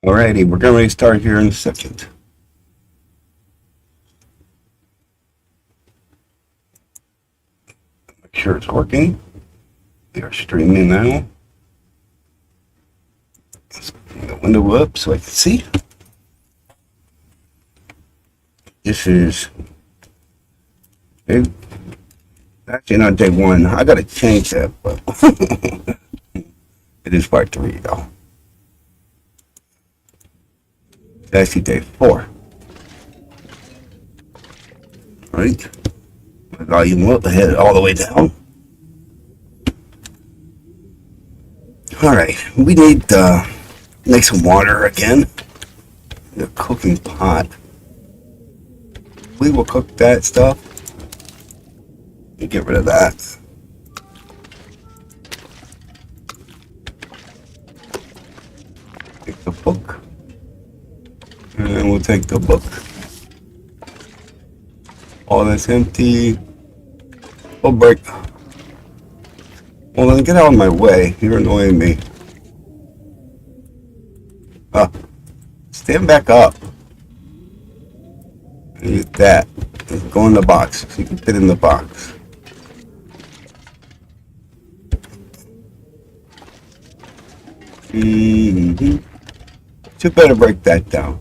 Alrighty, we're going to start here in a second. Make sure it's working. We are streaming now. Let's bring the window up so I can see. This is actually not day one. I gotta change that, but it is part 3 though. It's actually day 4. Right? Volume up, ahead all the way down. Alright, we need to make some water again. The cooking pot. We will cook that stuff. And get rid of that. Take the book. And we'll take the book. All that's empty. Oh, break. Well, then get out of my way. You're annoying me. Stand back up. Use that. Go in the box. So you can fit in the box. You better break that down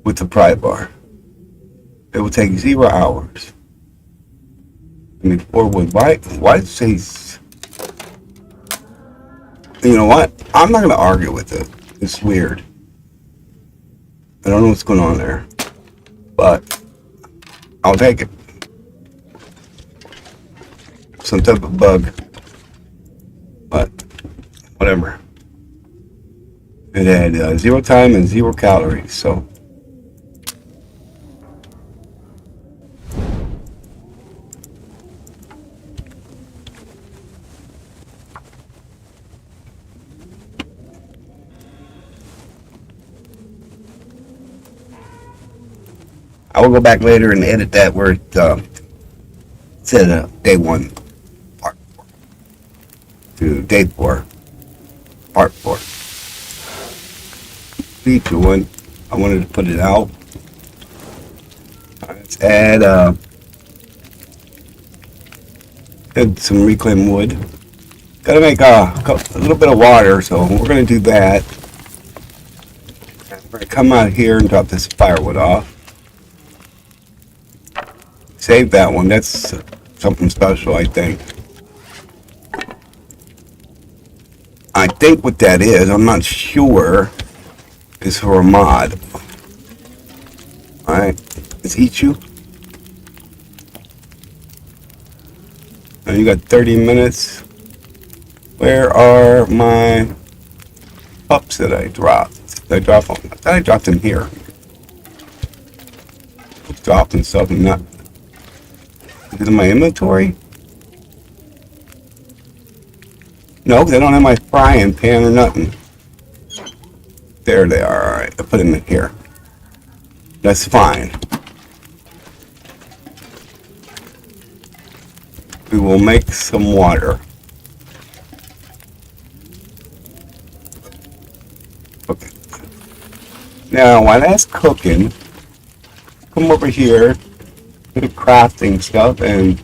with the pry bar. It will take 0 hours. I mean, 4 wood. Why did it say? You know what? I'm not going to argue with it. It's weird. I don't know what's going on there. But I'll take it. Some type of bug. But whatever. It had 0 time and 0 calories, so. I will go back later and edit that where it said day 1, part 4, to day 4, part 4. 3, 2, 1. I wanted to put it out. Let's add some reclaimed wood. Gotta make a little bit of water, so we're gonna do that. We're gonna come out here and drop this firewood off. Save that one. That's something special, I think. I think what that is, I'm not sure, is for a mod. Alright, let's eat you. And you got 30 minutes. Where are my pups that I dropped? Did I drop them? I thought I dropped them here. Dropping stuff and not. Is it in my inventory? No, because I don't have my frying pan or nothing. There they are. Alright, I put them in here. That's fine. We will make some water. Okay. Now, while that's cooking, come over here. Crafting stuff, and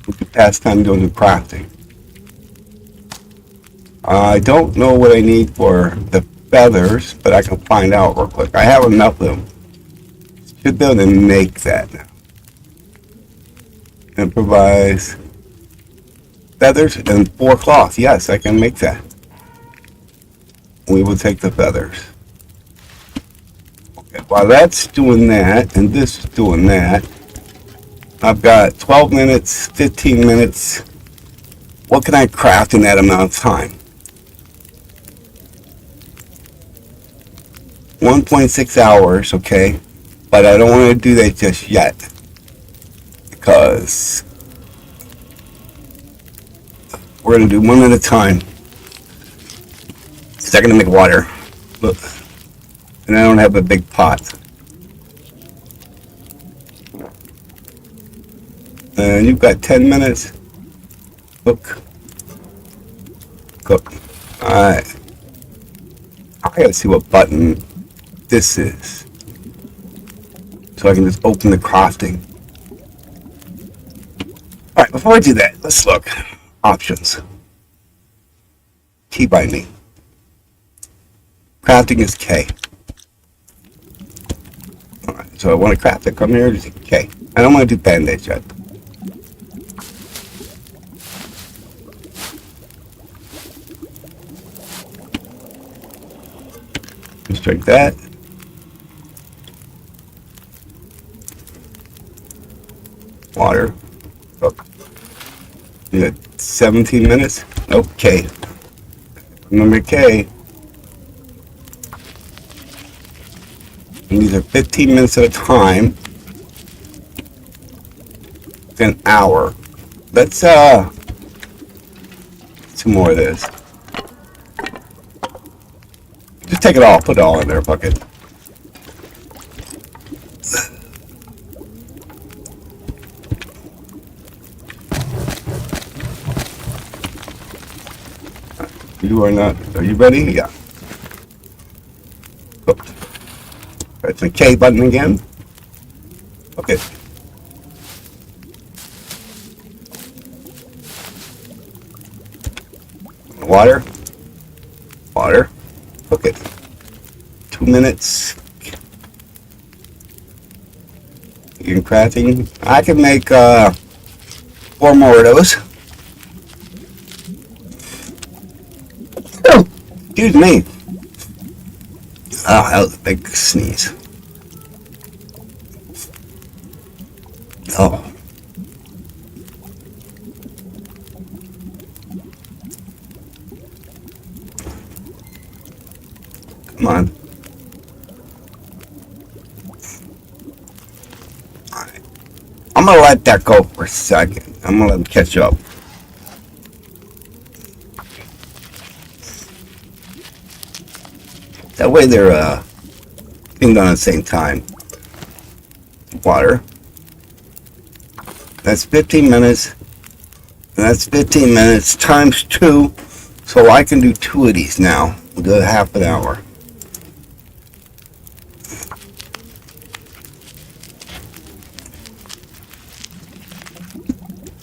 we could pass time doing the crafting. I don't know what I need for the feathers, but I can find out real quick. I have enough of them. Should be able to make that now. Improvise feathers and 4 cloth. Yes, I can make that. We will take the feathers. While that's doing that, and this is doing that, I've got 12 minutes, 15 minutes. What can I craft in that amount of time? 1.6 hours, okay? But I don't want to do that just yet. Because we're going to do one at a time. Is that going to make water? Look. And I don't have a big pot. And you've got 10 minutes. Cook. Alright. I gotta see what button this is, so I can just open the crafting. All right, before I do that, let's look. Options. Key binding. Crafting is K. All right, so I want to craft it. Come here, just K. I don't want to do band-aids yet. Just drink that. Water. Look. You got 17 minutes? Okay. Remember K. And these are 15 minutes at a time. An hour. Let's some more of this. Just take it all, put it all in their bucket. You are not, are you ready? Yeah. Oops. Press the K button again. Okay. Water. Water. Okay. 2 minutes. You can crafting. I can make 4 more of those. Oh, excuse me. Oh, that was a big sneeze. Oh. Come on. Alright. I'm gonna let that go for a second. I'm gonna let them catch up. That way they're being done at the same time. Water. That's 15 minutes. And that's 15 minutes times 2. So I can do 2 of these now. We'll do half an hour.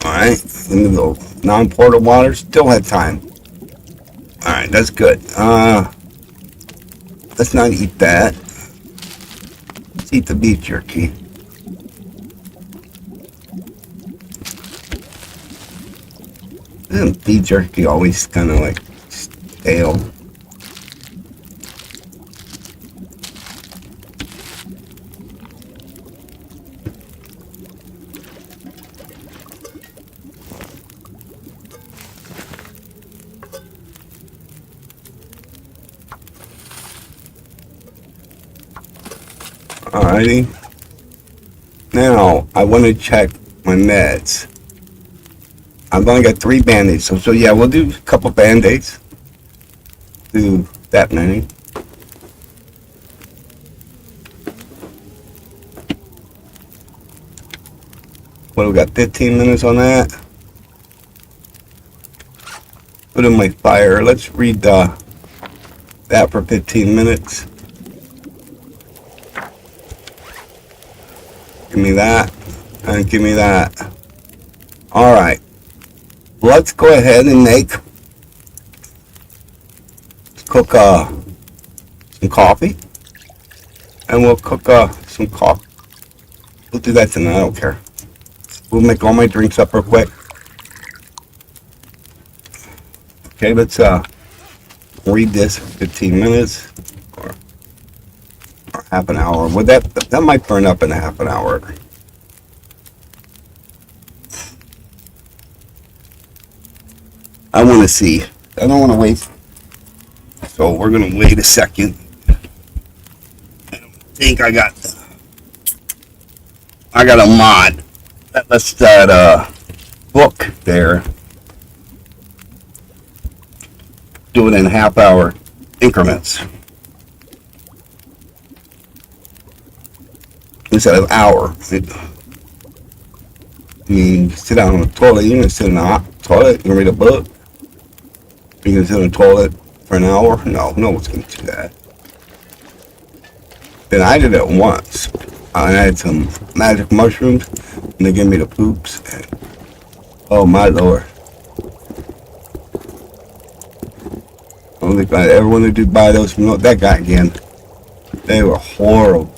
Alright. In the non-portable water. Still have time. Alright, that's good. Let's not eat that. Let's eat the beef jerky. Isn't beef jerky always kind of like stale? Alrighty. Now, I want to check my meds. I've only got 3 band-aids, so yeah, we'll do a couple band-aids. Do that many. What, we got 15 minutes on that? Put in my fire. Let's read that for 15 minutes. Give me that, and give me that. Alright. Let's go ahead and cook some coffee. And we'll cook some coffee. We'll do that tonight, I don't care. We'll make all my drinks up real quick. Okay, let's read this for 15 minutes. Or half an hour. Well, that might burn up in a half an hour. I want to see. I don't want to wait. So we're going to wait a second. I don't think I got a mod. That's that book there. Do it in half-hour increments instead of hour. I mean, sit down on the toilet. You can sit in the hot toilet and read a book. You can sit on the toilet for an hour. No one's going to do that. Then I did it once. I had some magic mushrooms, and they gave me the poops. And, oh my lord! I don't think I ever wanted to buy those from that guy again. They were horrible.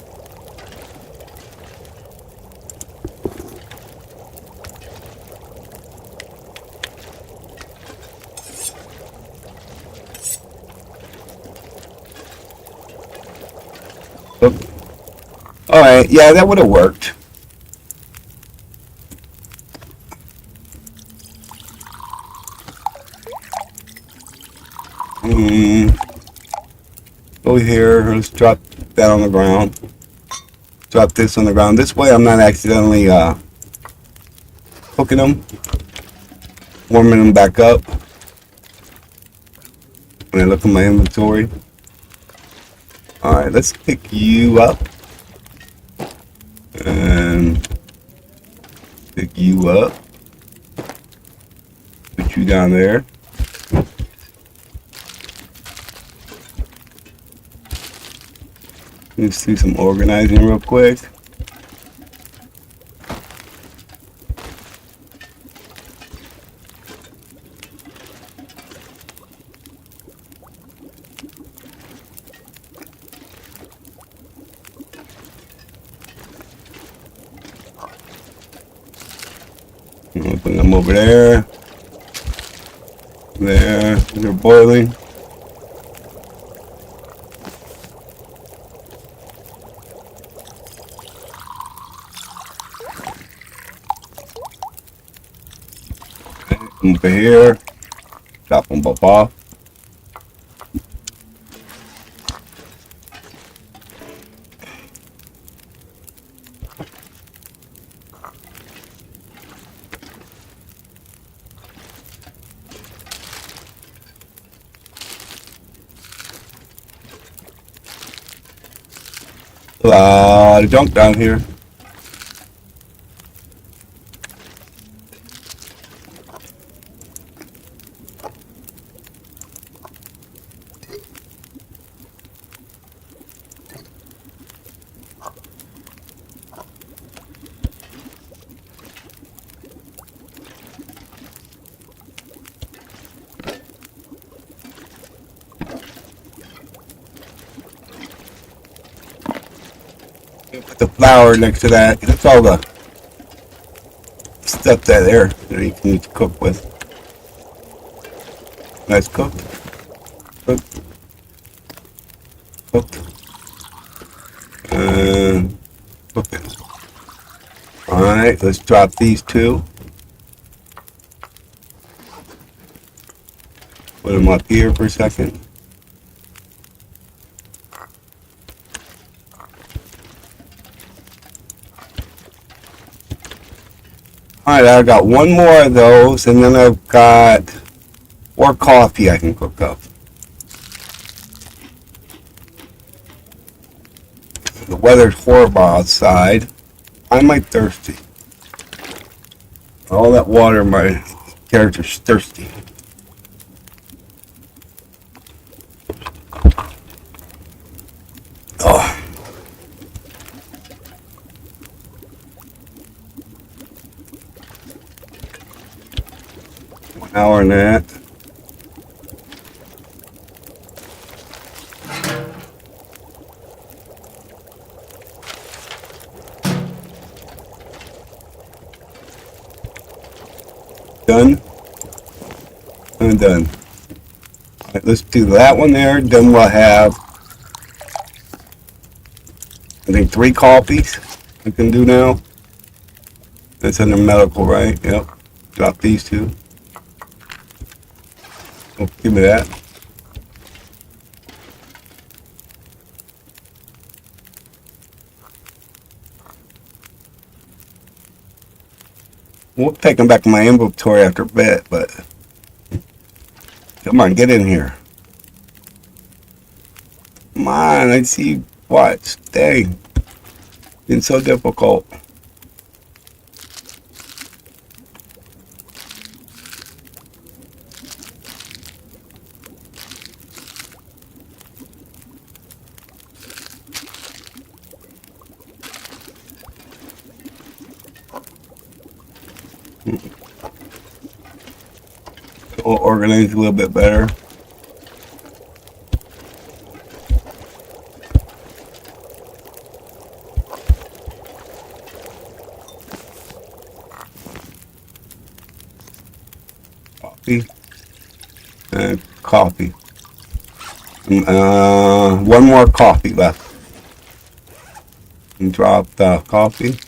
All right, yeah, that would have worked. Go here. Let's drop that on the ground. Drop this on the ground. This way, I'm not accidentally cooking them, warming them back up. When I look at my inventory. All right, let's pick you up and pick you up. Put you down there. Let's do some organizing real quick. I'll bring them over there. There, they're boiling. Over here, chop them both off. A lot of junk down here. Put the flour next to that. That's all the stuff that you can need to cook with. Nice cooked. Cooked. Cooked. And cooking. Alright, let's drop these two. Put them up here for a second. Alright, I got one more of those, and then I've got 4 coffee I can cook up. The weather's horrible outside. I'm like thirsty. All that water, my character's thirsty. Oh. Hour and that. Done. And done. All right, let's do that one there. Then we'll have, I think, 3 coffees I can do now. That's under medical, right? Yep. Drop these 2. Oh, give me that. We'll take them back in my inventory after a bit, but come on, get in here. Come on, I see you. Watch. Dang. It's so difficult. We'll organize a little bit better. Coffee and coffee. One more coffee left. And drop the coffee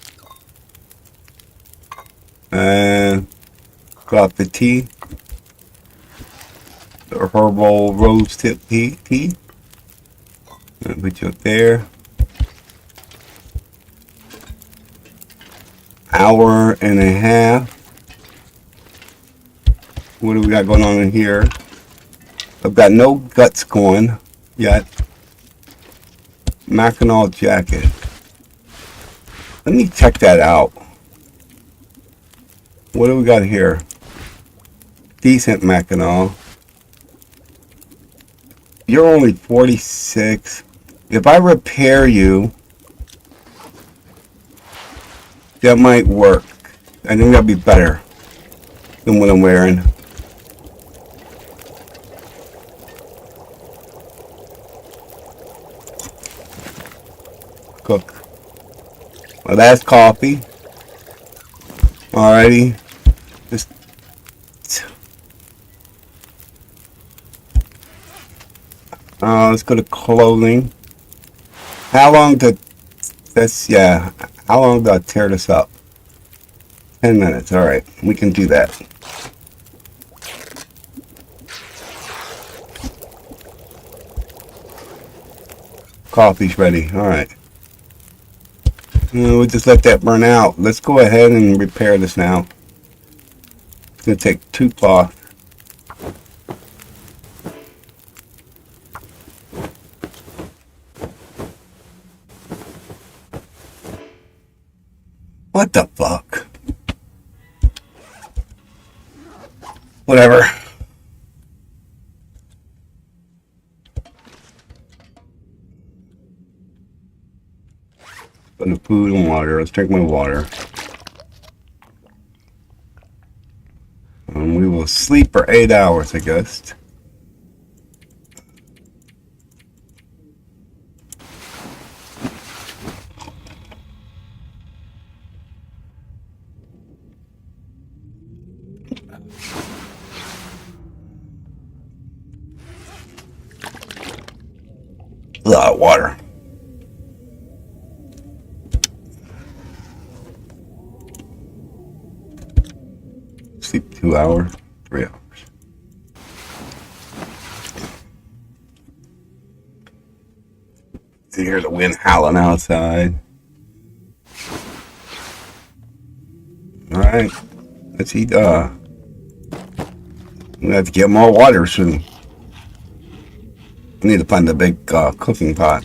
and drop the tea, the herbal rose tip tea. And put you up there. Hour and a half. What do we got going on in here? I've got no guts going yet. Mackinac jacket. Let me check that out. What do we got here? Decent Mackinac. You're only 46. If I repair you, that might work. I think that'll be better than what I'm wearing. Cook. My last coffee. Alrighty. Just let's go to clothing. How long did this? Yeah. How long did I tear this up? 10 minutes. Alright. We can do that. Coffee's ready. Alright. We'll just let that burn out. Let's go ahead and repair this now. It's going to take 2 cloth. What the fuck? Whatever. Put the food and water. Let's drink my water. And we will sleep for 8 hours, I guess. A lot of water. Sleep 2 hours, 3 hours. You hear the wind howling outside. Alright, let's eat. I'm gonna have to get more water soon. I need to find the big cooking pot.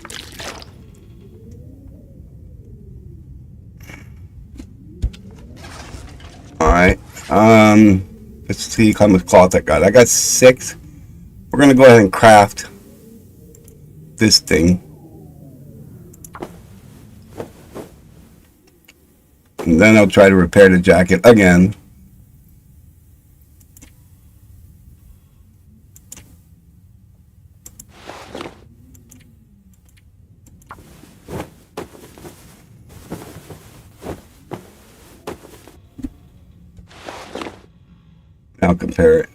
Alright. Let's see how much cloth I got. I got 6. We're gonna go ahead and craft this thing. And then I'll try to repair the jacket again. I'll compare it.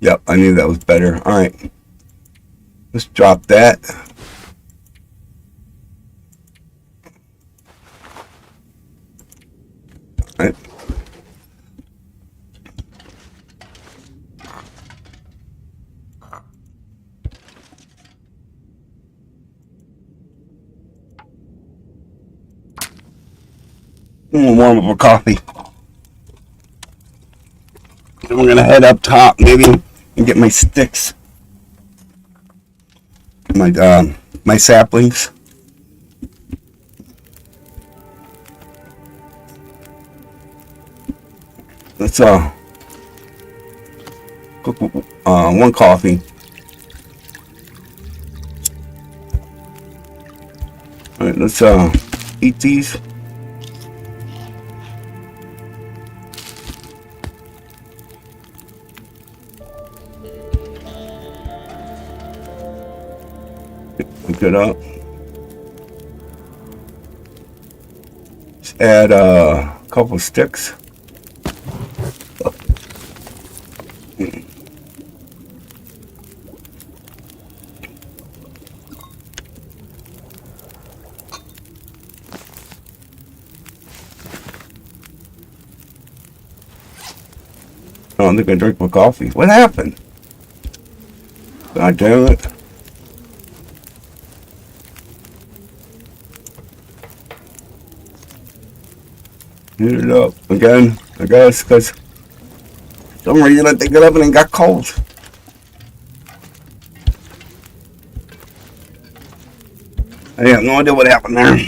Yep, I knew that was better. Alright. Let's drop that. Alright. Warm up a coffee. Then we're gonna head up top, maybe, and get my sticks, my saplings. Let's cook 1 coffee. All right, let's eat these. Look it up. Just add a couple sticks. Oh, I'm gonna drink my coffee. What happened? God damn it. Heat it up again, I guess, because for some reason I think it up and it got cold. I have no idea what happened there.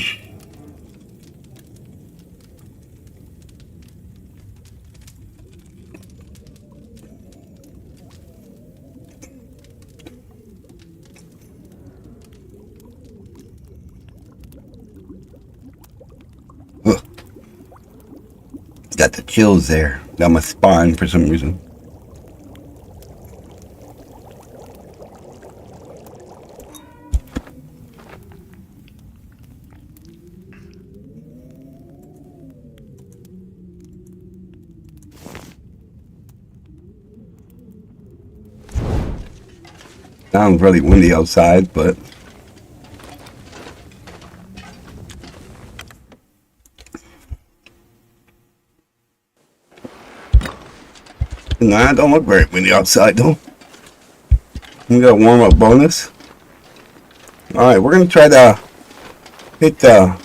Ugh. Got the chills there. Got my spine for some reason. Sounds really windy outside, but nah, it don't look very windy outside though. We got a warm up bonus. Alright, we're gonna try to hit the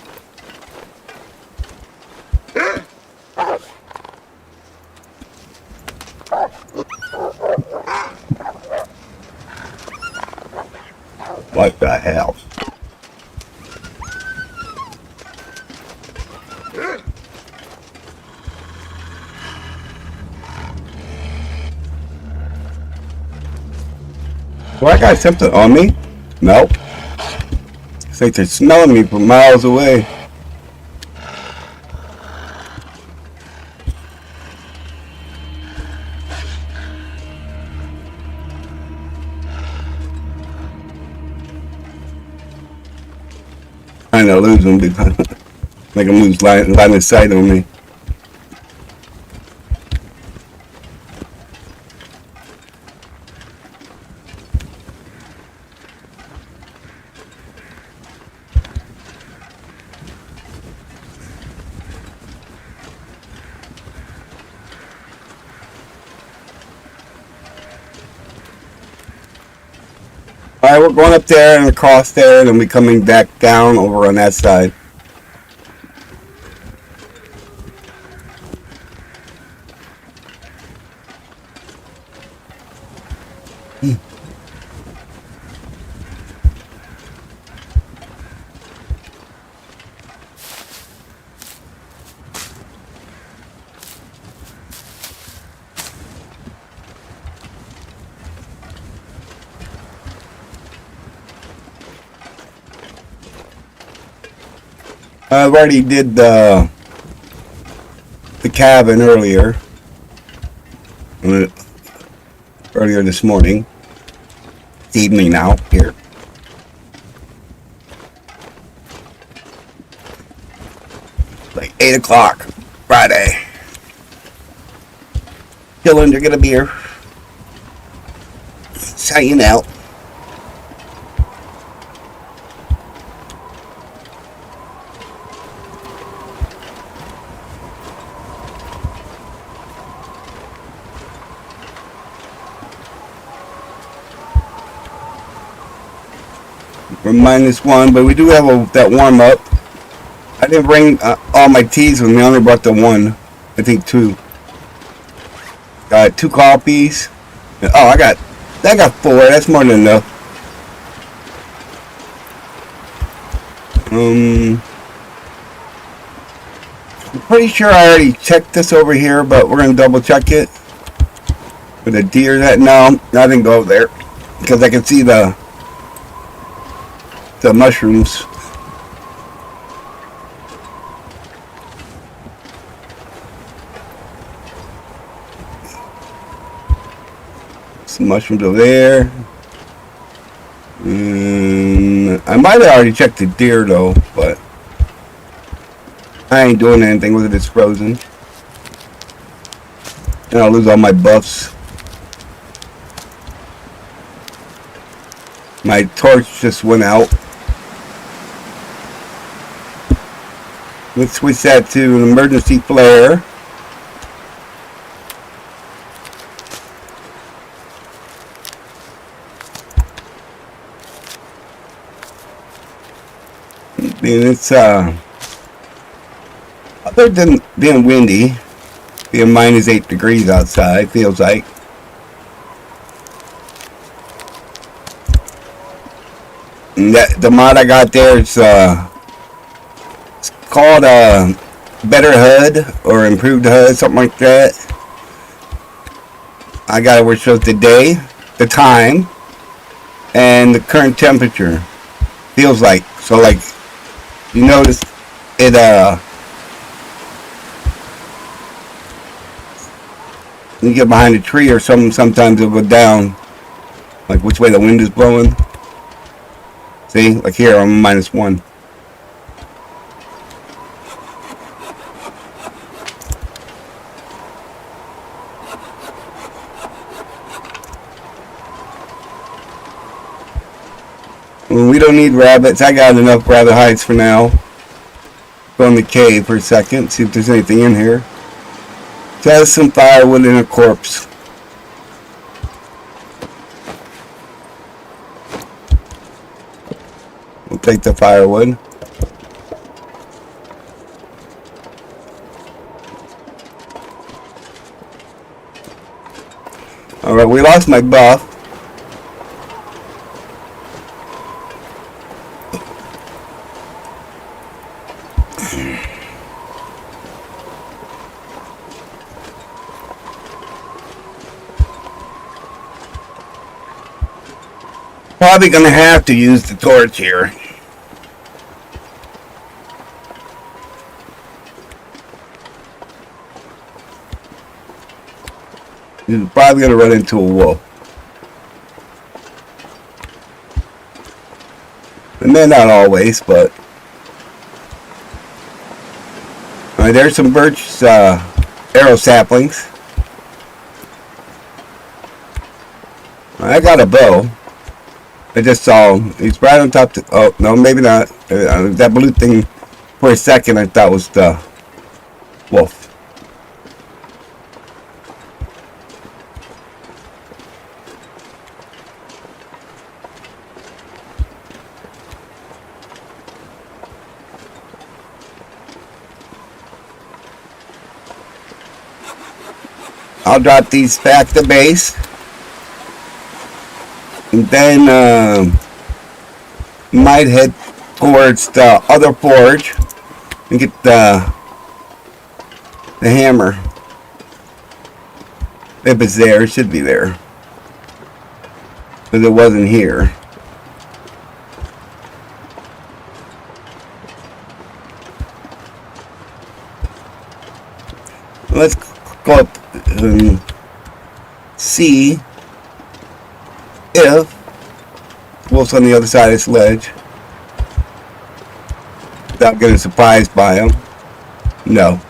what the hell? Do I got something on me? Nope. It's like they're smelling me from miles away. Trying to lose them because like I'm lose line of sight on me. Alright, we're going up there and across there, and then we're coming back down over on that side. I've already did the cabin earlier this morning. It's evening now here. Like 8 o'clock Friday. Chilling, drinking a beer. Just hanging out. We're -1, but we do have that warm up. I didn't bring all my teas with me. I only brought the one. I think 2. Got 2 coffees. Oh, I got 4. That's more than enough. I'm pretty sure I already checked this over here, but we're gonna double check it. With the deer that no, I didn't go there because I can see the mushrooms. Some mushrooms over there. I might have already checked the deer though, but I ain't doing anything with it. It's frozen. And I'll lose all my buffs. My torch just went out. Let's switch that to an emergency flare. And it's other than being windy, being minus 8 degrees outside, feels like. And the mod I got there is it's called Better HUD or Improved HUD, something like that. I got it where it shows the day, the time, and the current temperature. Feels like. So like you notice it you get behind a tree or something, sometimes it'll go down like which way the wind is blowing. See, like here I'm -1. Well, we don't need rabbits. I got enough rabbit hides for now. Go in the cave for a second, see if there's anything in here. Just some firewood and a corpse. We'll take the firewood. Alright, we lost my buff. Probably gonna have to use the torch here. You're probably gonna run into a wolf. And then not always, but there's some birch arrow saplings. I got a bow. I just saw him. He's right on top. Oh, no, maybe not. That blue thing, for a second, I thought was the wolf. I'll drop these back to base. And then might head towards the other forge and get the hammer. If it's there, it should be there. But it wasn't here. Let's go up and see if wolf's on the other side of this ledge without getting surprised by him. No.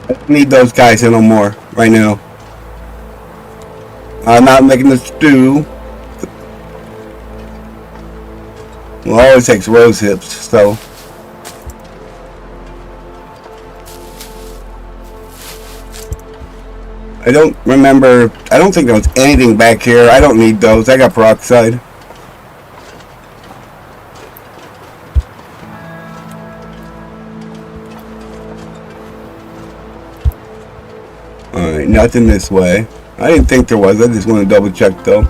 I don't need those guys no more right now. I'm not making the stew. Well, it always takes rose hips, so. I don't remember. I don't think there was anything back here. I don't need those. I got peroxide. Alright, nothing this way. I didn't think there was. I just want to double check though.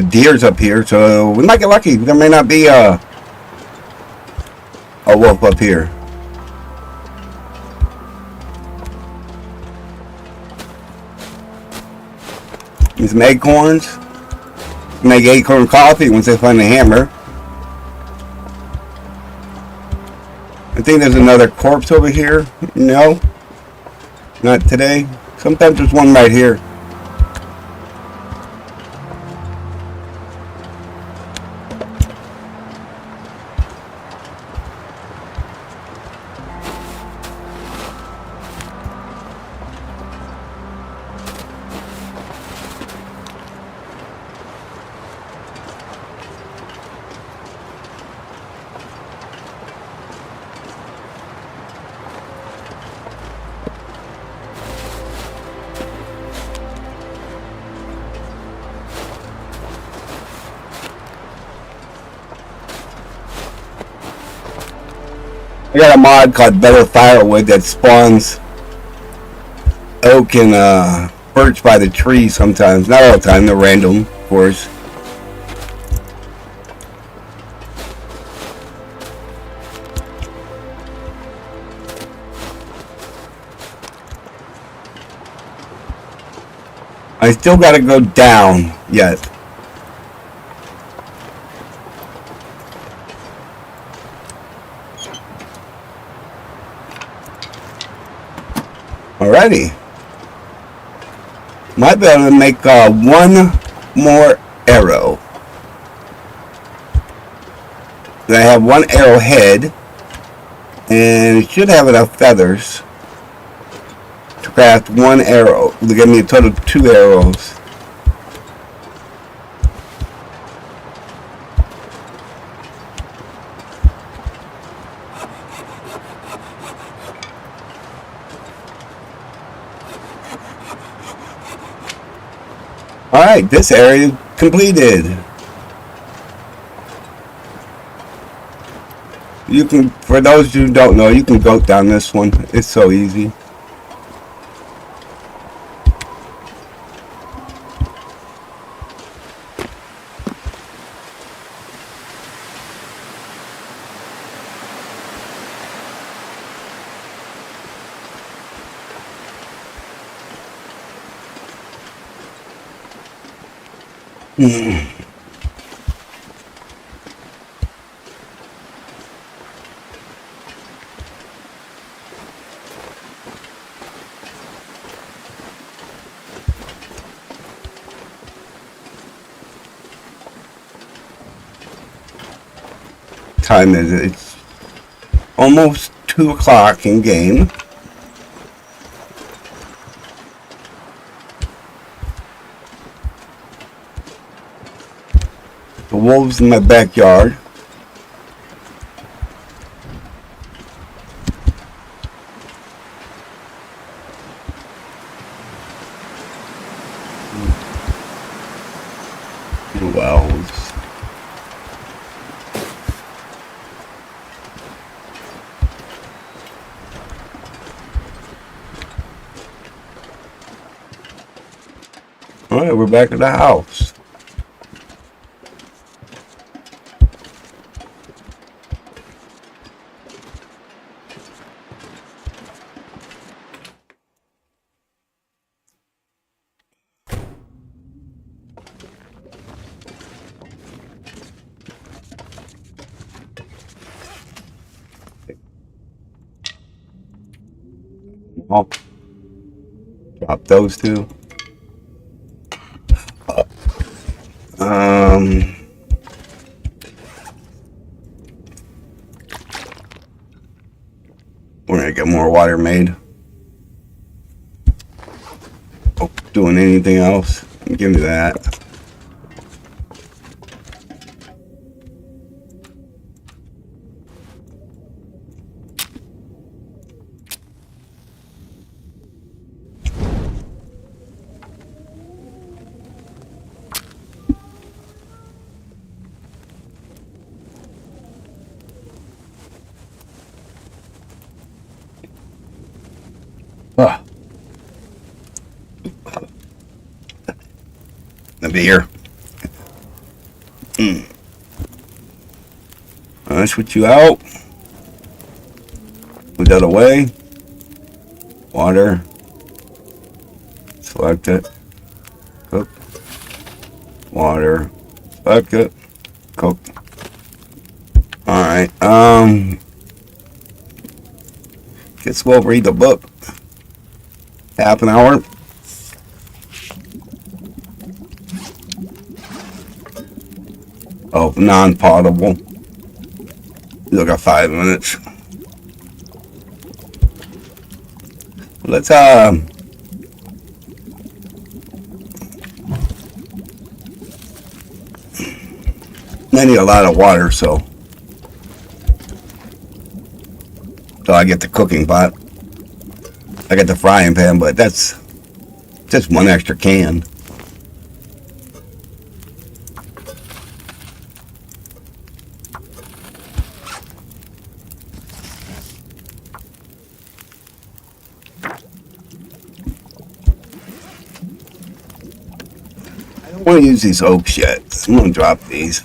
deer's up here, so we might get lucky. There may not be a wolf up here. Need some acorns. Make acorn coffee once they find the hammer. I think there's another corpse over here. No, not today. Sometimes there's one right here. I got a mod called Better Firewood that spawns oak and birch by the tree sometimes. Not all the time, they're random, of course. I still gotta go down yet. Alrighty. Might be able to make one more arrow. I have one arrowhead, and it should have enough feathers to craft one arrow. It'll give me a total of 2 arrows. Alright, this area is completed. You can, for those who don't know, you can goat down this one. It's so easy. Time is it? It's almost 2 o'clock in game. The wolves in my backyard. Wells. Alright, we're back at the house. I'll drop those two. We're gonna get more water made. Oh, doing anything else? Give me that. The beer. Alright, switch you out. Move that away. Water. Select it. Cook. Water. Select it. Cook. Alright, guess we'll read the book. Half an hour. Oh, non-potable. Still got 5 minutes. Let's, I need a lot of water, so I get the cooking pot. I got the frying pan, but that's just one extra can. I don't want to use these oaks yet. I'm going to drop these.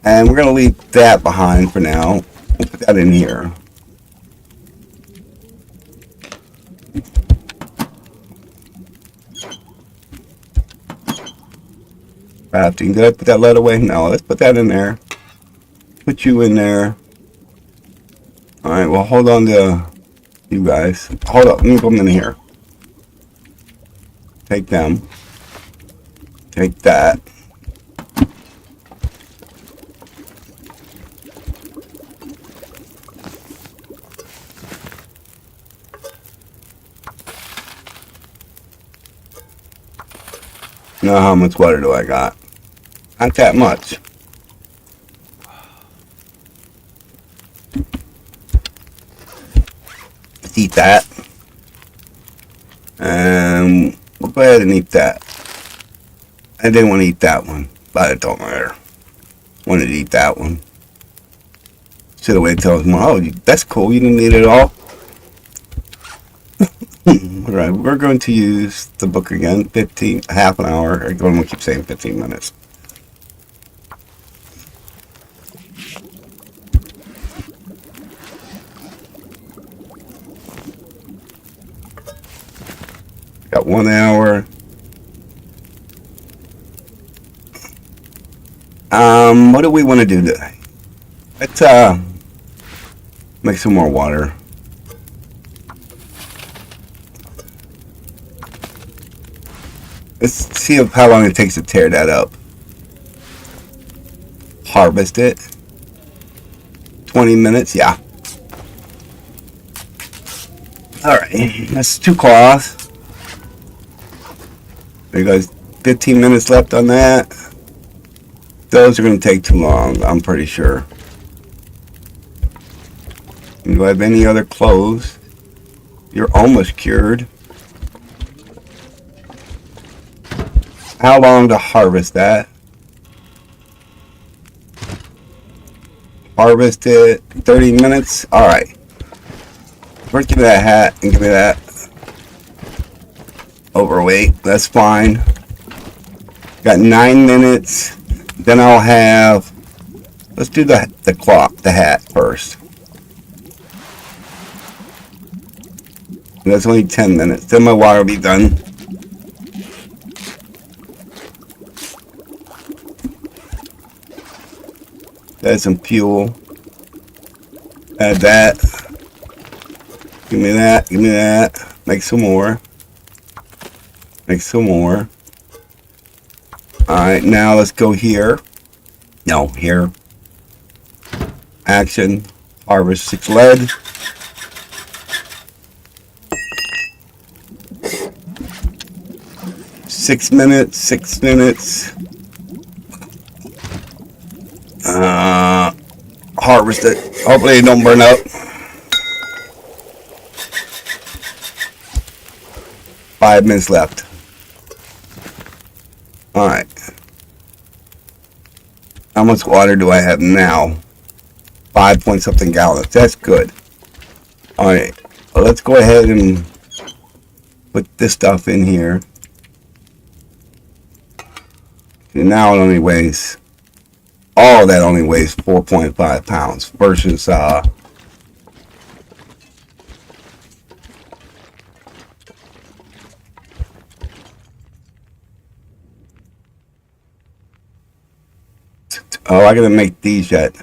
And we're going to leave that behind for now. We'll put that in here. Crafting. Did I put that lead away? No, let's put that in there. Put you in there. Alright, well, hold on to you guys. Hold up. Let me put them in here. Take them. Take that. Now, how much water do I got? Not that much. Let's eat that. And we'll go ahead and eat that. I didn't want to eat that one, but it don't matter. Wanted to eat that one. Should have waited till tomorrow. Oh, that's cool. You didn't eat it all. Alright, we're going to use the book again. Half an hour. I'm going to keep saying 15 minutes. Got 1 hour. What do we want to do today? Let's make some more water. Let's see how long it takes to tear that up. Harvest it. 20 minutes, yeah. Alright, that's 2 cloths. There goes 15 minutes left on that. Those are going to take too long, I'm pretty sure. Do I have any other clothes? You're almost cured. How long to harvest that? Harvest it. 30 minutes. Alright. First give me that hat and give me that. Overweight. That's fine. Got 9 minutes. Then I'll have... Let's do the cloth, the hat first. That's only 10 minutes. Then my water will be done. Add some fuel. Add that. Give me that. Give me that. Make some more. Make some more. Alright, now let's go here. No, here. Action. Harvest 6 lead. Six minutes. Harvest it. Hopefully it don't burn up. Five minutes left. Alright. How much water do I have now? 5 point something gallons. That's good. Alright. Well, let's go ahead and put this stuff in here. And now it only weighs, all of that only weighs 4.5 pounds versus oh, I gotta make these yet.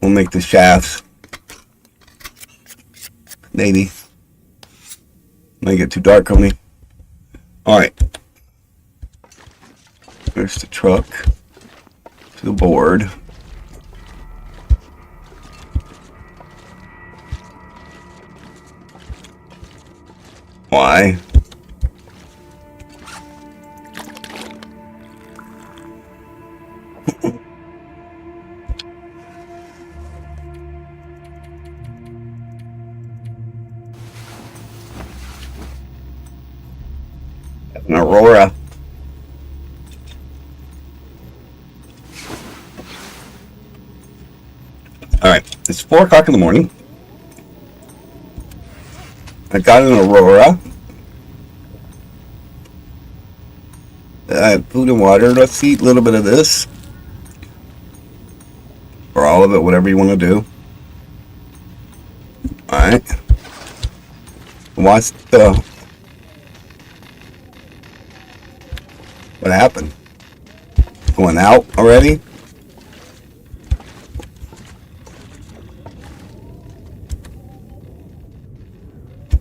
We'll make the shafts. Maybe. Might get too dark on me. Alright. There's the truck. To the board. Why? An Aurora. Alright, it's 4 o'clock in the morning. I got an Aurora. I have food and water. Let's eat a little bit of this. Or all of it, whatever you want to do. Alright. What's the... What happened? Going out already?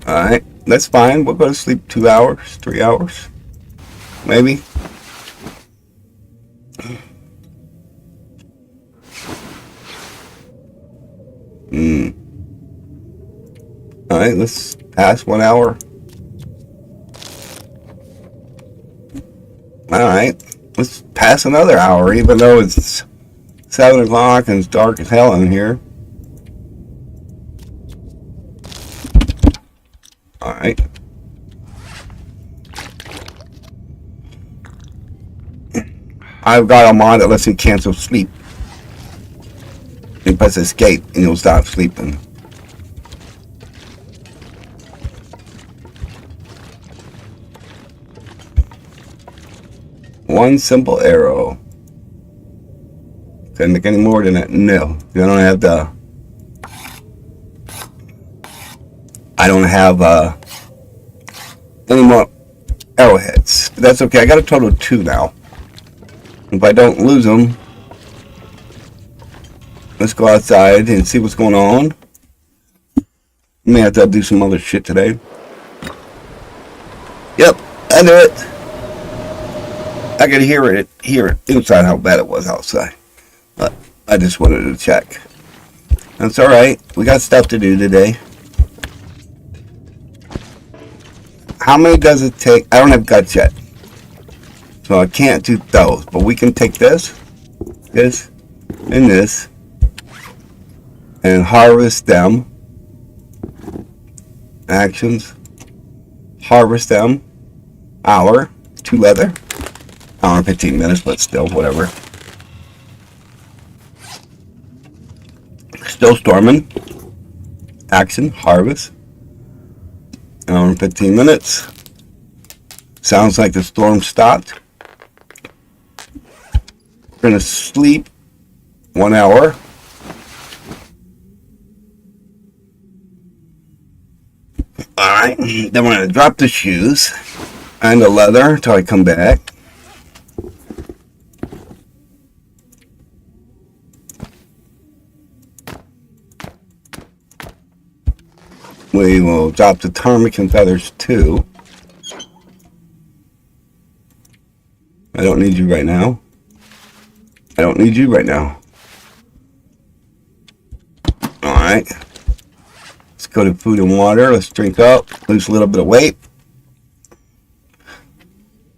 Alright, that's fine. We'll go to sleep 2 hours, 3 hours. Maybe. Alright, let's pass 1 hour. Alright, let's pass another hour, even though it's 7 o'clock and it's dark as hell in here. Alright. I've got a mod that lets you cancel sleep. You press escape and you'll stop sleeping. One simple arrow. Can I make any more than that? No. I don't have the... I don't have any more arrowheads. But that's okay. I got a total of 2 now. If I don't lose them, let's go outside and see what's going on. May have to do some other shit today. Yep, I knew it. I could hear it inside how bad it was outside. But I just wanted to check. That's alright. We got stuff to do today. How many does it take? I don't have guts yet. So I can't do those. But we can take this, and this, and harvest them. Actions. Harvest them. Hour. 2 leather. Hour and 15 minutes, but still, whatever. Still storming. Action. Harvest. Hour and 15 minutes. Sounds like the storm stopped. We're going to sleep 1 hour. Alright, then we're going to drop the shoes and the leather until I come back. We will drop the ptarmigan feathers too. I don't need you right now. I don't need you right now. Alright. Let's go to food and water. Let's drink up. Lose a little bit of weight.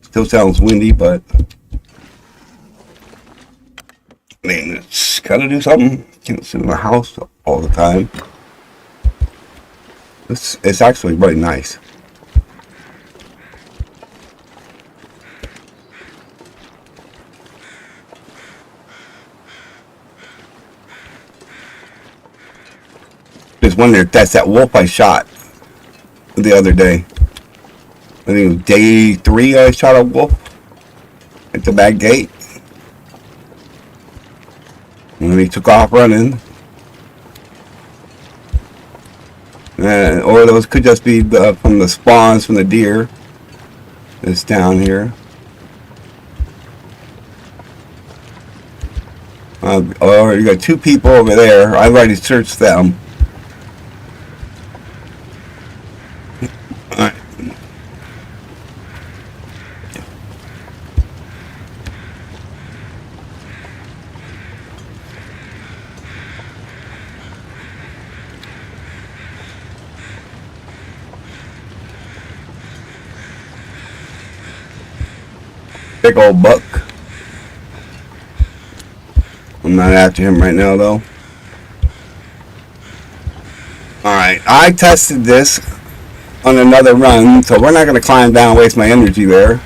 Still sounds windy, but I mean, it's gotta do something. Can't sit in the house all the time. It's actually really nice. Just wondering if that's that wolf I shot the other day. I think it was day 3 I shot a wolf at the back gate. And then he took off running. Or those could just be from the spawns from the deer that's down here. Or you got 2 people over there. I've already searched them. Alright. Big old buck. I'm not after him right now though. Alright, I tested this on another run, so we're not going to climb down and waste my energy there.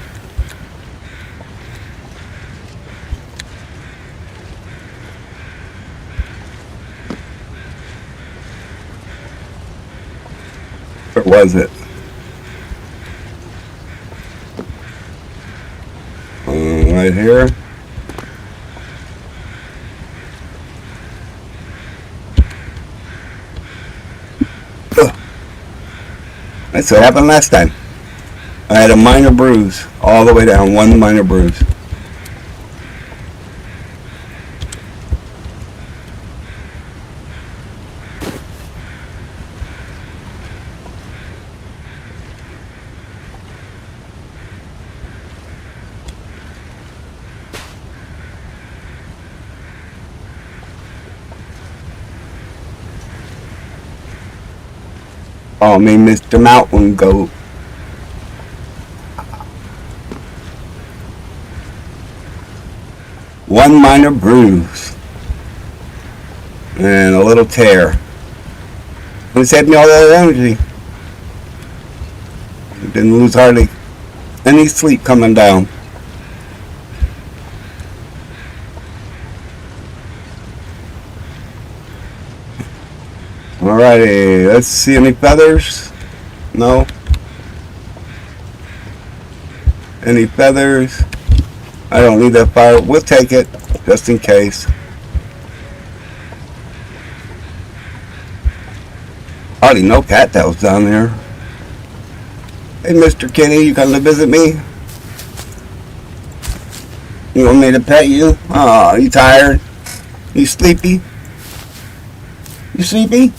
Where was it? Right here. That's what happened last time. I had a minor bruise all the way down, 1 minor bruise. Oh, me, Mr. Mountain Goat. One minor bruise. And a little tear. It saved me all that energy. Didn't lose hardly any sleep coming down. Alrighty, let's see any feathers. No. Any feathers? I don't need that fire. We'll take it, just in case. I already know cattails down there. Hey, Mr. Kenny, you come to visit me? You want me to pet you? Oh, you tired? You sleepy? You sleepy?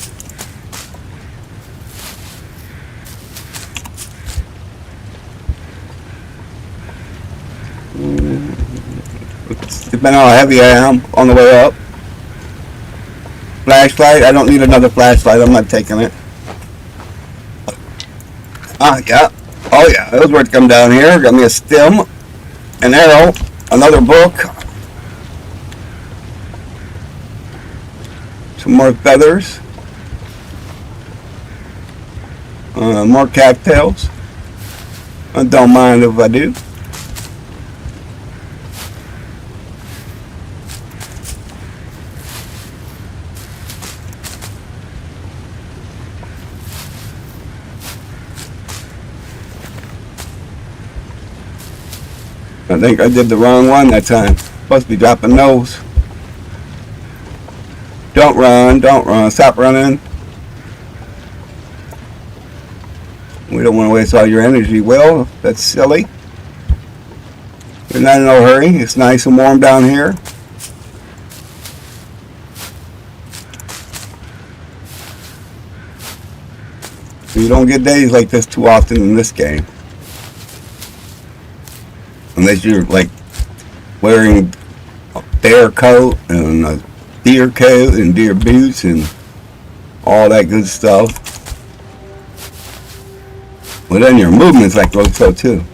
Depending on how heavy I am on the way up. Flashlight, I don't need another flashlight, I'm not taking it. Yeah. Oh yeah, it was worth coming down here. Got me a stem, an arrow, another book, some more feathers, more cattails. I don't mind if I do. I think I did the wrong one that time. Supposed to be dropping those. Don't run, don't run. Stop running. We don't want to waste all your energy, Will. That's silly. You're not in no hurry. It's nice and warm down here. You don't get days like this too often in this game. Unless you're like wearing a bear coat and a deer coat and deer boots and all that good stuff. Well, then your movement's like so too.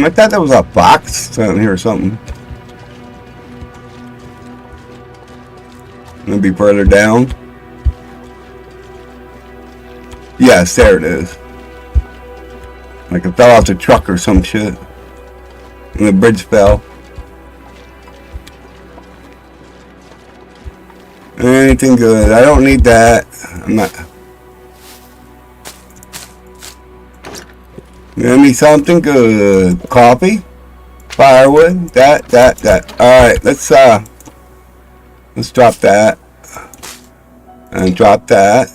I thought there was a box down here or something. Maybe further down. Yes, there it is. Like it fell off the truck or some shit. And the bridge fell. Anything good? I don't need that. I'm not. Give me something good. Coffee, firewood, that. All right, let's drop that and drop that.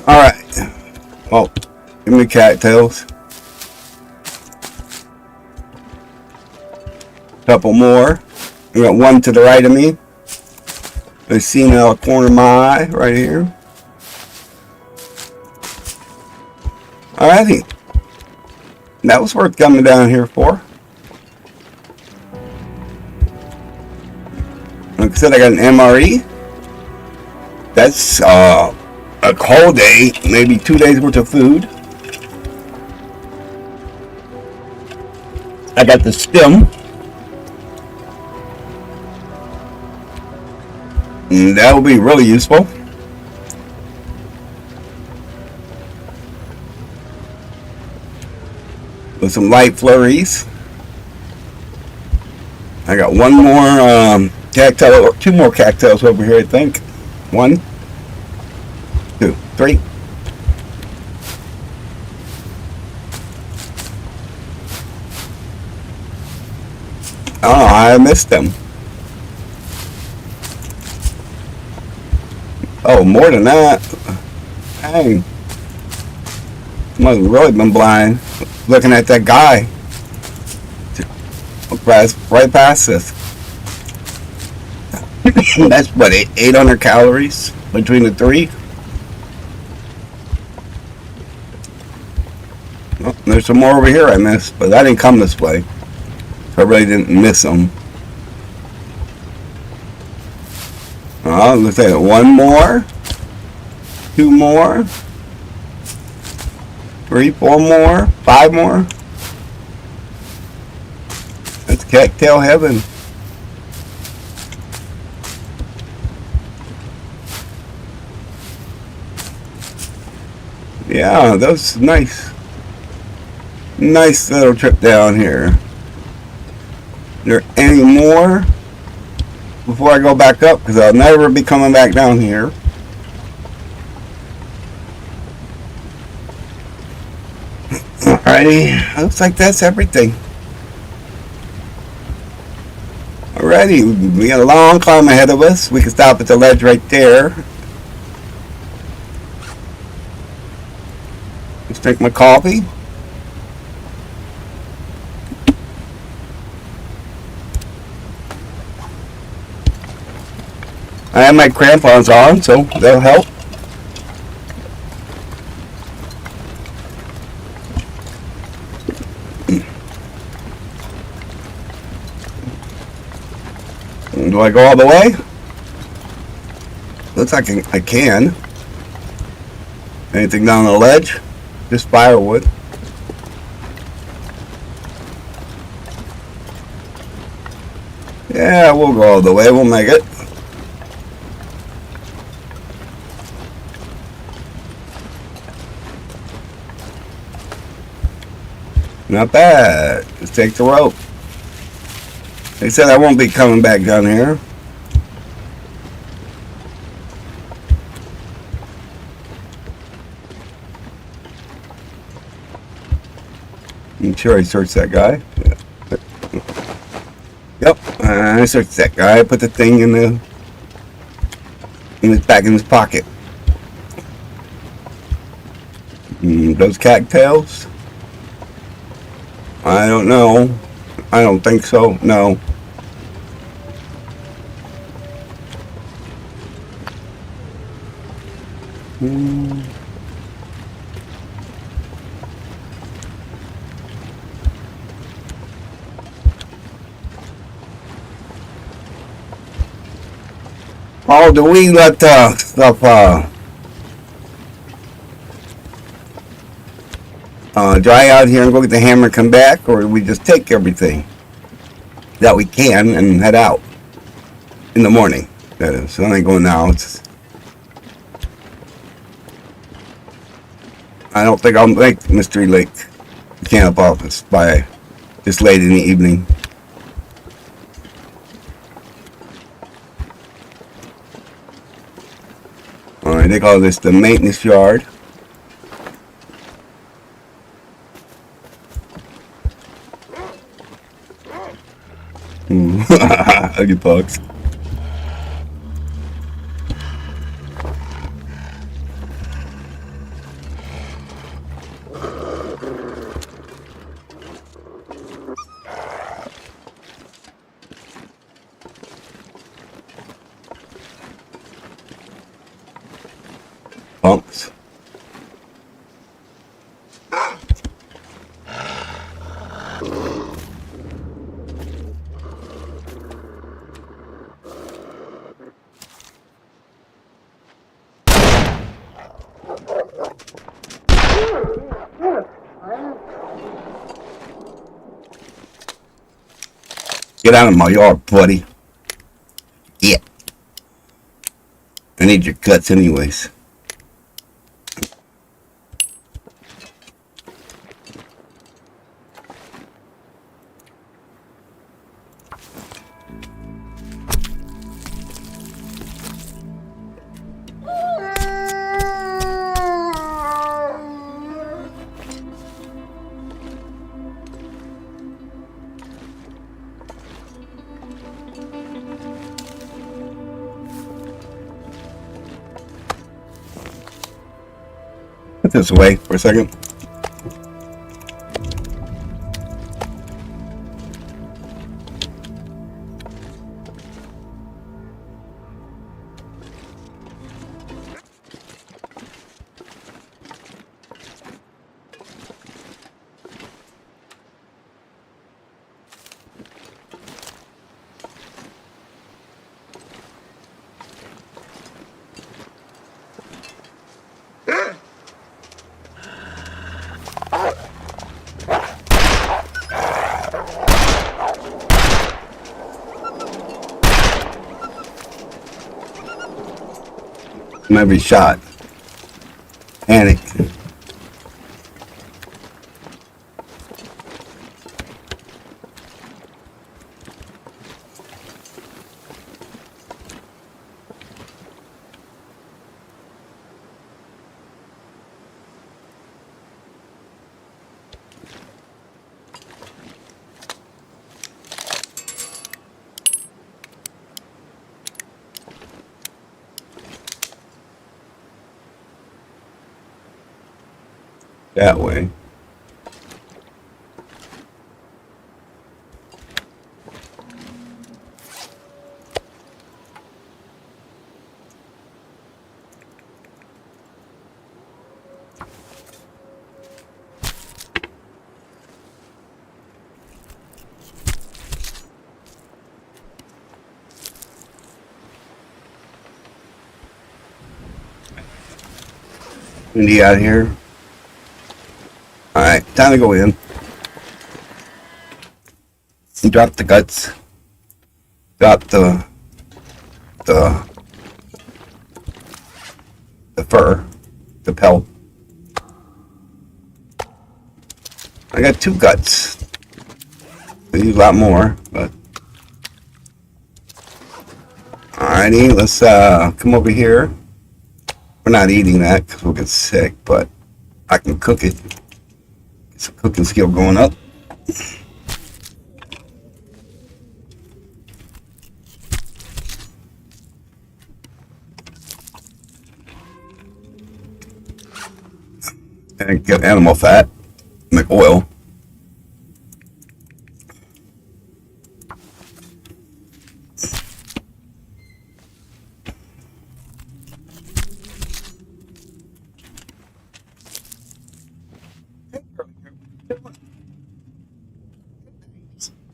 All right. Oh, give me cattails. Couple more. We got one to the right of me. I see now a corner of my eye right here. Alrighty. That was worth coming down here for. Like I said, I got an MRE. That's a whole day, maybe 2 days worth of food. I got the stem. And that will be really useful. With some light flurries. I got one more cactus, or two more cactus over here, I think. 1, 2, 3. Oh, I missed them. Oh, more than that. Dang. Must have really been blind. Looking at that guy. Right past this. That's what, 800 calories between the three? Oh, there's some more over here I missed, but I didn't come this way. So I really didn't miss them. Let's say one more, 2 more, 3, 4 more, 5 more. That's cattail heaven. Yeah, that was nice. Nice little trip down here. Is there any more before I go back up? Because I'll never be coming back down here. Alrighty, looks like that's everything. Alrighty, we got a long climb ahead of us. We can stop at the ledge right there. Let's drink my coffee. I have my crampons on, so that'll help. Do I go all the way? Looks like I can. Anything down the ledge? Just firewood. Yeah, we'll go all the way. We'll make it. Not bad. Let's take the rope. They said I won't be coming back down here. I'm sure I searched that guy. Yeah. Yep, I searched that guy. I put the thing in his back in his pocket. Those cattails? I don't know. I don't think so. No. Oh, do we let stuff dry out here and go get the hammer and come back, or do we just take everything that we can and head out in the morning? That is, so I ain't going now. I don't think I'll make Mystery Lake camp office by this late in the evening. Alright, they call this the maintenance yard. Look at bugs. Punks. Get out of my yard, buddy. Yeah. I need your guts anyways. Put this away for a second. From every shot. Panic. That way. Windy out here. Alright, time to go in. You drop the guts. Drop the fur. The pelt. I got 2 guts. I use a lot more, but alrighty, let's come over here. We're not eating that because we'll get sick, but I can cook it. Get some cooking skill going up. And get animal fat, make oil.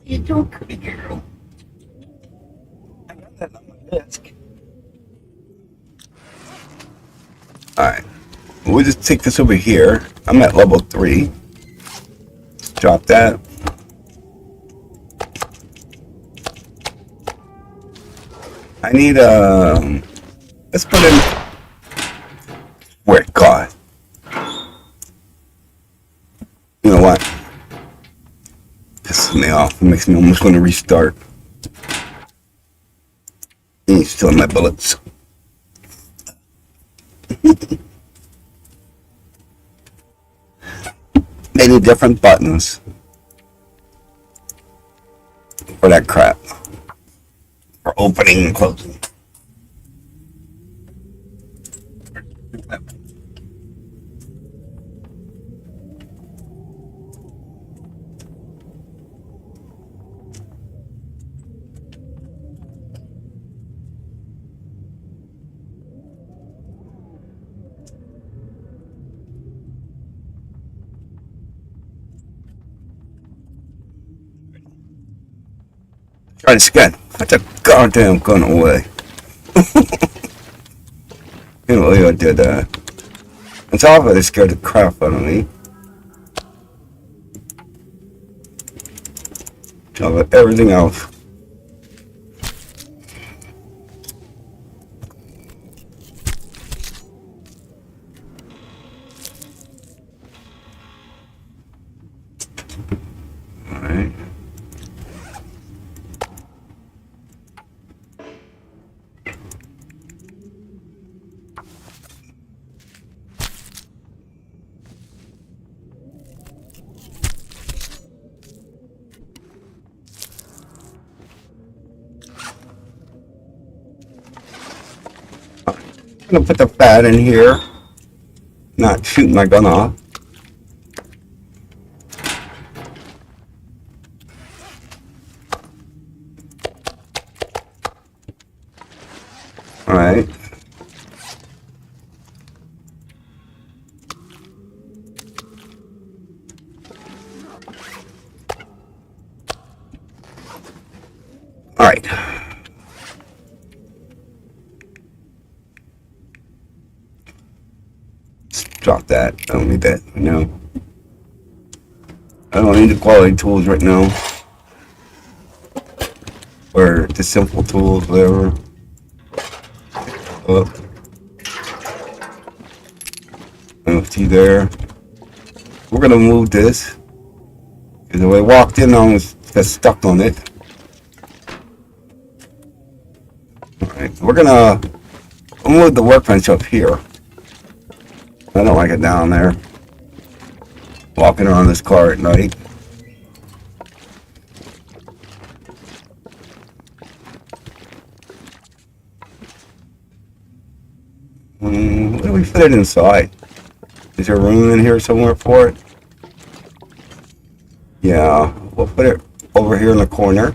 You doing, pretty girl? I got that on my desk. Alright. We'll just take this over here. I'm at level 3. Let's drop that. I need let's put in where it got. off. It makes me almost want to restart. He's still in my bullets. Many different buttons for that crap. For opening and closing. Try this again. That's a goddamn gun away. You know, I did that. On top of it, it scared the crap out of me. Top of everything else. Alright. I'm gonna put the fat in here. Not shoot my gun off. Alright. Alright. Drop that. I don't need that right now. I don't need the quality tools right now. Or the simple tools, whatever. Up. NFT there. We're gonna move this. Because the way I walked in, I was got stuck on it. Alright, we're gonna move the workbench up here. I don't like it down there. Walking around this car at night. What do we fit it inside? Is there room in here somewhere for it? Yeah, we'll put it over here in the corner.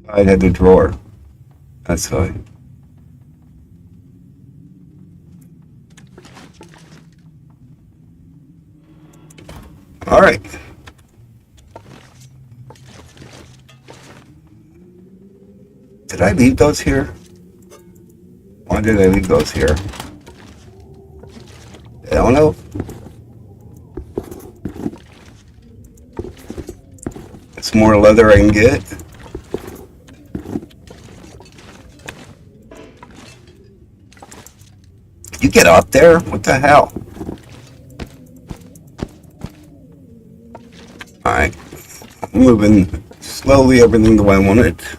I had the drawer. That's fine. All right. Did I leave those here? Why did I leave those here? I don't know. It's more leather I can get. You get up there? What the hell? Alright. Moving slowly everything the way I want it. To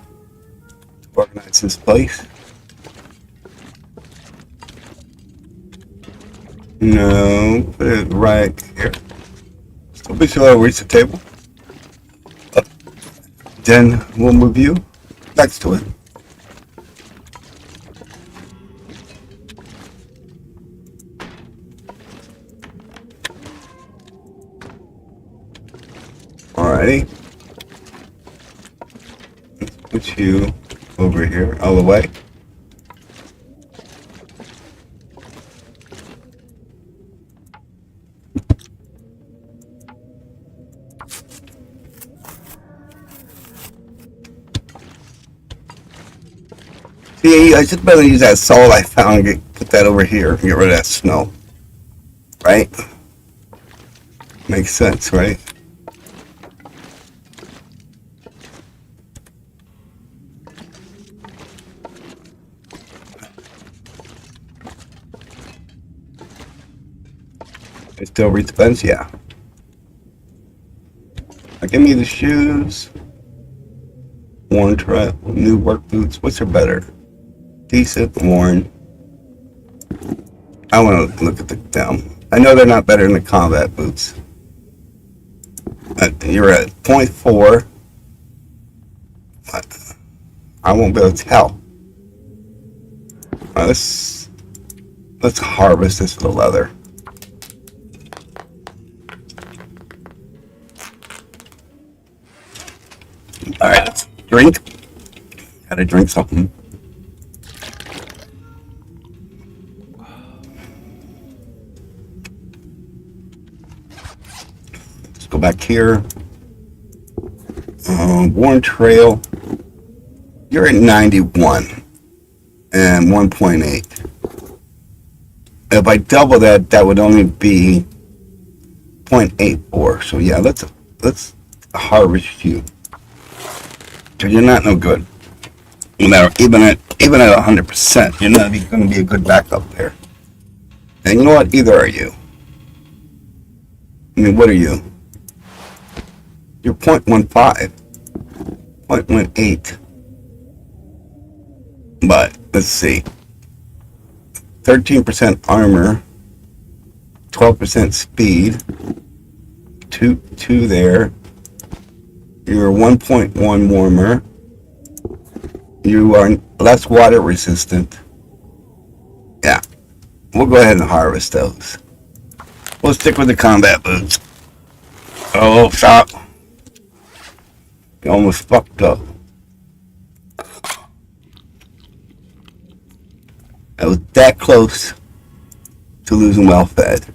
organize this place. No, put it right here. Still be sure I'll reach the table. Then we'll move you next to it. Alrighty. Let's put you over here, all the way. See, I just better use that salt I found and put that over here and get rid of that snow. Right? Makes sense, right? It still reads the fence? Yeah. Now give me the shoes. Worn new work boots. Which are better? Decent, worn. I want to look at them. I know they're not better than the combat boots. You're at 0.4. I won't be able to tell. Let's harvest this with the leather. All right, let's drink. Gotta drink something. Let's go back here. Worn Trail. You're at 91 and 1.8. If I double that, that would only be 0.84. So yeah, let's harvest you. Because you're not no good. No matter, even at 100%, you're not going to be a good backup there. And you know what? Either are you. I mean, what are you? You're 0.15, 0.18. But let's see. 13% armor, 12% speed, two there. You're 1.1 warmer. You are less water resistant. Yeah, we'll go ahead and harvest those. We'll stick with the combat boots. Oh, stop. You almost fucked up. I was that close to losing well fed.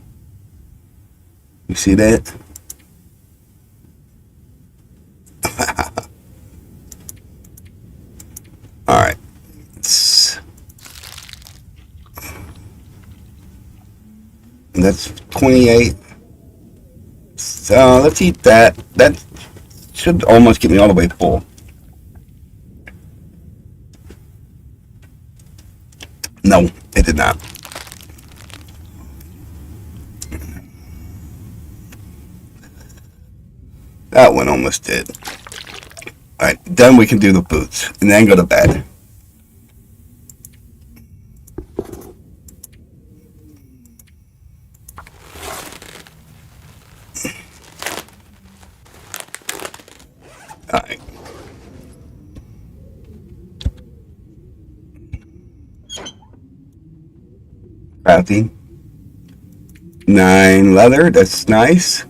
You see that? Alright. That's 28. So let's eat that. That should almost get me all the way full. No, it did not. That one almost did. Alright, then we can do the boots. And then go to bed. Alright. Crafty. 9 leather, that's nice.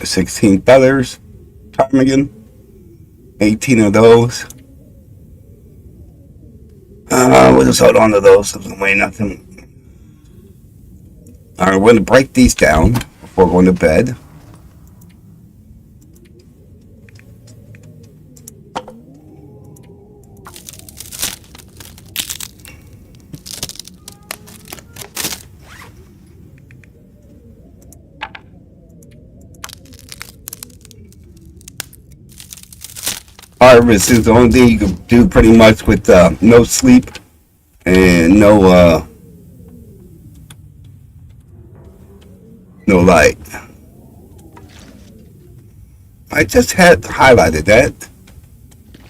16 feathers, ptarmigan, 18 of those. We'll just hold on to those, doesn't weigh nothing. Alright, we're going to break these down before going to bed. Harvest is the only thing you can do pretty much with no sleep and no light. I just had highlighted that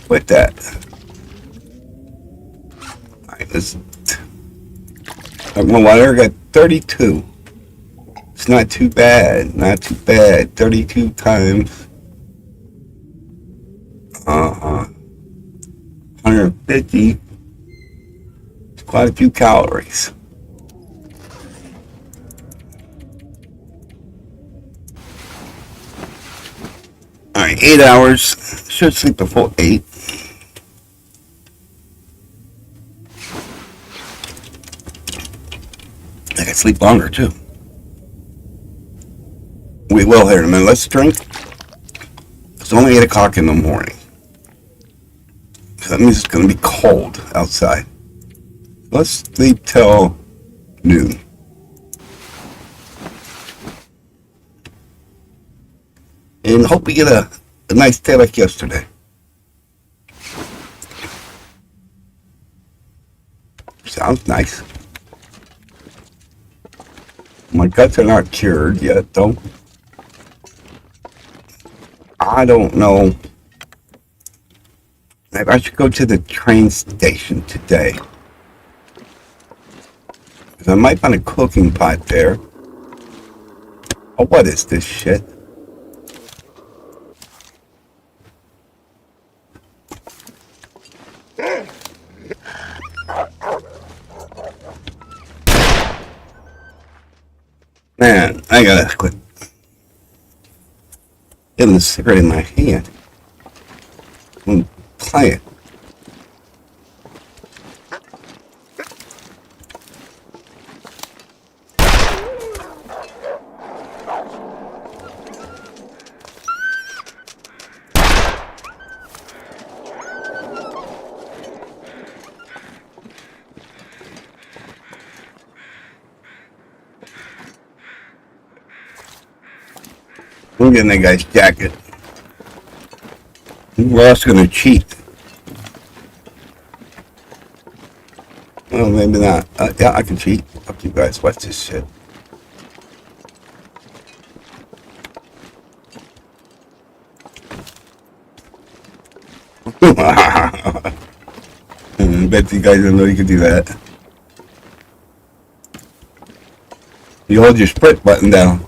with that. Alright, let's. I got 32. It's not too bad. Not too bad. 32 times. 150. It's quite a few calories. Alright, 8 hours. Should sleep a full 8. I can sleep longer too. We will here in a minute. Let's drink. It's only 8 o'clock in the morning. That means it's going to be cold outside. Let's sleep till noon. And hope we get a nice day like yesterday. Sounds nice. My guts are not cured yet, though. I don't know. Maybe I should go to the train station today. Because I might find a cooking pot there. Oh, what is this shit? Man, I gotta quit getting the cigarette in my hand. I'm playing. I'm getting that guy's jacket. Who else gonna cheat? Well, maybe not. Yeah, I can cheat. Fuck you guys. Watch this shit. Bet you guys didn't know you could do that. You hold your sprint button down.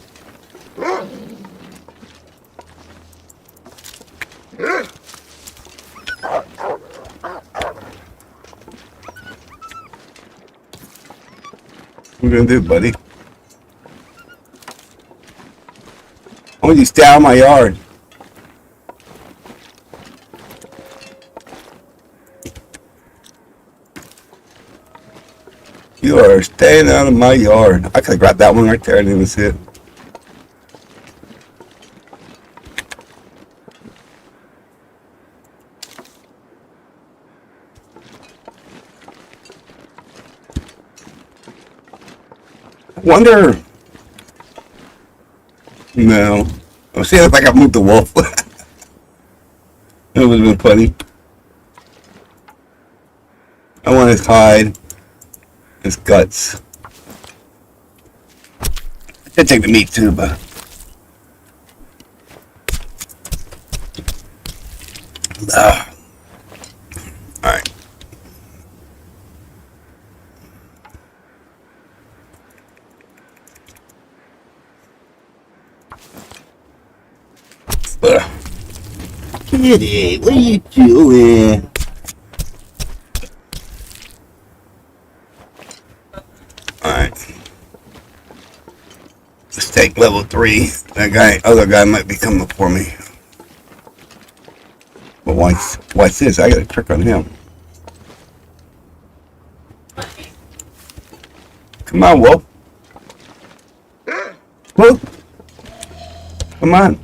What are you gonna do, buddy? I want you to stay out of my yard. You are staying out of my yard. I could have grabbed that one right there. I didn't even see it. Wonder. No. I'm seeing if I can move the wolf. It would have been funny. I want his hide. His guts. I could take the meat too, but. Alright. Kitty, what are you doing? Alright. Let's take level 3. That other guy might be coming for me. But watch this, I got a trick on him. Come on, Wolf. Wolf. Come on.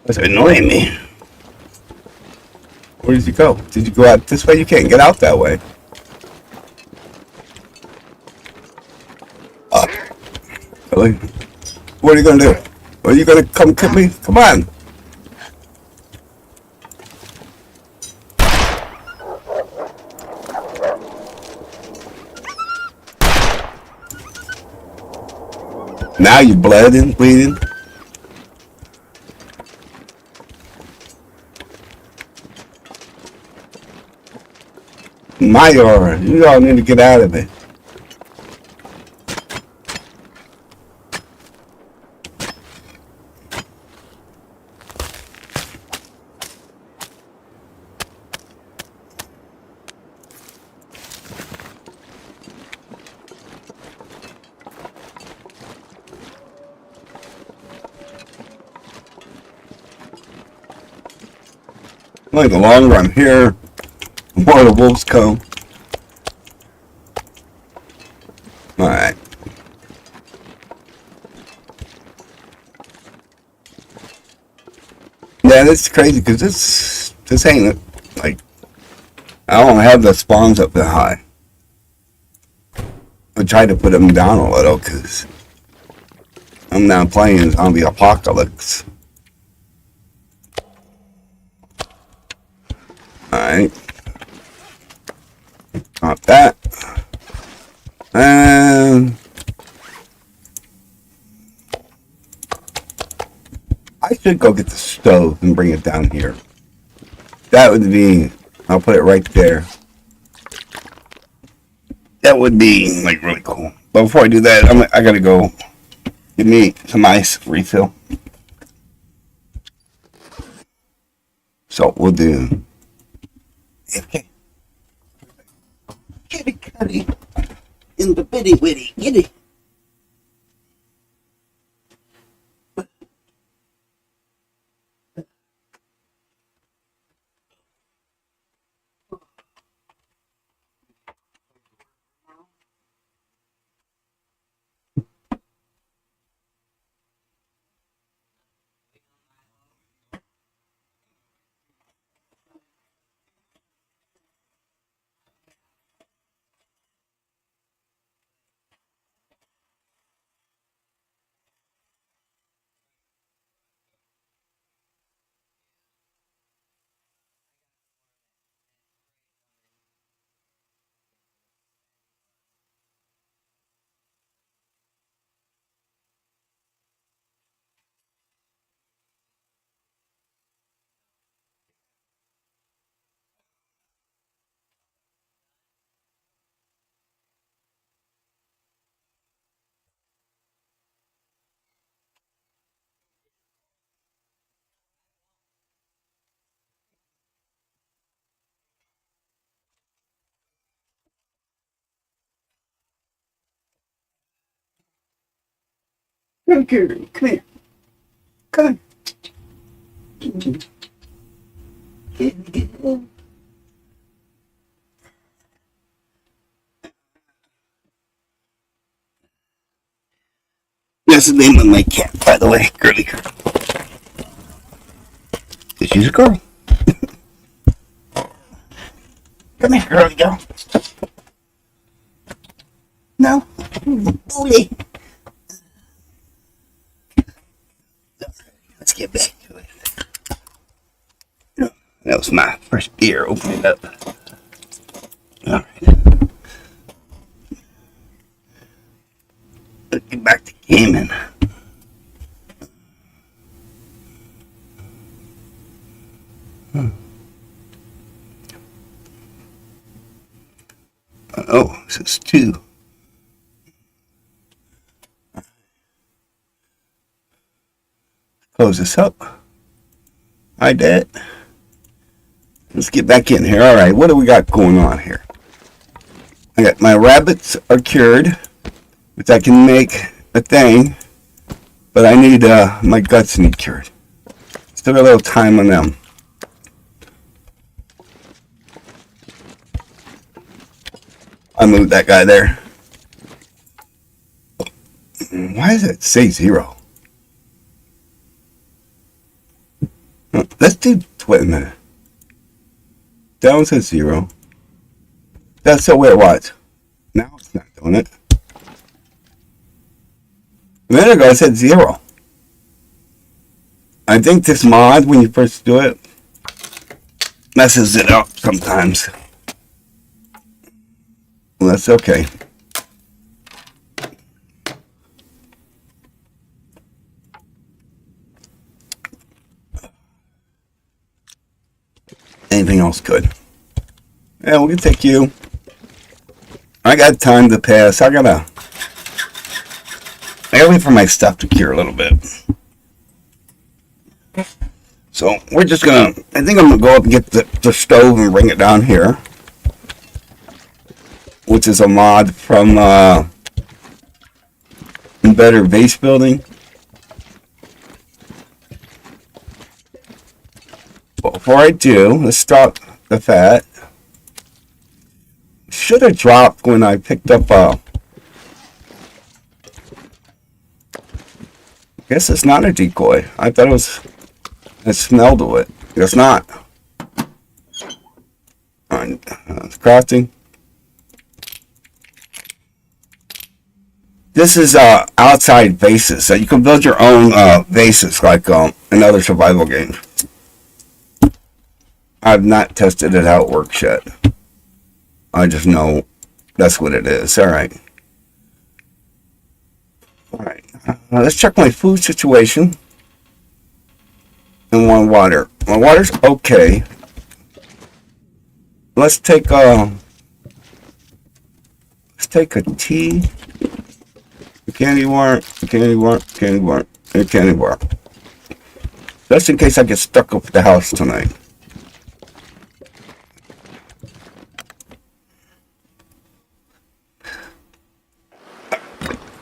That's annoying me. Where did you go? Did you go out this way? You can't get out that way. Really? What are you gonna do? Are you gonna come kill me? Come on. Now you're bleeding. My yard. You all need to get out of it. Like the longer I'm here, More of the wolves come. Alright. Yeah, that's crazy because this ain't like I don't have the spawns up that high. I tried to put them down a little because I'm now playing Zombie Apocalypse. Alright. Not that. And I should go get the stove and bring it down here. That would be, I'll put it right there. That would be like really cool. But before I do that, I gotta go give me some ice refill. So we'll do. Okay. Kitty cutty in the bitty witty kitty. Come here, come here, come here. That's the name of my cat, by the way, Girly. She's a girl. Come here, girly girl. No. Booty. Let's get back to it. That was my first beer opening up. Alright. Let's get back to gaming. Oh, this is 2. Close this up. Hi, Dad. Let's get back in here. All right, what do we got going on here? I got my rabbits are cured, which I can make a thing, but I need my guts need cured. Still got a little time on them. I moved that guy there. Why does it say 0? Let's do, wait a minute. That one says 0. That's so weird, watch. Now it's not doing it. A minute ago it said 0. I think this mod, when you first do it, messes it up sometimes. Well, that's okay. Anything else good? Yeah, we can take you. I got time to pass. I gotta wait for my stuff to cure a little bit. So we're just gonna, I think I'm gonna go up and get the stove and bring it down here. Which is a mod from Better Base Building. But before I do, let's stop the fat. should have dropped when I picked up, I guess it's not a decoy. I thought it was, I smelled it. It's not. Alright, crafting. This is outside bases, so you can build your own bases like in other survival games. I've not tested it how it works yet. I just know that's what it is. Alright. Alright. Let's check my food situation. And my water. My water's okay. Let's take a tea. A candy bar, a candy bar, candy bar, and a candy bar. Just in case I get stuck up at the house tonight.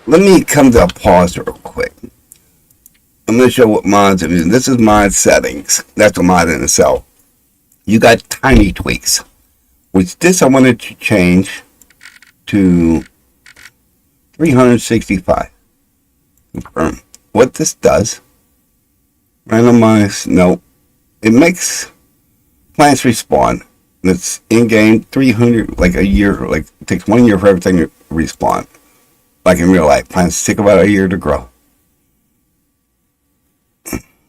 Let me come to a pause real quick. I'm going to show what mods I'm using. This is mod settings. That's a mod in itself. You got tiny tweaks. Which this I wanted to change to 365. Confirm. What this does, randomize, no, it makes plants respawn. It's in-game 300, like a year, like it takes 1 year for everything to respawn. Like in real life, plants take about a year to grow.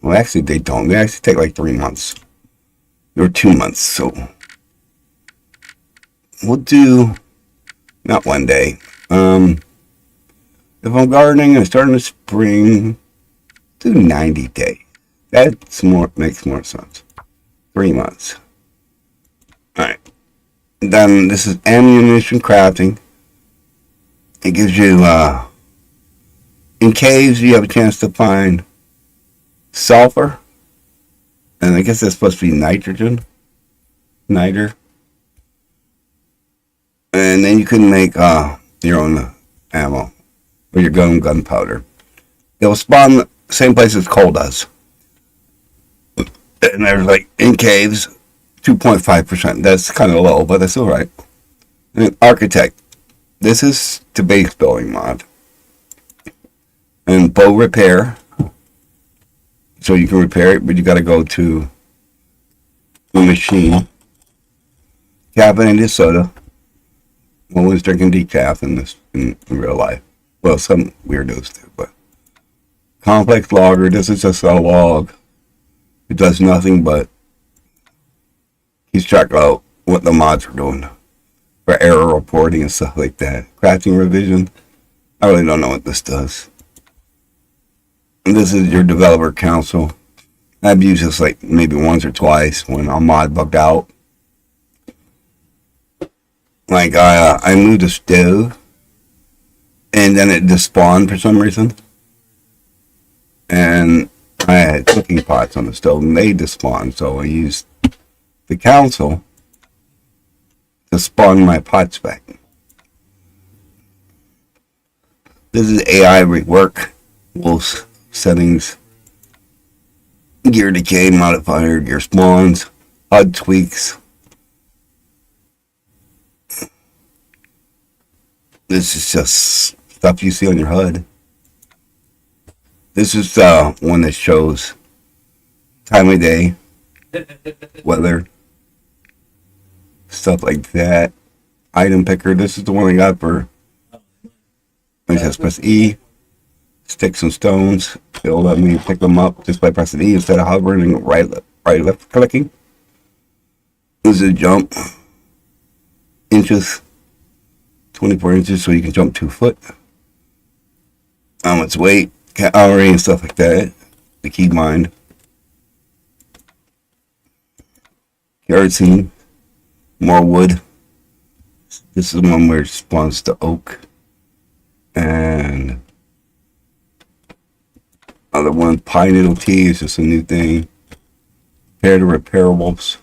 Well, actually they don't. They actually take like 3 months. Or 2 months, so we'll do, not 1 day. If I'm gardening and starting to spring, do 90 days. That's more, makes more sense. 3 months. Alright. Then this is ammunition crafting. It gives you, in caves you have a chance to find sulfur. And I guess that's supposed to be nitrogen. Niter. And then you can make your own ammo. Or your gunpowder. It will spawn the same place as coal does. And there's like, in caves, 2.5%. That's kind of low, but that's alright. And architect. This is the base building mod. And bow repair. So you can repair it, but you gotta go to the machine. Caffeinated soda. No one's drinking decaf in real life. Well, some weirdos do, but complex logger. This is just a log. It does nothing but keeps track of what the mods are doing for error reporting and stuff like that. Crafting revision. I really don't know what this does. And this is your developer council. I've used this like maybe once or twice when a mod bugged out. Like I moved a stove. And then it just spawned for some reason. And I had cooking pots on the stove and they just spawned. So I used the console to spawn my pots back. This is AI rework. Wolf settings. Gear decay modifier. Gear spawns. HUD tweaks. This is just stuff you see on your HUD. This is one that shows time of day, weather, stuff like that. Item picker. This is the one I got for. I just press E. Sticks and stones. It'll let me pick them up just by pressing E instead of hovering and right left clicking. This is a jump. Inches. 24 inches, so you can jump 2 foot. How much weight, calorie, and stuff like that. The key mind. Kerosene. More wood. This is one where it spawns the oak. And other one, pine needle tea, is just a new thing. Repair the repairables.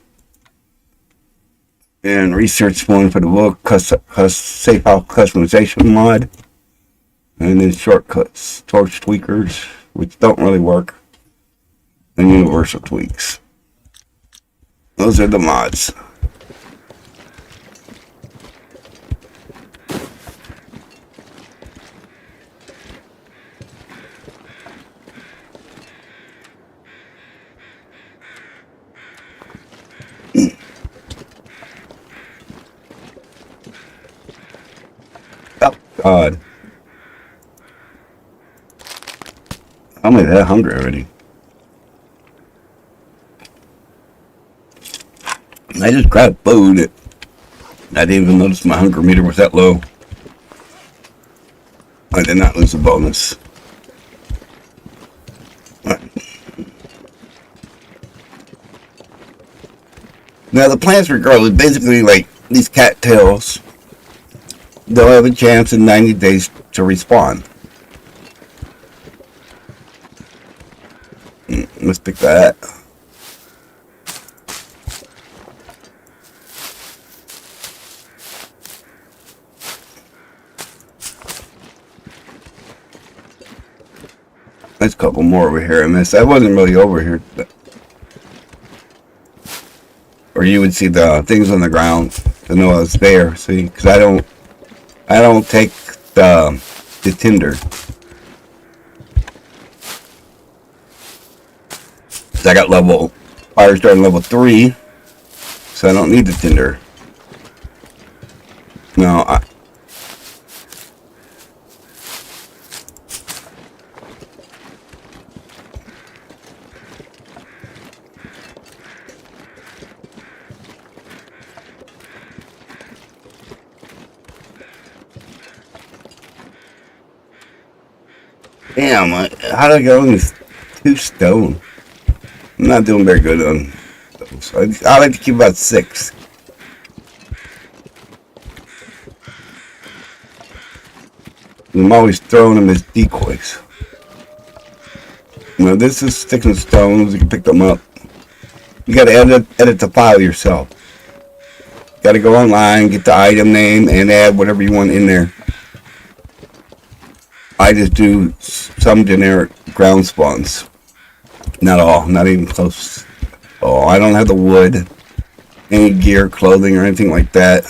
And research one for the book, safe house customization mod. And then shortcuts, torch tweakers, which don't really work. And universal tweaks. Those are the mods. Oh, God. I'm like that hungry already. I just grabbed food. I didn't even notice my hunger meter was that low. I did not lose a bonus. Now the plans for growth is basically like these cattails. They'll have a chance in 90 days to respawn. Let's pick that. There's a couple more over here. I wasn't really over here. Or you would see the things on the ground to know I was there. See, because I don't take the tinder. I got fire starting level 3, so I don't need the tinder. No, damn, how did I get only 2 stone? I'm not doing very good on those. I like to keep about 6. I'm always throwing them as decoys. Now this is sticks and stones. You can pick them up. You got to edit the file yourself. Got to go online, get the item name, and add whatever you want in there. I just do some generic ground spawns. Not all, not even close. Oh, I don't have the wood, any gear, clothing, or anything like that.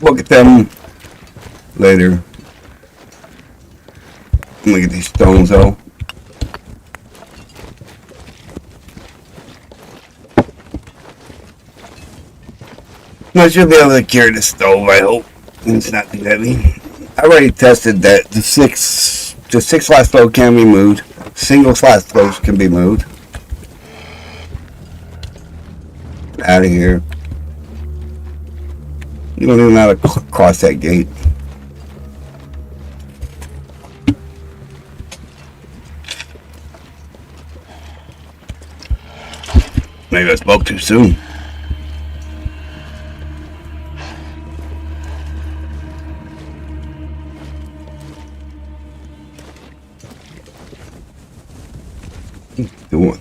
Look at them later. Look at these stones though. I should be able to carry the stove, I hope. It's not too heavy. I already tested that the six slot stove can be moved. Single slot stoves can be moved. Out of here. You don't even know how to cross that gate. Maybe I spoke too soon. Doing.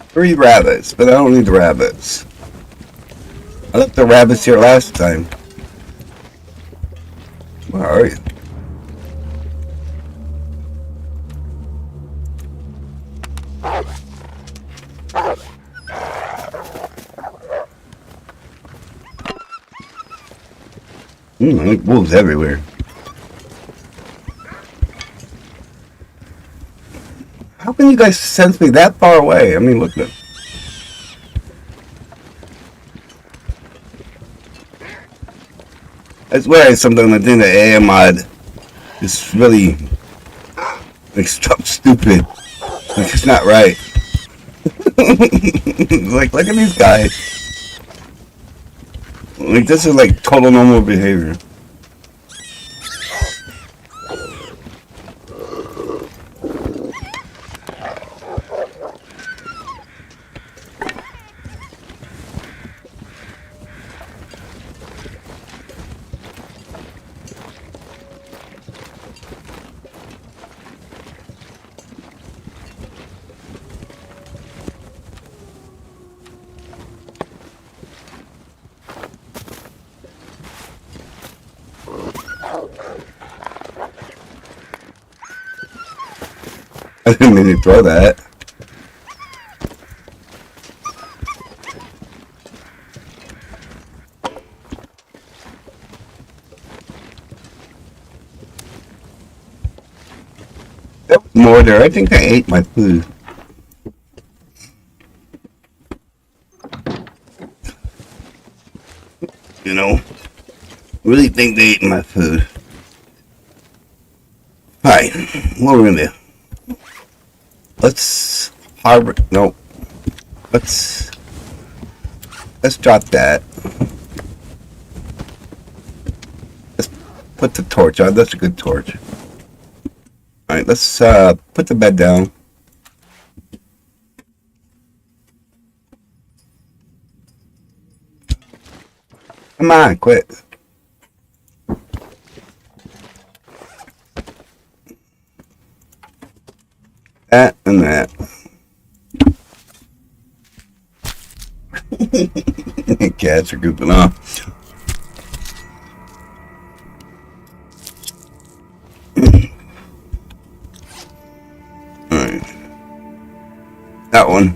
Three rabbits, but I don't need the rabbits. I left the rabbits here last time. Where are you? I think wolves everywhere. How can you guys sense me that far away? I mean, look at it. I swear it's something I think the AI mod is really like stupid. Like it's not right. Like look at these guys. Like this is like total normal behavior. I didn't mean to throw that. There was more there. I think they ate my food. You know, really think they ate my food. Alright, what are we gonna do? Let's harbor. Nope. Let's drop that. Let's put the torch on. That's a good torch. Alright, let's put the bed down. Come on, quit. That and that. Cats are goofing off. Alright. That one.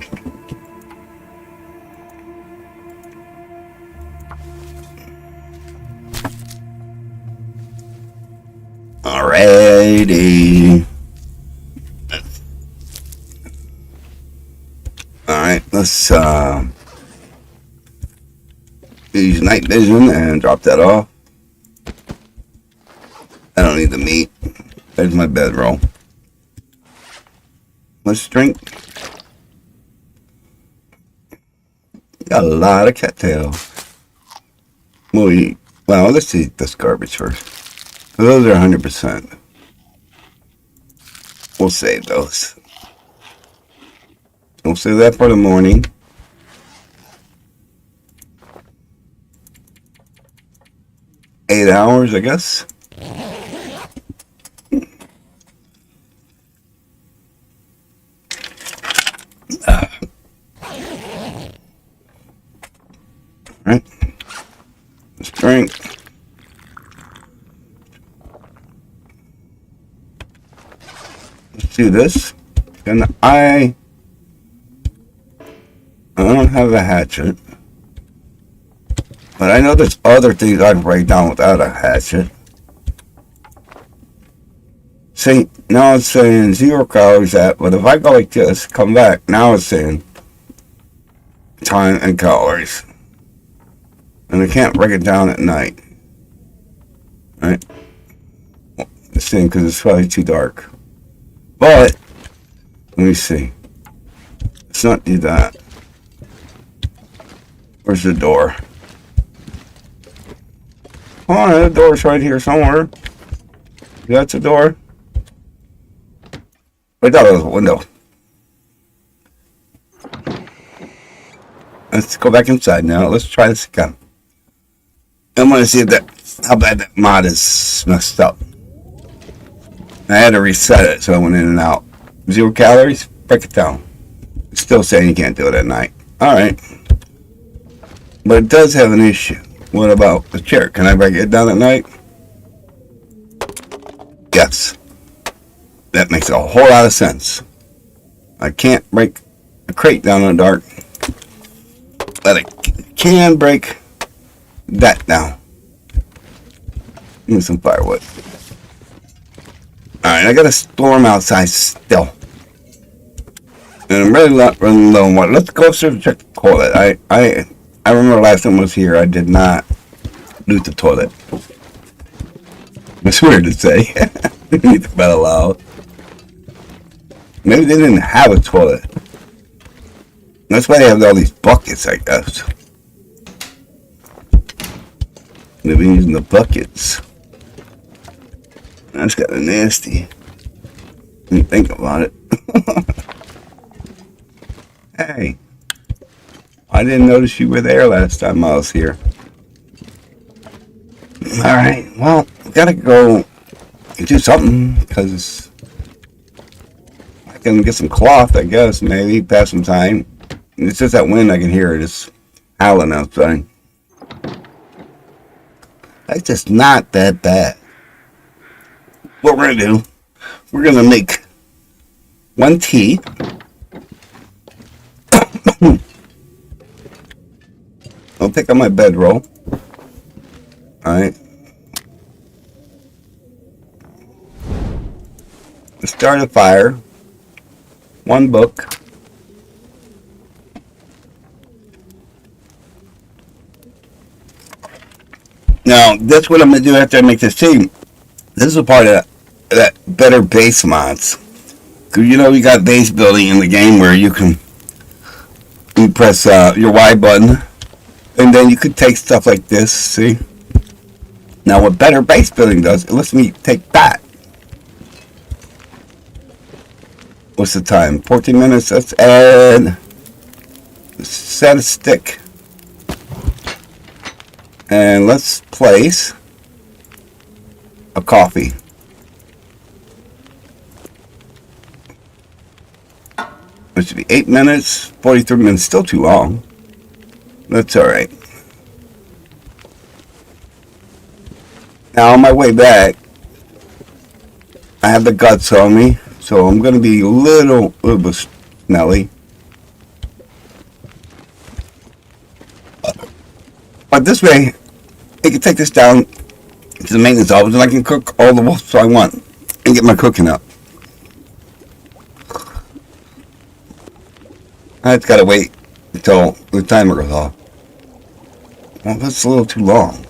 Alrighty. Alright, let's use night vision and drop that off. I don't need the meat. There's my bedroll. Let's drink. Got a lot of cattails. Well, let's eat this garbage first. Those are 100%. We'll save those. We'll save that for the morning. Eight hours, I guess. Alright. Let's drink. Let's do this. And I don't have a hatchet. But I know there's other things I can break down without a hatchet. See, now it's saying 0 calories at, but if I go like this, come back, now it's saying time and calories. And I can't break it down at night. Right? It's saying because it's probably too dark. But, let me see. Let's not do that. Where's the door? Oh, the door's right here somewhere. That's a door. I thought it was a window. Let's go back inside now. Let's try this again. I want to see how bad that mod is messed up. I had to reset it, so I went in and out. 0 calories? Break it down. It's still saying you can't do it at night. Alright. But it does have an issue. What about the chair? Can I break it down at night? Yes. That makes a whole lot of sense. I can't break a crate down in the dark. But I can break that down. Give me some firewood. Alright, I got a storm outside still. And I'm really not running low on water. Let's go upstairs and check the toilet. I remember last time I was here, I did not loot the toilet. It's weird to say. Think about it loud. Maybe they didn't have a toilet. That's why they have all these buckets, I guess. They've been using the buckets. That's kind of nasty when you think about it. Hey, I didn't notice you were there last time I was here. Alright, well, we gotta go do something, because I can get some cloth, I guess, maybe, pass some time. It's just that wind, I can hear it. It's howling outside. That's just not that bad. What we're gonna do, we're gonna make one tea. I'll pick up my bedroll. Alright. Start a fire. One book. Now, that's what I'm going to do after I make this tea. This is a part of that better base mods. Because you know you got base building in the game where you press your Y button. And then you could take stuff like this, see? Now what better base building does, it lets me take that. What's the time? 14 minutes. Let's add, set a stick. And let's place a coffee. It should be 8 minutes, 43 minutes, still too long. That's alright. Now on my way back, I have the guts on me, so I'm going to be a little bit smelly. But this way, I can take this down to the maintenance office and I can cook all the wolves I want and get my cooking up. I just gotta wait until the timer goes off. Well, that's a little too long.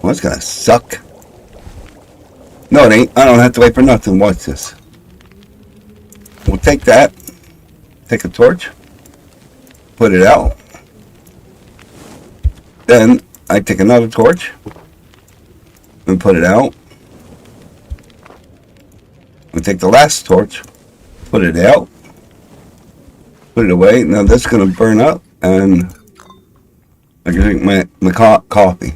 Well, it's gonna suck. No, it ain't. I don't have to wait for nothing. Watch this. We'll take that. Take a torch. Put it out. Then I take another torch. And put it out. We take the last torch. Put it out. Put it away. Now this is going to burn up. And I can drink my coffee.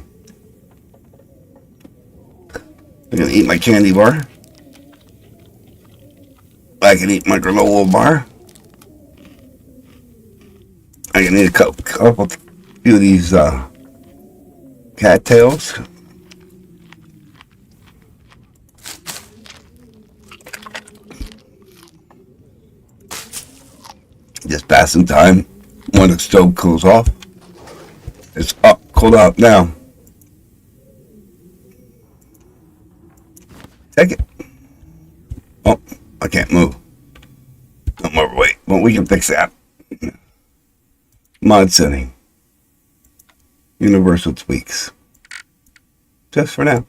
I'm going to eat my candy bar. I can eat my granola bar. I can eat a couple few of these cattails. Just passing time when the stove cools off. It's up, cooled up now. Take it. Oh, I can't move. I'm overweight, but we can fix that. Mod setting. Universal tweaks. Just for now.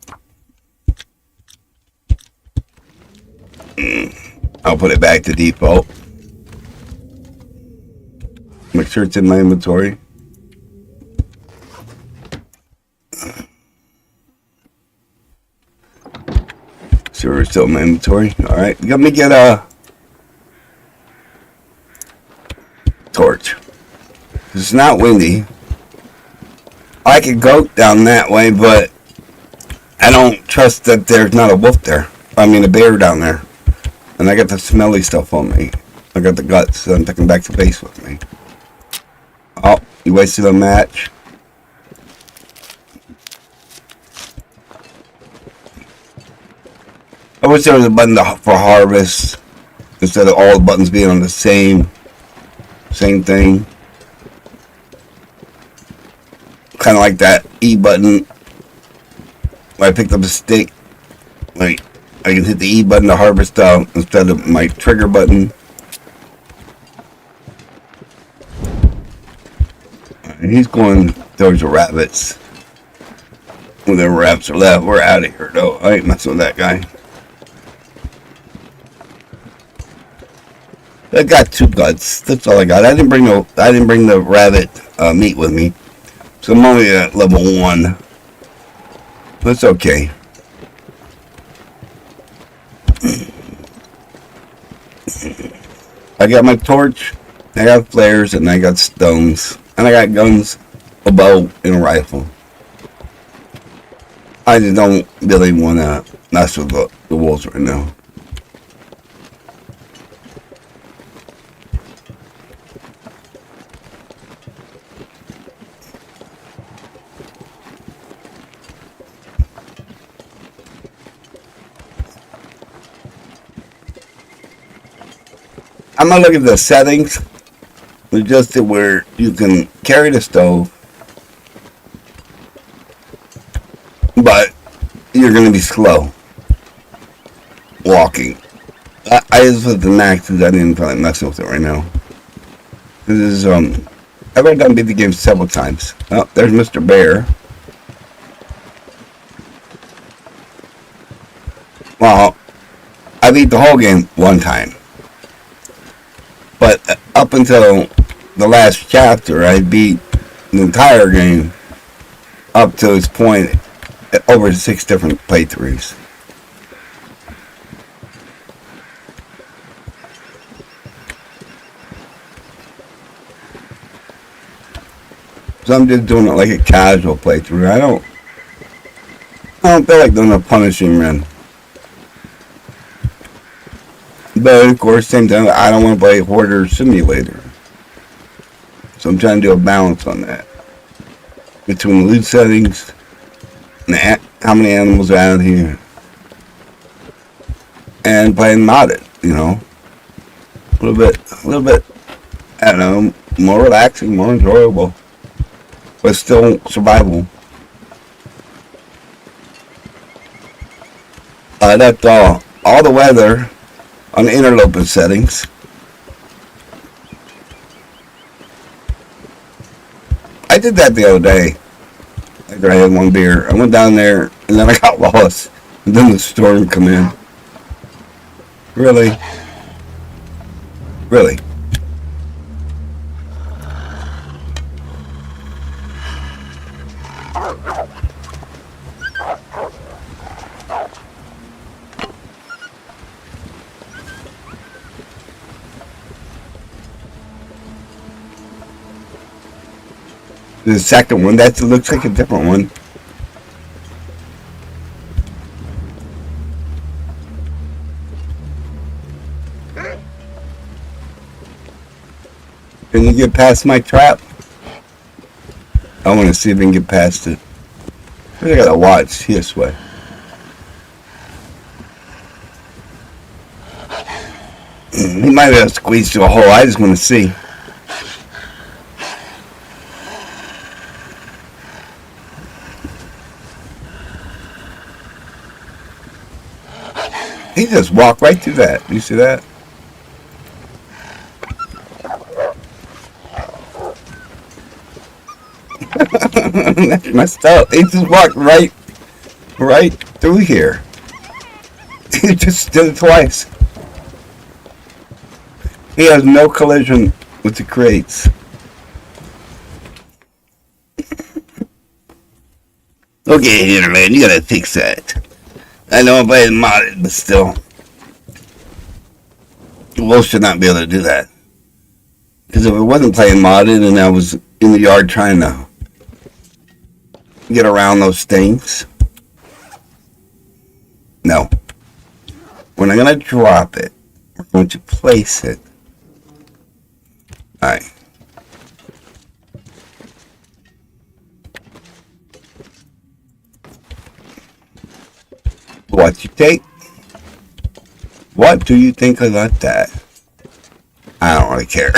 I'll put it back to default. Make sure it's in my inventory. Sure, it's still in my inventory. Alright, let me get a torch. It's not windy. I could go down that way, but I don't trust that there's not a wolf there. I mean, a bear down there. And I got the smelly stuff on me. I got the guts, so I'm taking back to base with me. Oh, you wasted a match. I wish there was a button for harvest instead of all the buttons being on the same thing. Kind of like that E button where I picked up a stick. Like I can hit the E button to harvest instead of my trigger button. He's going towards the rabbits. When the rabbits are left, we're out of here, though. I ain't messing with that guy. I got 2 guts. That's all I got. I didn't bring the rabbit meat with me, so I'm only at level 1. That's okay. I got my torch, I got flares, and I got stones, and I got guns, a bow, and a rifle. I just don't really want to mess with the wolves right now. I'm gonna look at the settings, adjust it where you can carry the stove, but you're gonna be slow walking. I just put the max because I didn't feel like messing with it right now. This is I've already done beat the game several times. Oh, there's Mr. Bear. Well, I beat the whole game 1 time. But up until the last chapter, I beat the entire game up to its point over 6 different playthroughs. So I'm just doing it like a casual playthrough. I don't feel like doing a punishing run. But of course, same time, I don't want to play Hoarder Simulator. So I'm trying to do a balance on that. Between loot settings and how many animals are out here. And playing modded, you know. A little bit, I don't know, more relaxing, more enjoyable. But still survival. I left all the weather on the interloper settings. I did that the other day after I had 1 beer. I went down there and then I got lost. And then the storm come in. Really? Really? The second one, that looks like a different one. Can you get past my trap? I want to see if I can get past it. I gotta watch this way. He might have squeezed through a hole. I just want to see. He just walked right through that. You see that? That's messed up. He just walked right through here. He just did it twice. He has no collision with the crates. Okay, here, man, you gotta fix that. I know if I had modded, but still. The wolf should not be able to do that. Because if it wasn't playing modded and I was in the yard trying to get around those things. No. We're not going to drop it. We're going to place it. Alright. What you take? What do you think about that? I don't really care.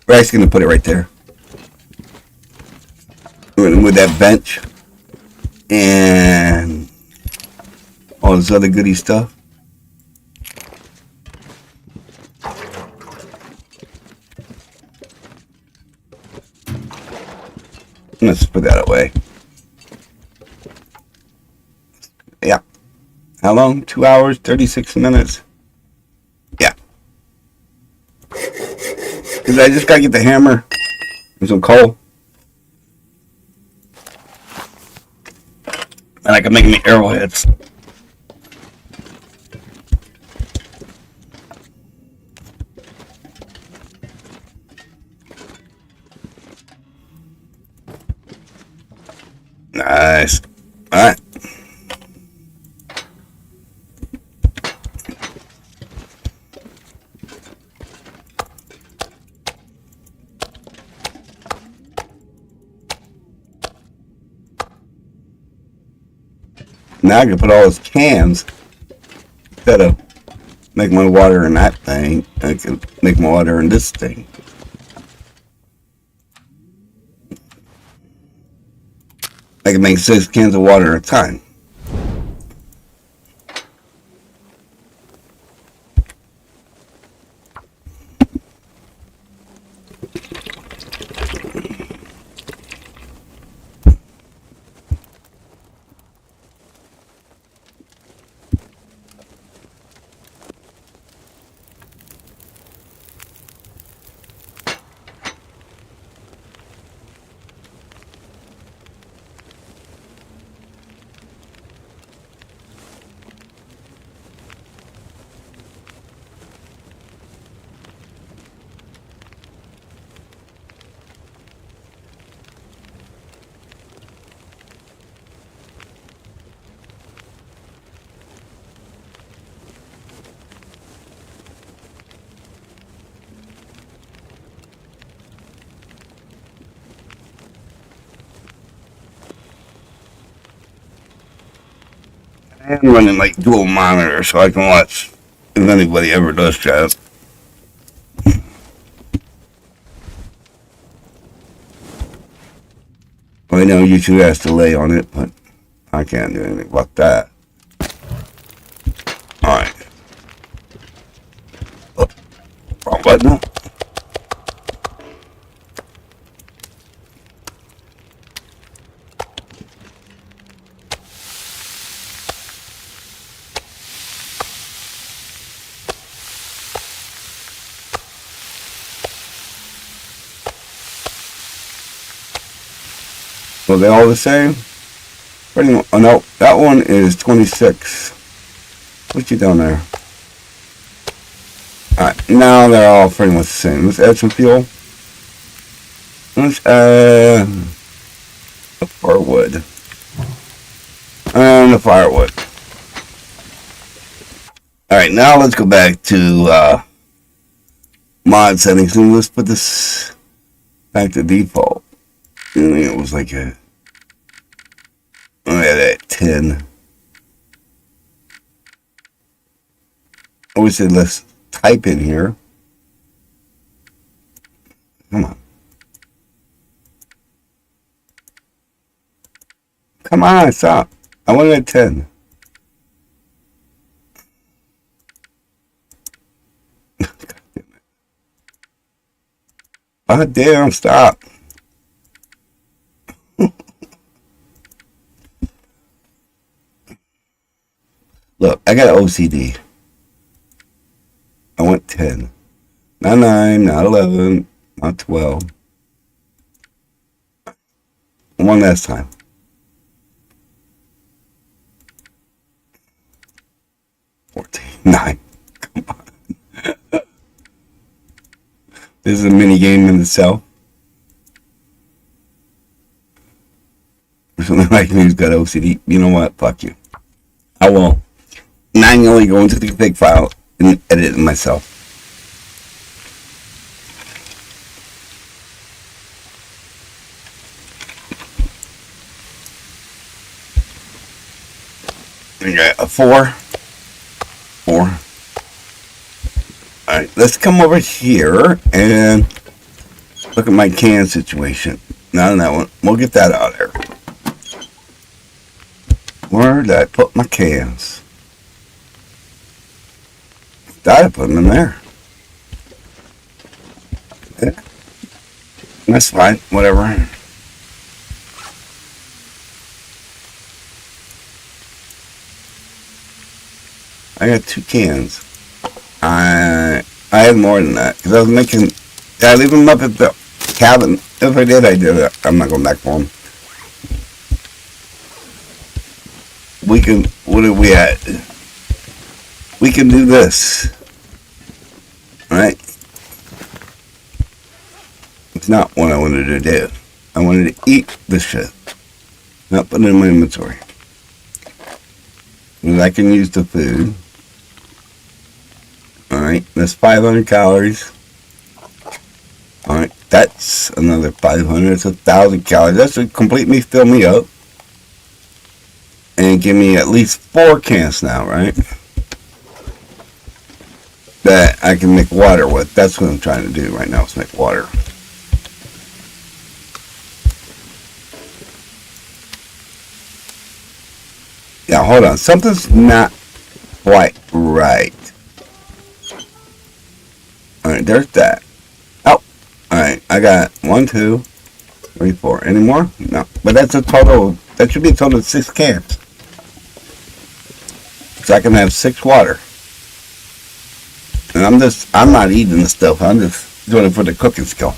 We're actually going to put it right there. With that bench. And all this other goody stuff. Let's put that away. Yeah. How long? 2 hours, 36 minutes. Yeah. Because I just gotta get the hammer and some coal. And I can make me arrowheads. Nice. Alright. Now I can put all those cans instead of make my water in that thing. I can make my water in this thing. I can make 6 cans of water at a time. And running like dual monitor so I can watch if anybody ever does chat. I know YouTube has to lay on it, but I can't do anything about that. Alright. Oh, wrong button. Are they all the same? Pretty much. Oh no, that one is 26. What you doing there? Alright, now they're all pretty much the same. Let's add some fuel. Let's add the firewood. And the firewood. Alright, now let's go back to mod settings and let's put this back to default. I think it was like a... I had it at 10. I would say let's type in here. Come on. Come on, stop. I want it at 10. Oh, damn, stop. Look, I got OCD. I want 10. Not 9, not 11, not 12. One last time. Nine. Come on. This is a mini game in itself. Or something like me who's got OCD. You know what? Fuck you. I will manually go into the config file and edit it myself. Okay, a 4. Alright, let's come over here and look at my can situation. Not on that one. We'll get that out of there. Where did I put my cans? Thought I put them in there. Yeah. That's fine. Whatever. I got 2 cans. I had more than that because I was making. Did I leave them up at the cabin? If I did, I did it. I'm not going back for them. We can. What are we at? We can do this, right? It's not what I wanted to do. I wanted to eat this shit, not put it in my inventory. And I can use the food. Alright, that's 500 calories. Alright, that's another 500. That's 1,000 calories. That should completely fill me up. And give me at least 4 cans now, right? That I can make water with. That's what I'm trying to do right now, is make water. Yeah, hold on. Something's not quite right. Alright, there's that. Oh, alright. I got 1, 2, 3, 4. Any more? No. But that's a total. That should be a total of 6 cans. So I can have 6 water. And I'm not eating the stuff. I'm just doing it for the cooking skill.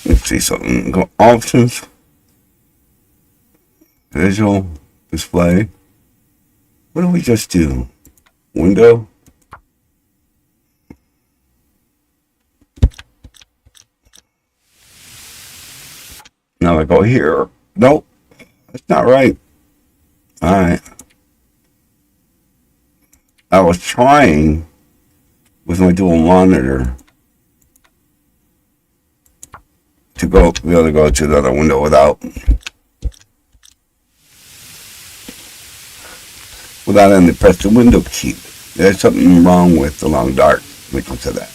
Let's see something. Go options. Visual display. What do we just do? Window. Now I go here. Nope. That's not right. Alright. I was trying with my dual monitor to be able to go to the other window without having to press the window key. There's something wrong with the long dark when it comes to that.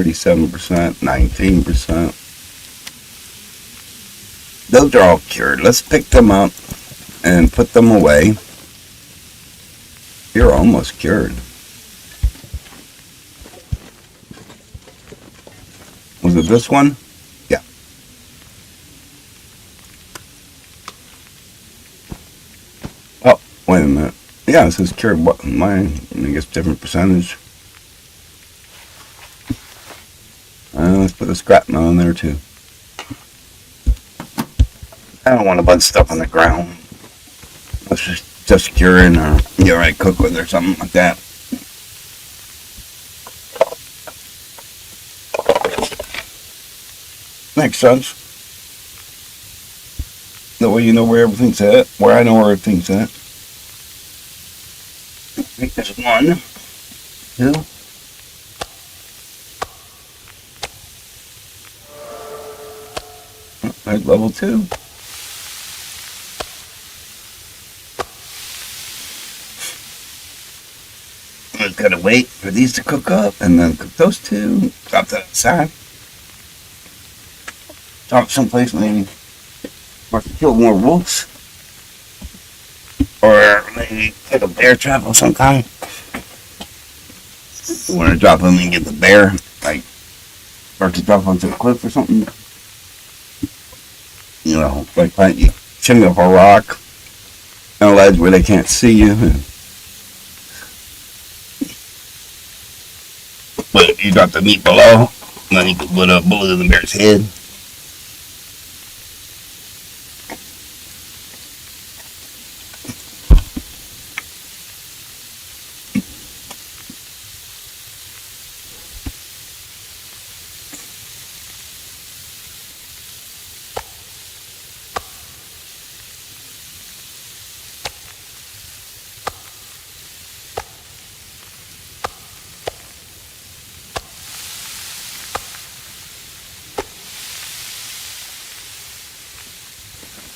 %, 19%. Those are all cured. Let's pick them up and put them away. You're almost cured. Was it this one? Yeah. Oh, wait a minute. Yeah, it says cured. What? Mine, I guess different percentage. Let's put a scrap metal in there too. I don't want a bunch of stuff on the ground. Let's just curing or cook with or something like that. Makes sense. That way you know where everything's at. Where I know where everything's at. I think there's 1, 2. At level 2. I've got to wait for these to cook up and then cook those 2. Drop that aside. Drop someplace maybe or kill more wolves. Or maybe take a bear trap of some kind. You want to drop them and get the bear, like, or to drop onto a cliff or something. Like you chimney up a rock on a ledge where they can't see you. But you drop the meat below, and then you can put a bullet in the bear's head.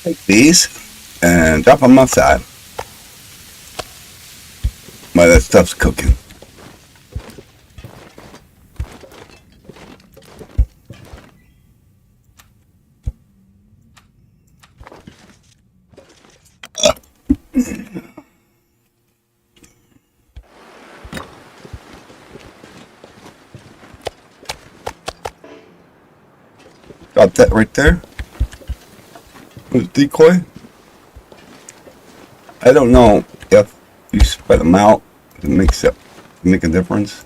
Take these and drop them outside while that stuff's cooking. Drop that right there. With decoy. I don't know if you spread them out, it makes it make a difference.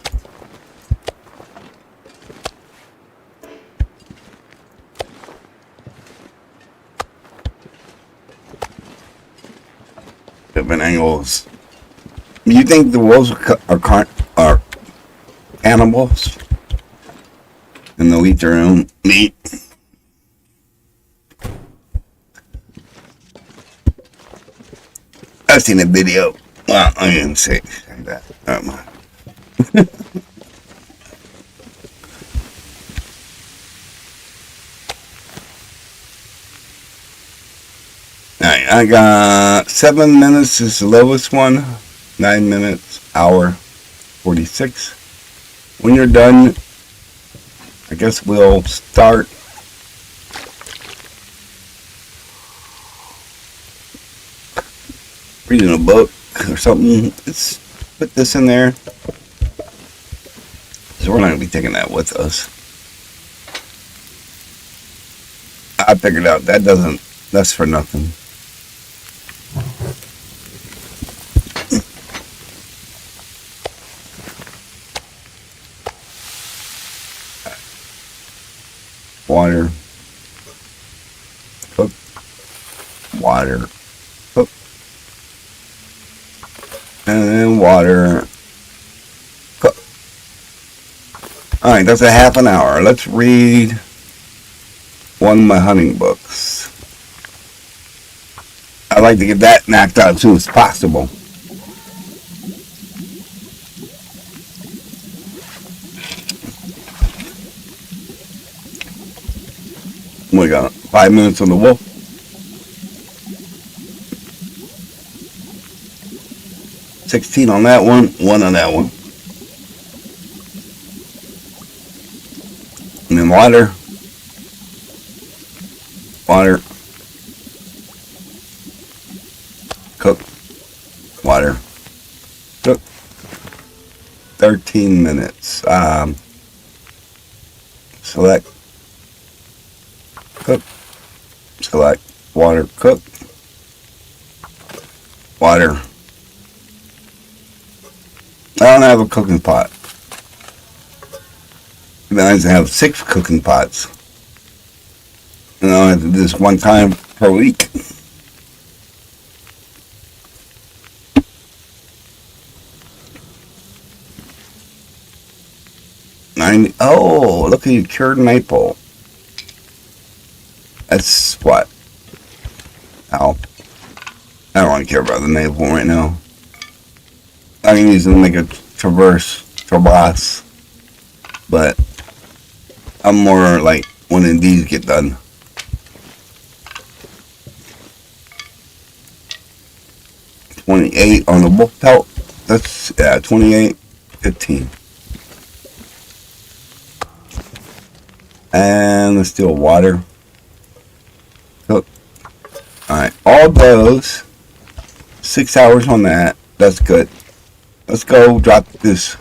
Different angles. You think the wolves are cannibals, and they'll eat their own meat? I've seen a video. Well, I didn't say that. Never mind. Alright, I got 7 minutes is the lowest one. 9 minutes, hour 46. When you're done, I guess we'll start. Reading a book or something. Let's put this in there. So we're not going to be taking that with us. I figured out that's for nothing. Water. Cook. Water. Cook. And then water. Cook. Alright, that's a half an hour. Let's read one of my hunting books. I'd like to get that knocked out as soon as possible. We got 5 minutes on the wolf. 16 on that one, 1 on that one. And then water. Water. Cook. Water. Cook. 13 minutes. Select. Cook. Select. Water. Cook. Water. I don't have a cooking pot. I have 6 cooking pots. And I have to do this one time per week. Oh, look at you, cured maple. That's what? Ow. I don't really care about the maple right now. I can use it to make a traverse, but I'm more like when these get done. $28 on the wolf pelt. That's 28.15. And let's do a water. Cook. Alright, all those 6 hours on that. That's good. Let's go drop this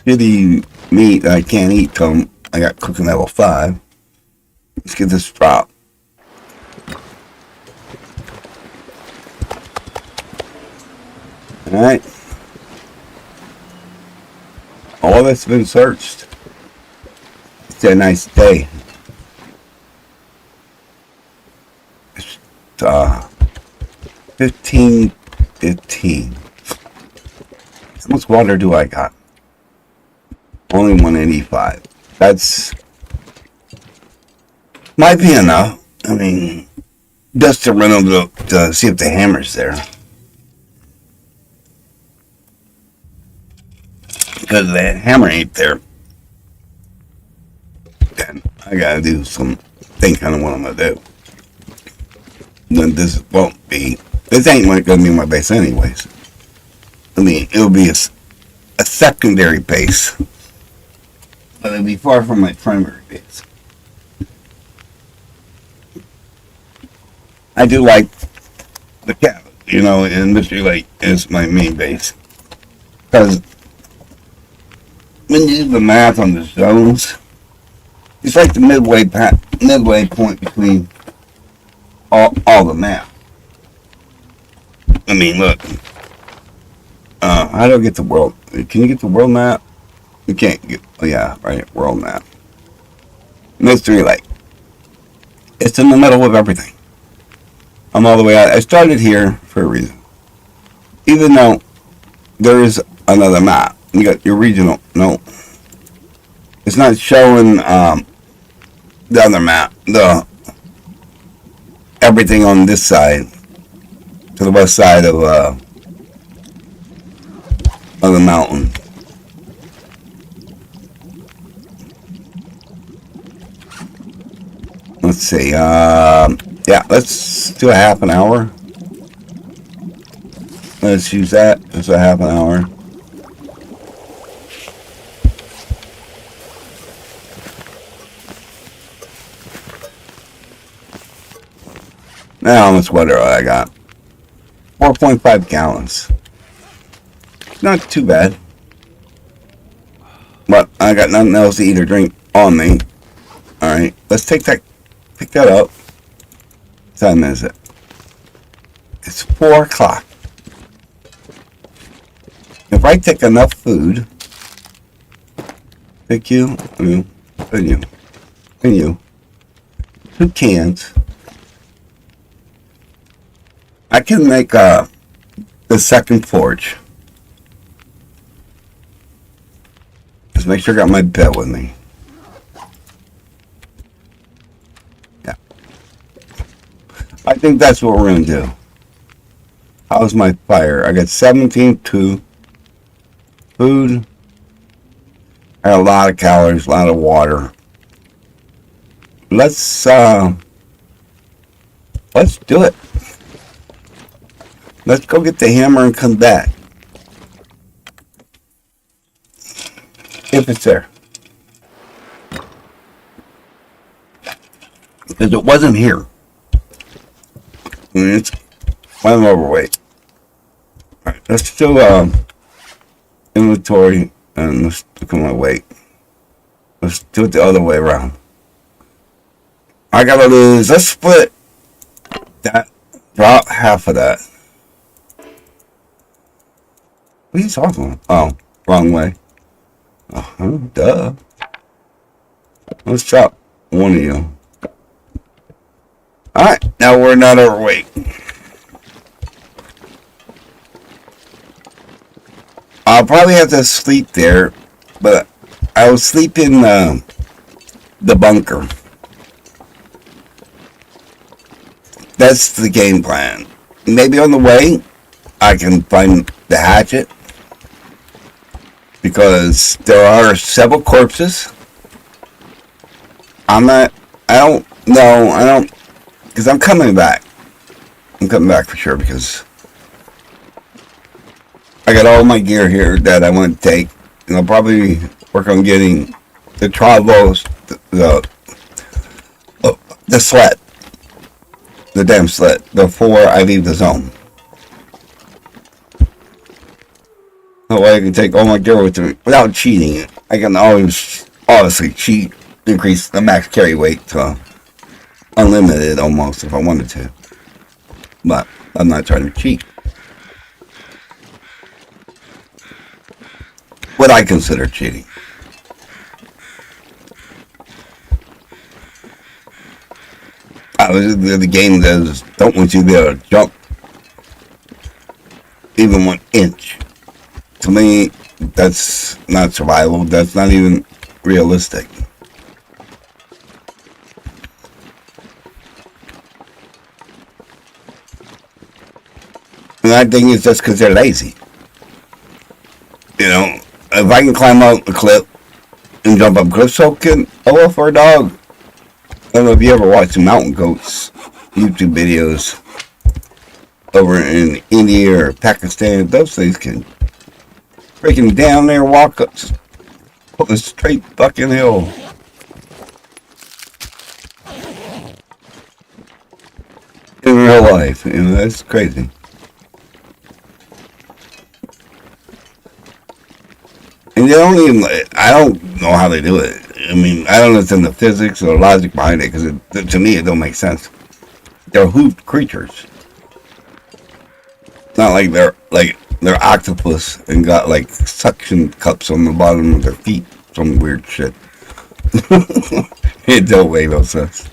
shitty meat that I can't eat till I got cooking level 5. Let's get this drop. Alright. All that's been searched. It's a nice day. It's 15:15. How much water do I got? Only 185. That's might be enough. I mean, just to run over to see if the hammer's there. Because that hammer ain't there. Then I gotta do some thinking on what I'm gonna do. then this won't be. This ain't going to be my base anyways. I mean, it'll be a secondary base, but it'll be far from my primary base. I do like the cabin, and Mystery Lake is my main base. Because when you do the math on the zones, it's like the midway point between all the map. I mean, look. How do I get the world? Can you get the world map? You can't get. Oh yeah, right. World map. Mystery Lake. It's in the middle of everything. I'm all the way out. I started here for a reason. Even though there is another map. You got your regional. No. It's not showing the other map. The everything on this side. To the west side of the mountain. Let's see. Yeah, let's do a half an hour. Let's use that. It's a half an hour. Now how much water I got? 4.5 gallons. Not too bad. But I got nothing else to eat or drink on me. Alright, let's pick that up. What time is it? It's 4 o'clock. If I take enough food, pick you, and you, 2 cans, I can make the second forge. Just make sure I got my bed with me. Yeah. I think that's what we're going to do. How's my fire? I got 17.2 food. I got a lot of calories, a lot of water. Let's do it. Let's go get the hammer and come back. If it's there. Because it wasn't here. I'm overweight. Alright, let's do inventory and let's look at my weight. Let's do it the other way around. I gotta lose. Let's split that. Drop half of that. What are you talking about? Oh, wrong way. Duh. Let's chop one of you. Alright, now we're not overweight. I'll probably have to sleep there, but I will sleep in the bunker. That's the game plan. Maybe on the way, I can find the hatchet. Because there are several corpses. I don't know, because I'm coming back. I'm coming back for sure because I got all my gear here that I want to take. And I'll probably work on getting the tribals, the sled. The damn sled before I leave the zone. That way I can take all my gear with me without cheating. I can always, obviously, cheat, increase the max carry weight to unlimited almost if I wanted to. But I'm not trying to cheat. What I consider cheating. The game does don't want you to be able to jump even 1 inch. To me, that's not survival. That's not even realistic. And I think it's just because they're lazy. If I can climb up a cliff and jump up cliffs, so can a wolf or a dog. I don't know if you ever watched the Mountain Goats YouTube videos. over in India or Pakistan, those things can freaking down there walk up a straight fucking hill. In real life, that's crazy. And they don't even, I don't know how they do it. I mean, I don't understand the physics or the logic behind it, because to me it don't make sense. They're hoofed creatures. It's not like they're octopus and got like suction cups on the bottom of their feet. Some weird shit. It don't make no sense.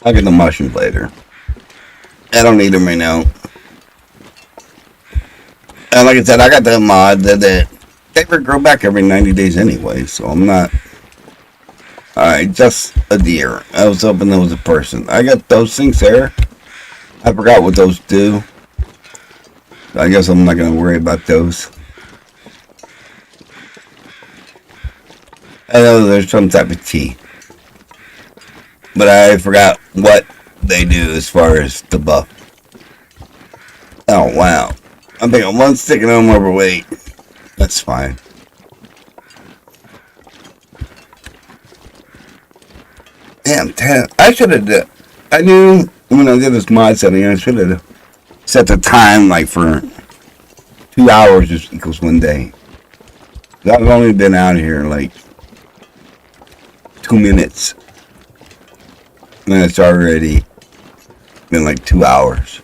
I'll get the mushrooms later. I don't need them right now. And like I said, I got the mod that they grow back every 90 days anyway, so I'm not. Alright, just a deer. I was hoping there was a person. I got those things there. I forgot what those do. I guess I'm not going to worry about those. I know there's some type of tea. But I forgot what they do as far as the buff. Oh, wow. I'm thinking one stick and I'm overweight. That's fine. Damn, 10. I should have. I knew when I did this mod setting, I should have set the time like for 2 hours just equals 1 day. I've only been out here like 2 minutes. And it's already been like 2 hours.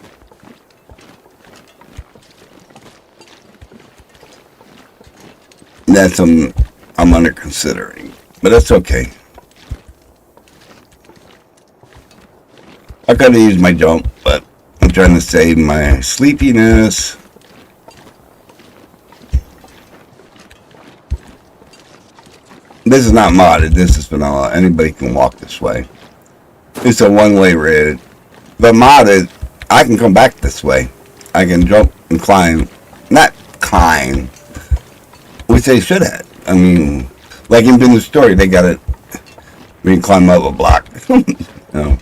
That's I'm under considering. But that's okay. I could have used my jump, but I'm trying to save my sleepiness. This is not modded. This is vanilla. Anybody can walk this way. It's a one-way road. But modded, I can come back this way. I can jump and climb. Not climb. Which they should have. I mean, like in the story, they got it. We can climb up a block. No.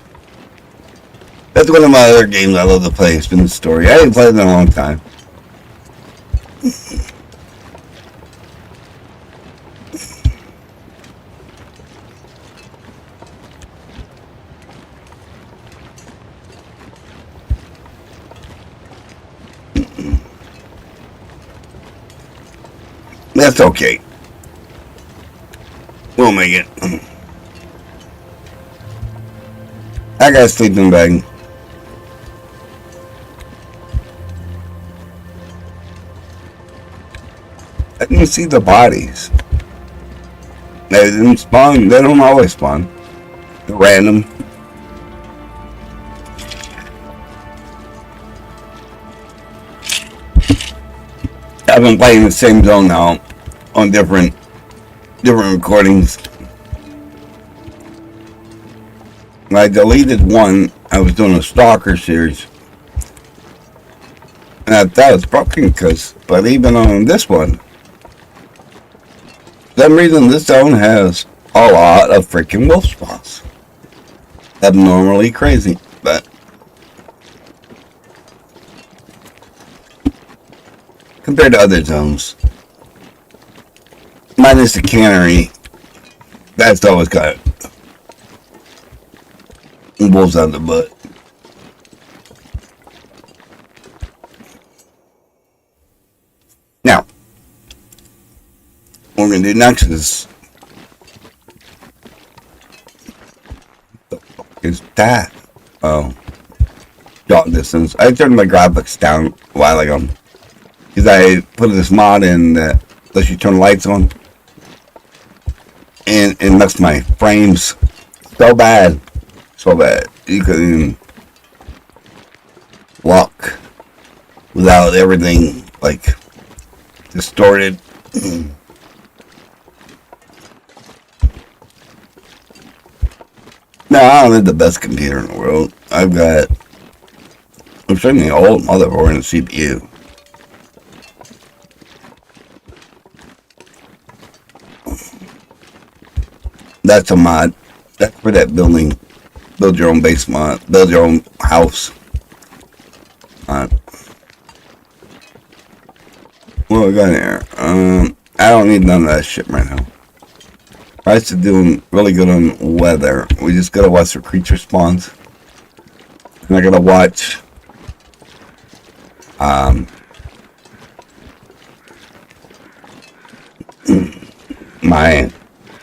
That's one of my other games I love to play. It's been the story. I didn't play it in a long time. That's okay. We'll make it. I got a sleeping bag. I didn't see the bodies. They didn't spawn. They don't always spawn. They're random. I've been playing the same zone now on different recordings. I deleted one. I was doing a Stalker series. And I thought it was broken but even on this one, for some reason this zone has a lot of freaking wolf spawns. Abnormally crazy, but compared to other zones, minus the cannery, that's always got wolves out the butt. Now, what we're going to do next is... What the fuck is that? Oh. Dot distance. I turned my graphics down a while ago. Because I put this mod in that lets you turn the lights on. And it makes my frames so bad. So bad. You couldn't even walk without everything, like, distorted. No, I don't have the best computer in the world. I'm certainly an old motherboard and a CPU. That's a mod. That's for that building. Build your own basement. Build your own house. What we got here? I don't need none of that shit right now. Rice is doing really good on weather. We just gotta watch the creature spawns. And I gotta watch my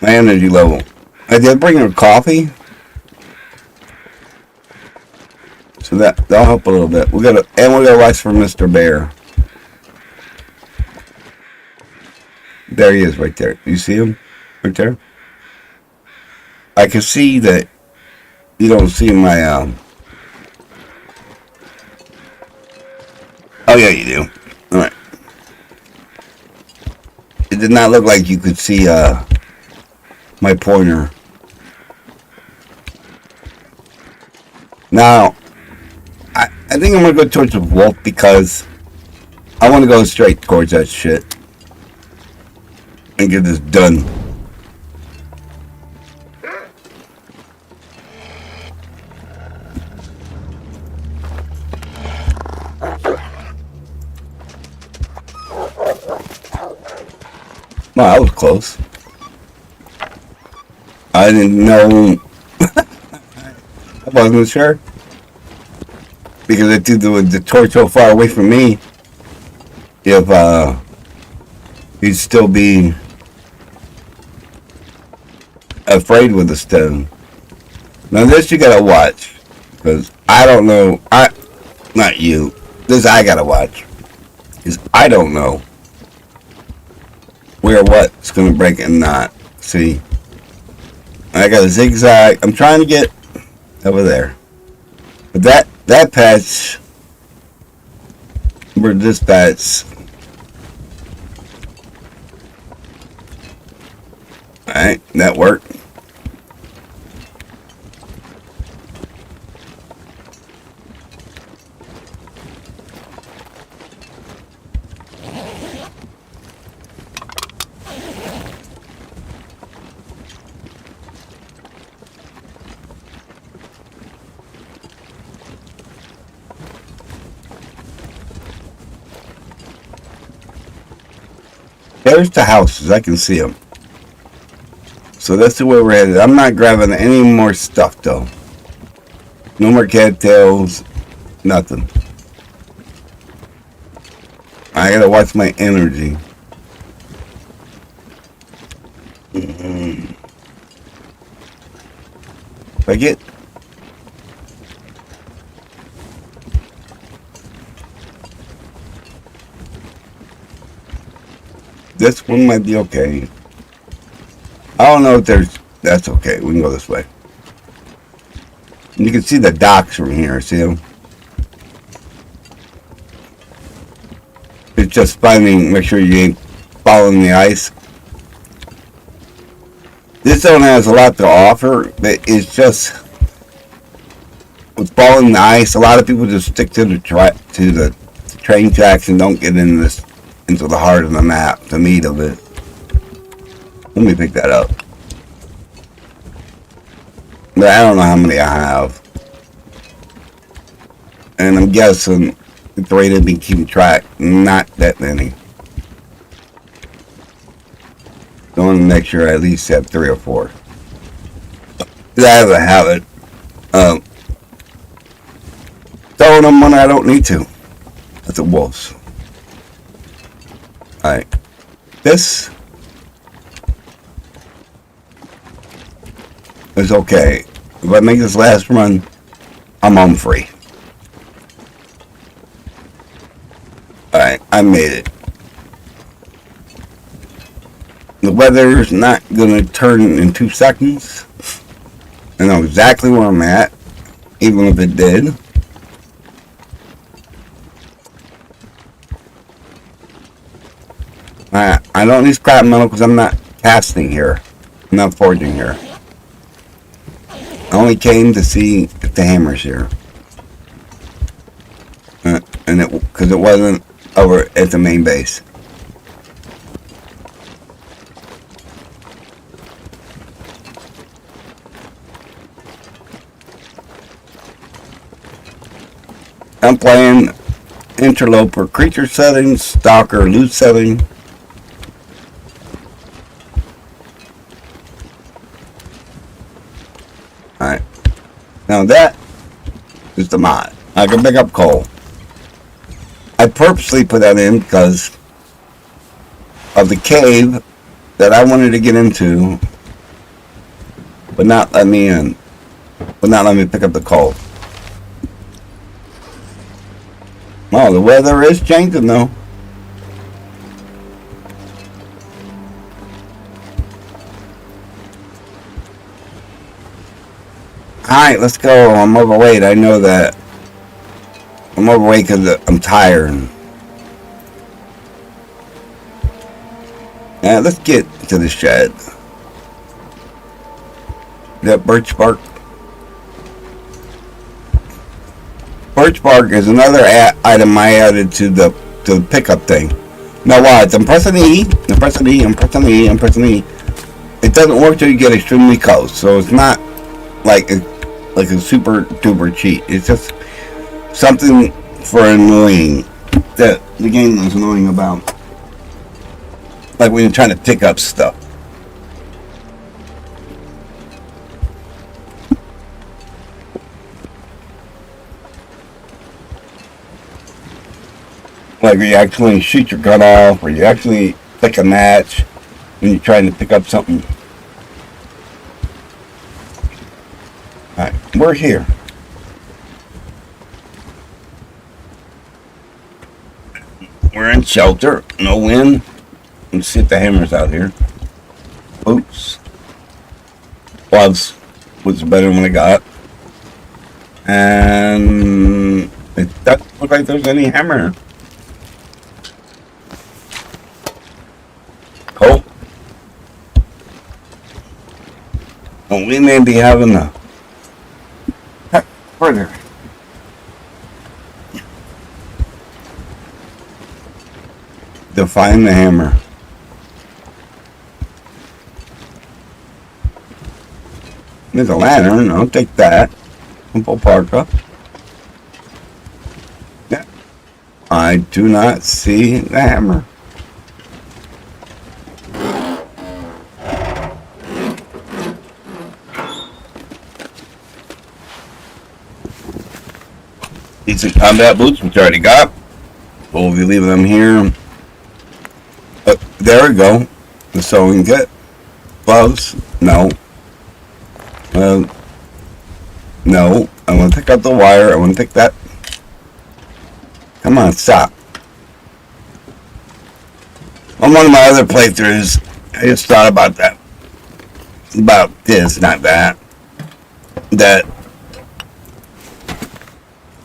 energy level. I did bring her coffee. So that'll help a little bit. We gotta watch for Mr. Bear. There he is right there. You see him? Right there? I can see that you don't see my oh yeah, you do. Alright. It did not look like you could see my pointer. Now I think I'm gonna go towards the wolf because I wanna go straight towards that shit and get this done. Wow, that was close. I didn't know. I wasn't sure. Because I threw the torch so far away from me. If he'd still be afraid with the stone. Now this you gotta watch. Because I don't know. Not you. This I gotta watch. Because I don't know where what's gonna break and not. See, I got a zigzag. I'm trying to get over there, but that patch where this patch. All right, that worked. There's the houses. I can see them. So that's the way we're headed. I'm not grabbing any more stuff, though. No more cattails. Nothing. I gotta watch my energy. If I get... This one might be okay. I don't know if there's... That's okay. We can go this way. You can see the docks from here. See them? It's just finding... Make sure you ain't following the ice. This zone has a lot to offer, but it's just... With following the ice, a lot of people just stick to the train tracks and don't get into the heart of the map, the meat of it. Let me pick that up. But I don't know how many I have. And I'm guessing the way they've been keeping track, not that many. So I want to make sure I at least have 3 or 4. I have a habit of throwing them when I don't need to. That's the wolves. Alright. This is okay. If I make this last run, I'm home free. Alright, I made it. The weather's not gonna turn in 2 seconds. I know exactly where I'm at, even if it did. I don't need scrap metal because I'm not casting here. I'm not forging here. I only came to see if the hammer's here. And because it wasn't over at the main base. I'm playing interloper creature settings, stalker loot setting. Alright. Now that is the mod. I can pick up coal. I purposely put that in because of the cave that I wanted to get into, but not let me in. But not let me pick up the coal. Oh, the weather is changing though. Alright, let's go. I'm overweight. I know that. I'm overweight because I'm tired. Yeah, let's get to the shed. That birch bark. Birch bark is another item I added to the pickup thing. Now watch, I'm pressing E, I'm pressing E, I'm pressing E, I'm pressing E. It doesn't work till you get extremely close, so it's not like a super duper cheat. It's just something for annoying that the game is annoying about. Like when you're trying to pick up stuff. Like when you actually shoot your gun off, or you actually pick a match when you're trying to pick up something. Alright, we're here. We're in shelter, no wind. Let's see if the hammer's out here. Oops. Gloves was better than what I got. And it doesn't look like there's any hammer. Oh. Well, we may be having a further. To find the hammer. There's a lantern. I'll take that. Simple parka. Yeah. I do not see the hammer. Decent combat boots, which I already got. We'll be leaving them here. There we go. The sewing kit. Gloves. No. No. I want to pick up the wire. I want to pick that. Come on, stop. On one of my other playthroughs, I just thought about that. About this, not that. That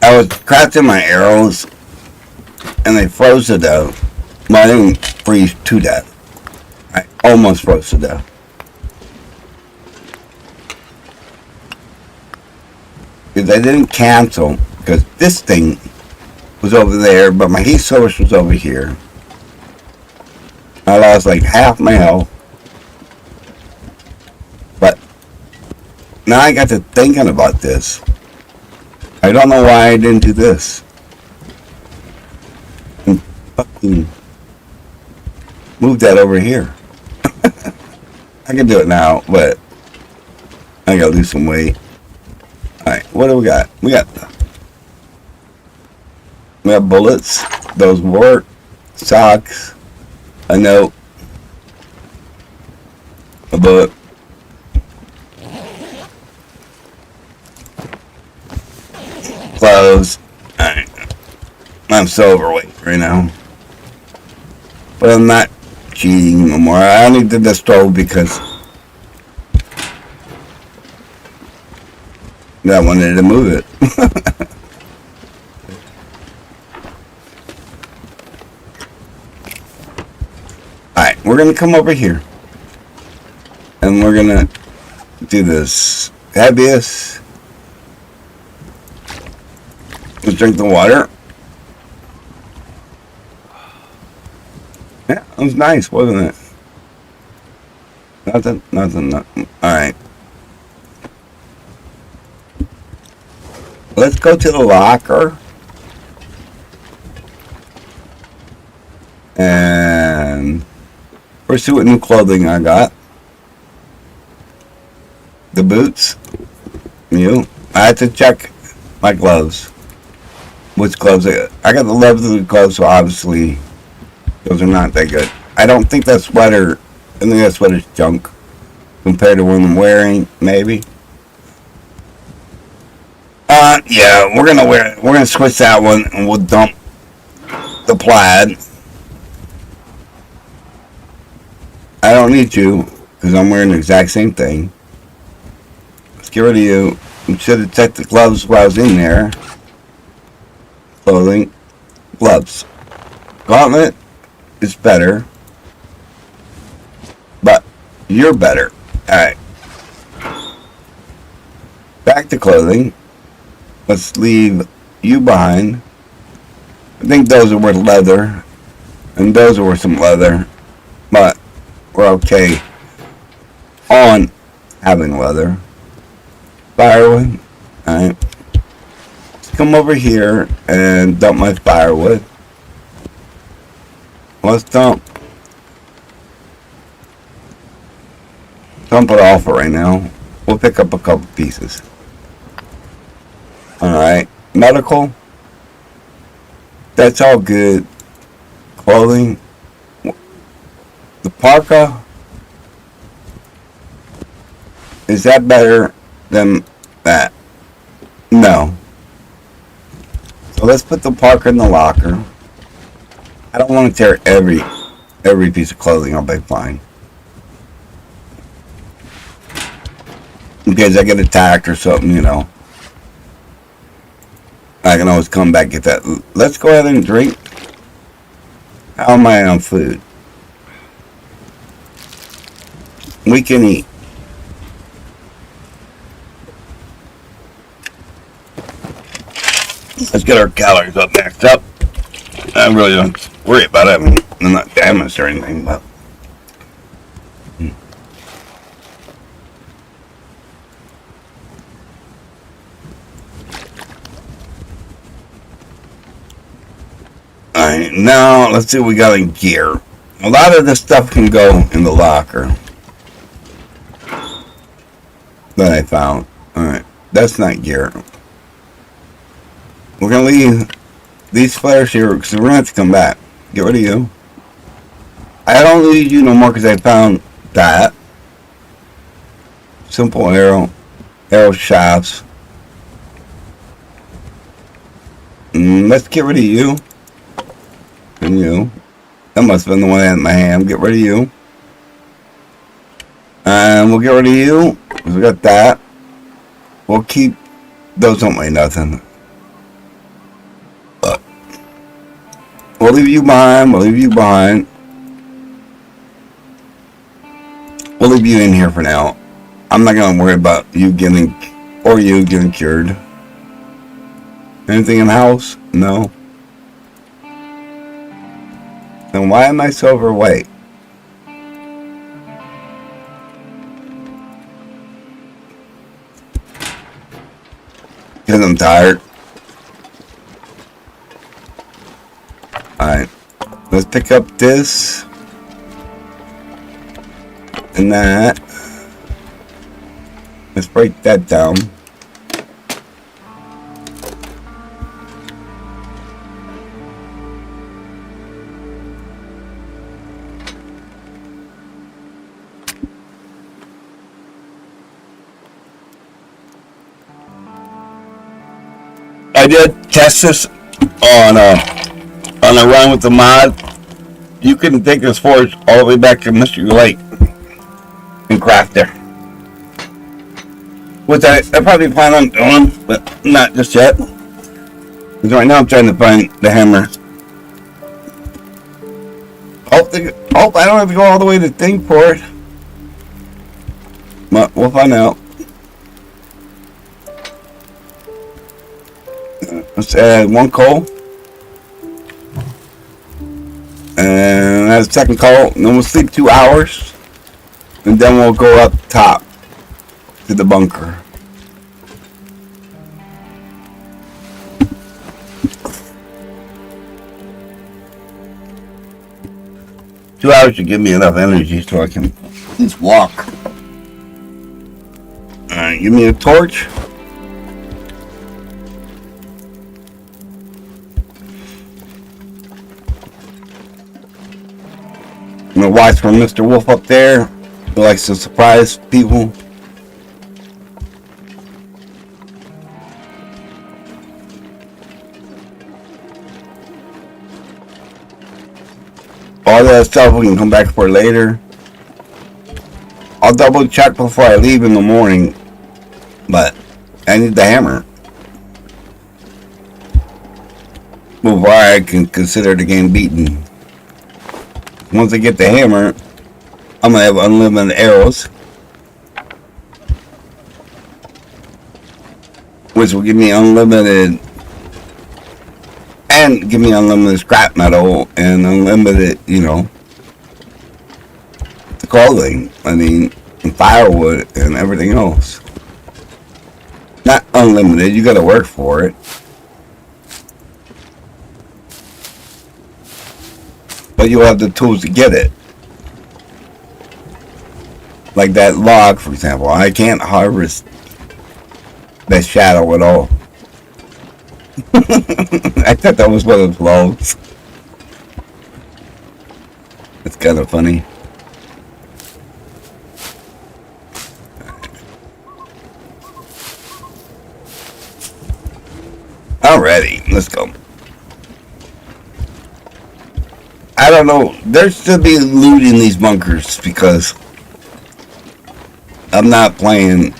I was crafting my arrows and they froze to death. Well, I didn't freeze to death. I almost froze to death. Because I didn't cancel, because this thing was over there, but my heat source was over here. I lost like half my health. But now I got to thinking about this. I don't know why I didn't do this. And fucking move that over here. I can do it now, but I gotta lose some weight. Alright, what do we got? We got bullets. Those work. Socks. A note. A bullet. Clothes. Alright. I'm so overweight right now. But I'm not cheating no more. I only did the stove because I wanted to move it. Alright, we're going to come over here. And we're going to do this. Heaviest. Let's drink the water. Yeah, it was nice, wasn't it? Nothing. Alright. Let's go to the locker. And first see what new clothing I got. The boots. New. I had to check my gloves. Which gloves? I got the leather gloves, so obviously those are not that good. I don't think that sweater. I think that sweater's junk compared to what I'm wearing. Maybe. Yeah, we're gonna switch that one, and we'll dump the plaid. I don't need you because I'm wearing the exact same thing. Let's get rid of you. I should have checked the gloves while I was in there. Clothing, gloves, gauntlet is better, but you're better. All right. Back to clothing. Let's leave you behind. I think those are worth leather, and those are worth some leather, but we're okay on having leather. Firewood. Alright. Let's come over here and dump my firewood. Let's dump it all for right now. We'll pick up a couple pieces. Alright. Medical. That's all good. Clothing. The parka. Is that better than that? No. So let's put the parka in the locker. I don't want to tear every piece of clothing. I'll be fine. In case I get attacked or something, you know. I can always come back and get that. Let's go ahead and drink. How am I on food? We can eat. Let's get our calories up next up. I really don't worry about it. I mean, I'm not damaged or anything, but. Alright, now let's see what we got in gear. A lot of this stuff can go in the locker that I found. Alright, that's not gear. We're gonna leave these flares here because we're gonna have to come back. Get rid of you. I don't need you no more because I found that. Simple arrow shafts. Let's get rid of you. And you. That must have been the one I had in my hand. Get rid of you. And we'll get rid of you. Because we got that. We'll keep those don't weigh nothing. We'll leave you behind. We'll leave you behind. We'll leave you in here for now. I'm not going to worry about you getting cured. Anything in the house? No. Then why am I so overweight? Because I'm tired. Alright. Let's pick up this. And that. Let's break that down. I did test this on a run with the mod. You can take this forge all the way back to Mystery Lake and craft there. Which I probably plan on doing, but not just yet. Because right now I'm trying to find the hammer. Hope I don't have to go all the way to Thing for it. But we'll find out. Let's add one coal. And add a second coal. And then we'll sleep 2 hours. And then we'll go up top to the bunker. 2 hours should give me enough energy so I can at least walk. Alright, give me a torch. I'm gonna watch for Mr. Wolf up there, who likes to surprise people. All that stuff we can come back for later. I'll double check before I leave in the morning, but I need the hammer before I can consider the game beaten. Once I get the hammer, I'm gonna have unlimited arrows, which will give me unlimited scrap metal and unlimited, the clothing. I mean, and firewood and everything else. Not unlimited, you gotta work for it. But you'll have the tools to get it. Like that log, for example. I can't harvest that shadow at all. I thought that was one of those logs. It's kind of funny. Alrighty, let's go. I don't know. There should be loot in these bunkers because I'm not playing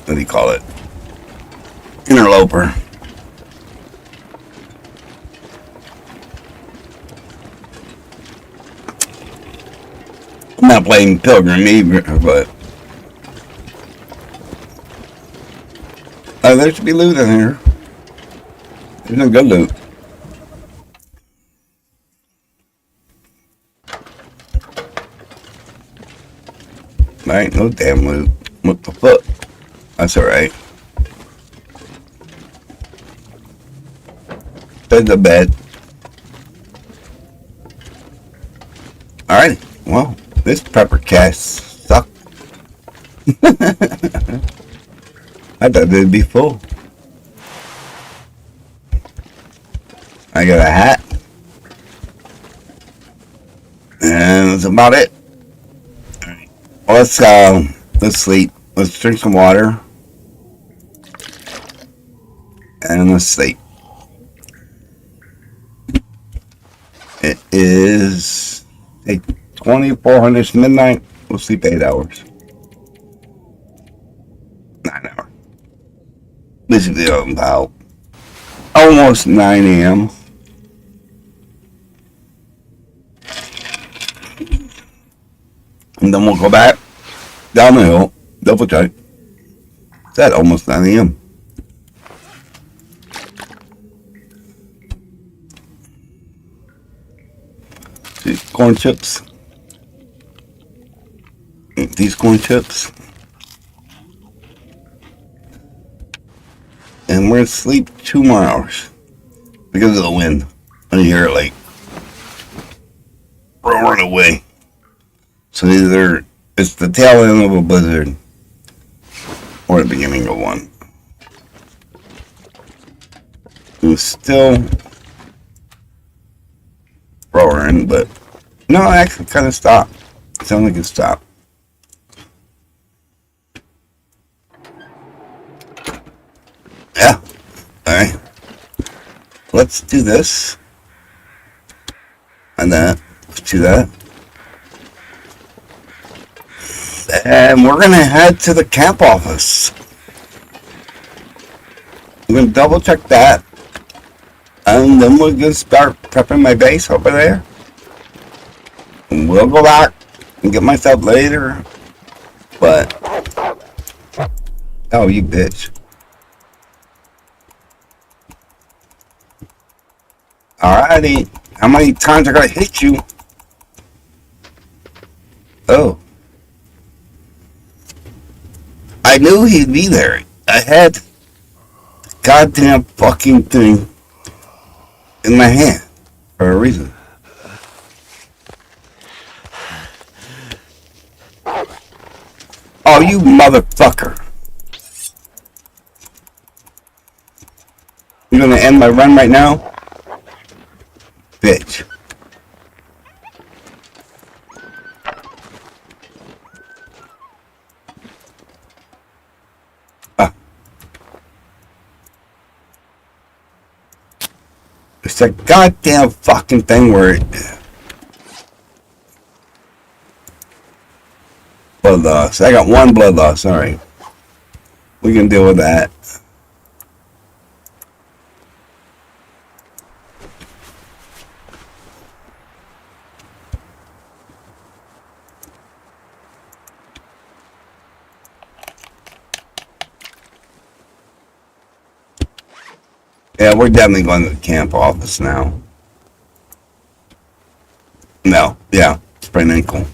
what do you call it? Interloper. I'm not playing Pilgrim either, but there should be loot in here. There's no good loot. There ain't no damn loot. What the fuck? That's alright. There's a bed. Alright, well, this pepper cast sucked. I thought it'd be full. I got a hat. And that's about it. Alright. Let's sleep. Let's drink some water. And let's sleep. It is 2400 midnight. We'll sleep 8 hours. 9 hours. Basically about almost 9 a.m. And then we'll go back down the hill, double check. It's at almost 9 a.m. These corn chips. Eat these corn chips. And we're gonna sleep 2 more hours because of the wind. I hear it like roaring away. So either it's the tail end of a blizzard or the beginning of one. It was still roaring, but no, it actually kind of stopped. It sounded like it stopped. Yeah. Alright. Let's do this. And that. Let's do that. And we're gonna head to the camp office. I'm gonna double check that. And then we're gonna start prepping my base over there. And we'll go back and get myself later. But oh, you bitch. Alrighty. How many times I gotta hit you? Oh. I knew he'd be there. I had goddamn fucking thing in my hand for a reason. Oh, you motherfucker. You gonna end my run right now? Bitch. It's a goddamn fucking thing where blood loss. I got one blood loss. Alright. We can deal with that. Yeah, we're definitely going to the camp office now. No, yeah, sprained ankle.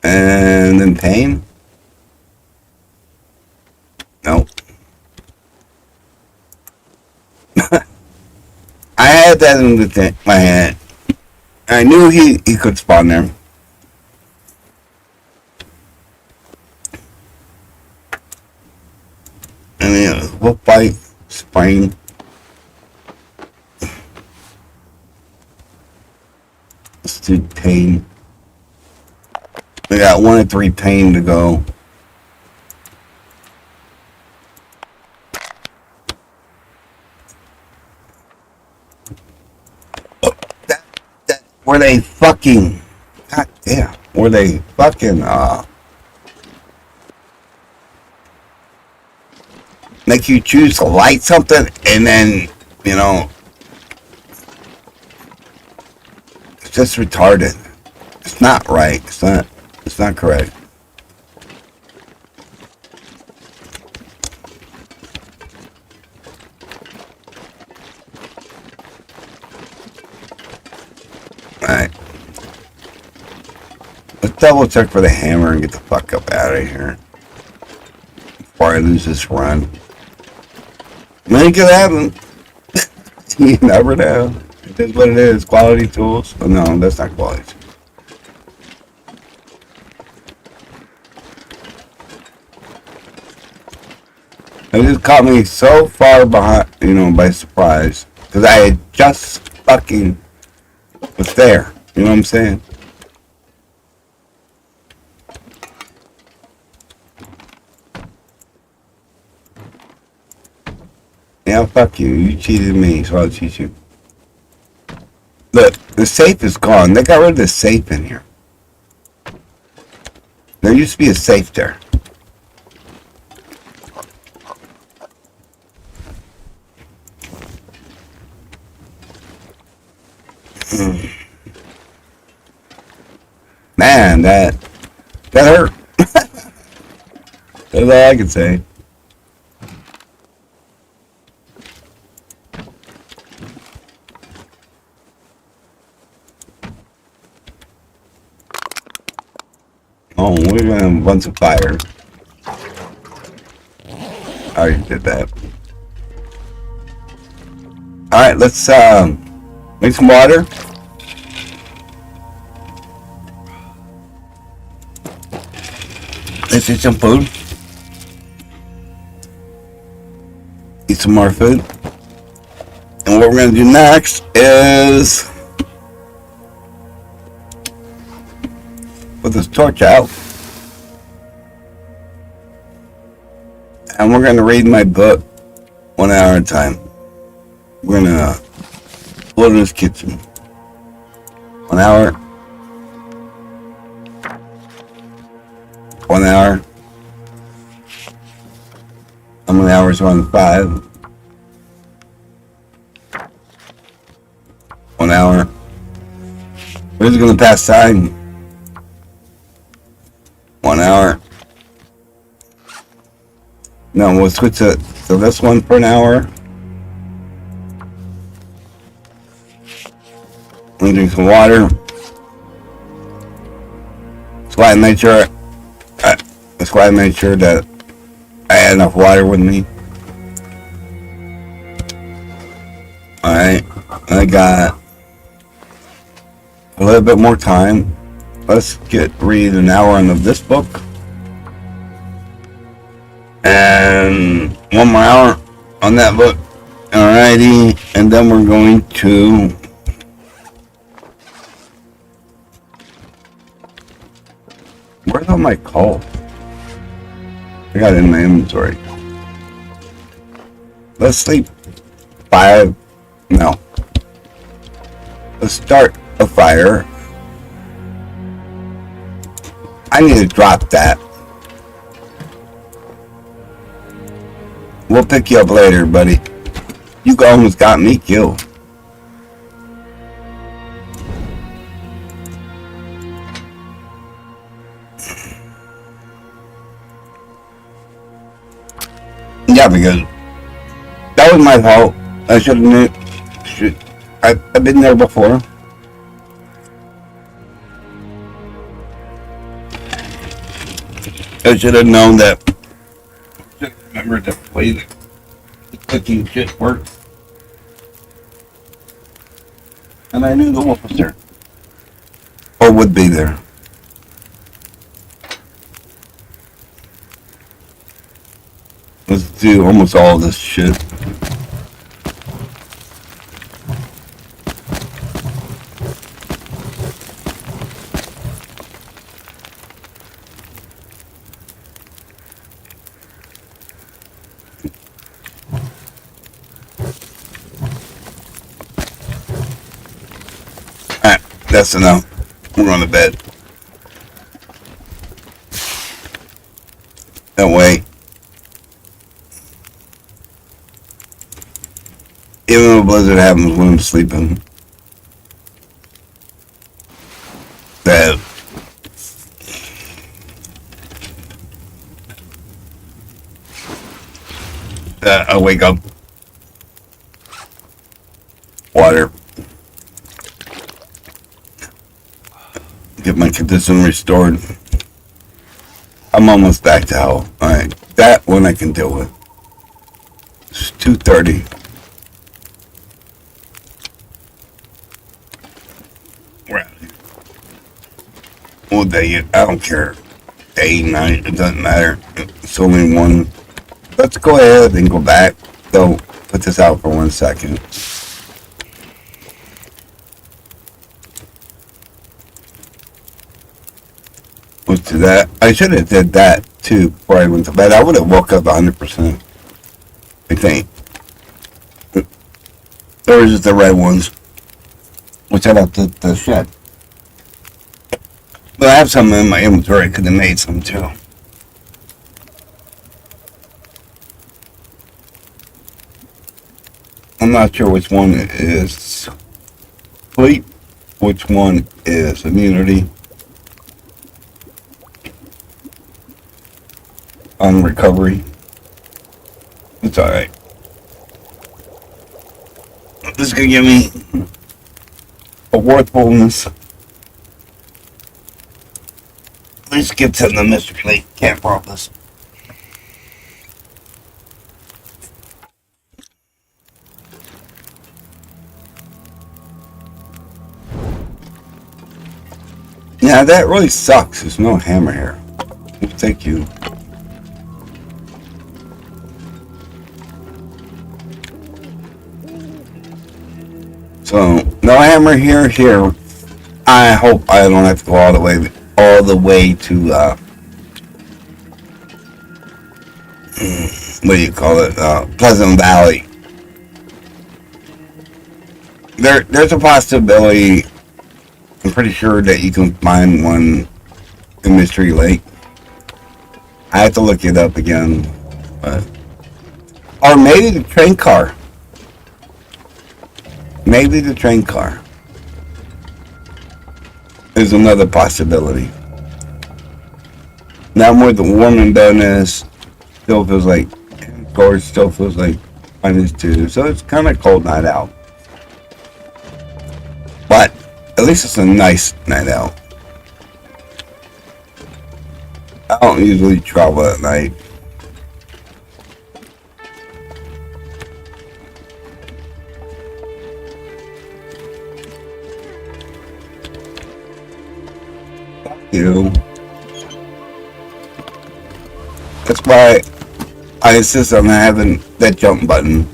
And then pain? Nope. I had that in my head. I knew he could spawn there. And then wolf bite, sprain. Let's do pain. We got 1 of 3 pain to go. That were they fucking, god damn, were they fucking make you choose to light something and then, you know, it's just retarded. It's not right. It's not correct. Alright. Let's double check for the hammer and get the fuck up out of here before I lose this run. It could happen. You never know. It is what it is. Quality tools. Oh, no, that's not quality. It just caught me so far behind, you know, by surprise. Because I had just fucking was there. You know what I'm saying? Yeah, fuck you. You cheated me, so I'll cheat you. Look, the safe is gone. They got rid of the safe in here. There used to be a safe there. Man, that hurt. That's all I can say. Oh, we're gonna have a bunch of fire. I already did that. Alright, let's make some water. Let's eat some food. Eat some more food. And what we're gonna do next is put this torch out. And we're gonna read my book 1 hour at a time. We're gonna Wilderness Kitchen. 1 hour. 1 hour. How many hours are on 5? 1 hour. We're just gonna pass time. 1 hour. No, we'll switch to this one for an hour. I'm gonna drink some water. So I make sure That's why I made sure that I had enough water with me. Alright, I got a little bit more time. Let's read an hour of this book. And one more hour on that book. Alrighty, and then we're going to where's all my coal? I got it in my inventory. Let's sleep 5. No. Let's start a fire. I need to drop that. We'll pick you up later, buddy. You almost got me killed. Yeah, because that was my fault. I should have knew. I've been there before. I should have known that. I should have remembered the way the cooking shit works. And I knew the wolf was there. Or would be there. Let's do almost all this shit. Alright, that's enough. We're on the bed. That way, even if a blizzard happens when I'm sleeping, that I wake up, water, get my condition restored. I'm almost back to health. Alright, that one I can deal with. It's 2:30. We're out here. Well, day, I don't care. Day, night, it doesn't matter. It's only one. Let's go ahead and go back. So, put this out for 1 second. Let's do that. I should have did that too before I went to bed. I would have woke up 100%. I think. Or is it the red ones? Which I left at the shed. But I have some in my inventory. I could have made some too. I'm not sure which one is sleep, which one is immunity. On recovery. It's alright. This is gonna give me a worthfulness. Let's get to the Mr. Plate. Can't rob this. Yeah, that really sucks. There's no hammer here. Thank you. So, no hammer here. I hope I don't have to go all the way to, what do you call it, Pleasant Valley. There's a possibility, I'm pretty sure that you can find one in Mystery Lake. I have to look it up again, but, or maybe the train car. Maybe the train car is another possibility. Now more the warming done is, still feels like, of course, still feels like -2, so it's kind of cold night out. But at least it's a nice night out. I don't usually travel at night. You. That's why I insist on having that jump button.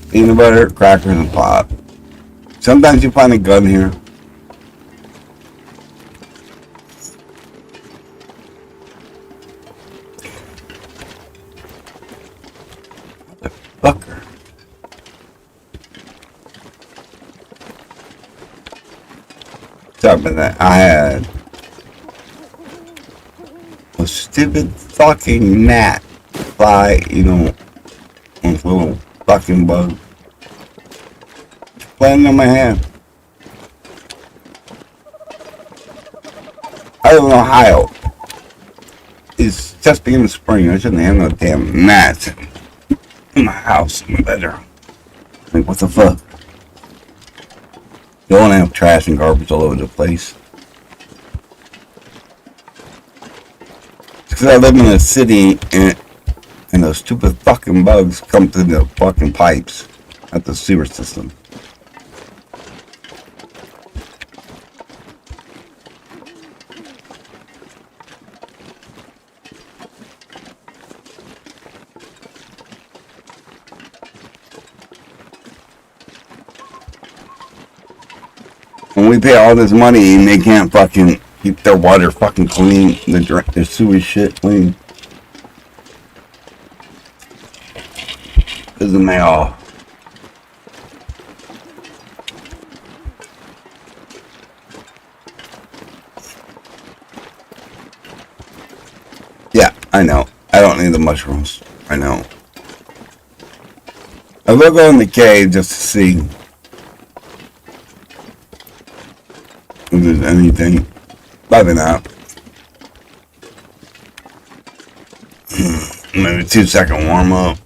Peanut butter, crackers, and pop. Sometimes you find a gun here. Fucker. Something that I had a stupid fucking gnat fly, with little fucking bug landing on my hand. I live in Ohio. It's just beginning of spring. I shouldn't have no damn gnats in my house, in my bedroom. Like, what the fuck? You don't have trash and garbage all over the place. Because I live in a city and those stupid fucking bugs come through the fucking pipes at the sewer system. When we pay all this money and they can't fucking keep their water fucking clean, their sewage shit clean. Isn't they all? Yeah, I know. I don't need the mushrooms. I know. I will go in the cave just to see if there's anything. Probably not. Maybe 2-second warm up.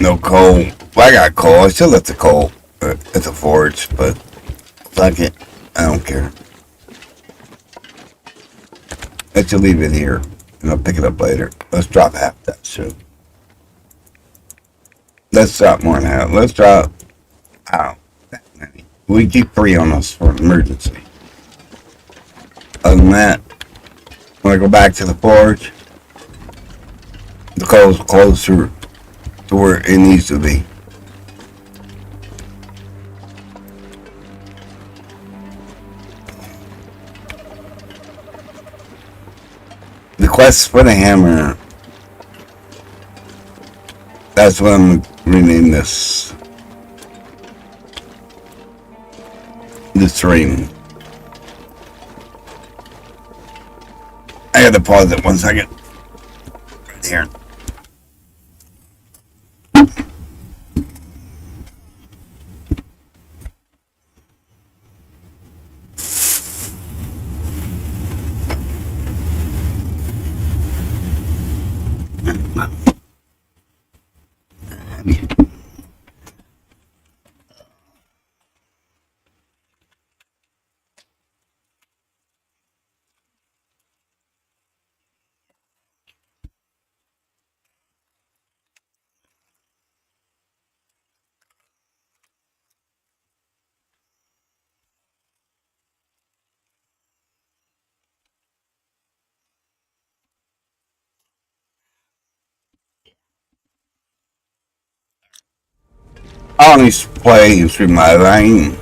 No coal. Well, I got coal. I still left the coal at the forge, but fuck it. I don't care. Let you leave it here, and I'll pick it up later. Let's drop half that shit. Let's drop more than half. Let's drop. That many. We keep 3 on us for an emergency. Other than that, when I go back to the forge, the coal's closer to where it needs to be. The quest for the hammer. That's what I'm renaming this stream. I had to pause it 1 second. Right here. I only play and stream live. I ain't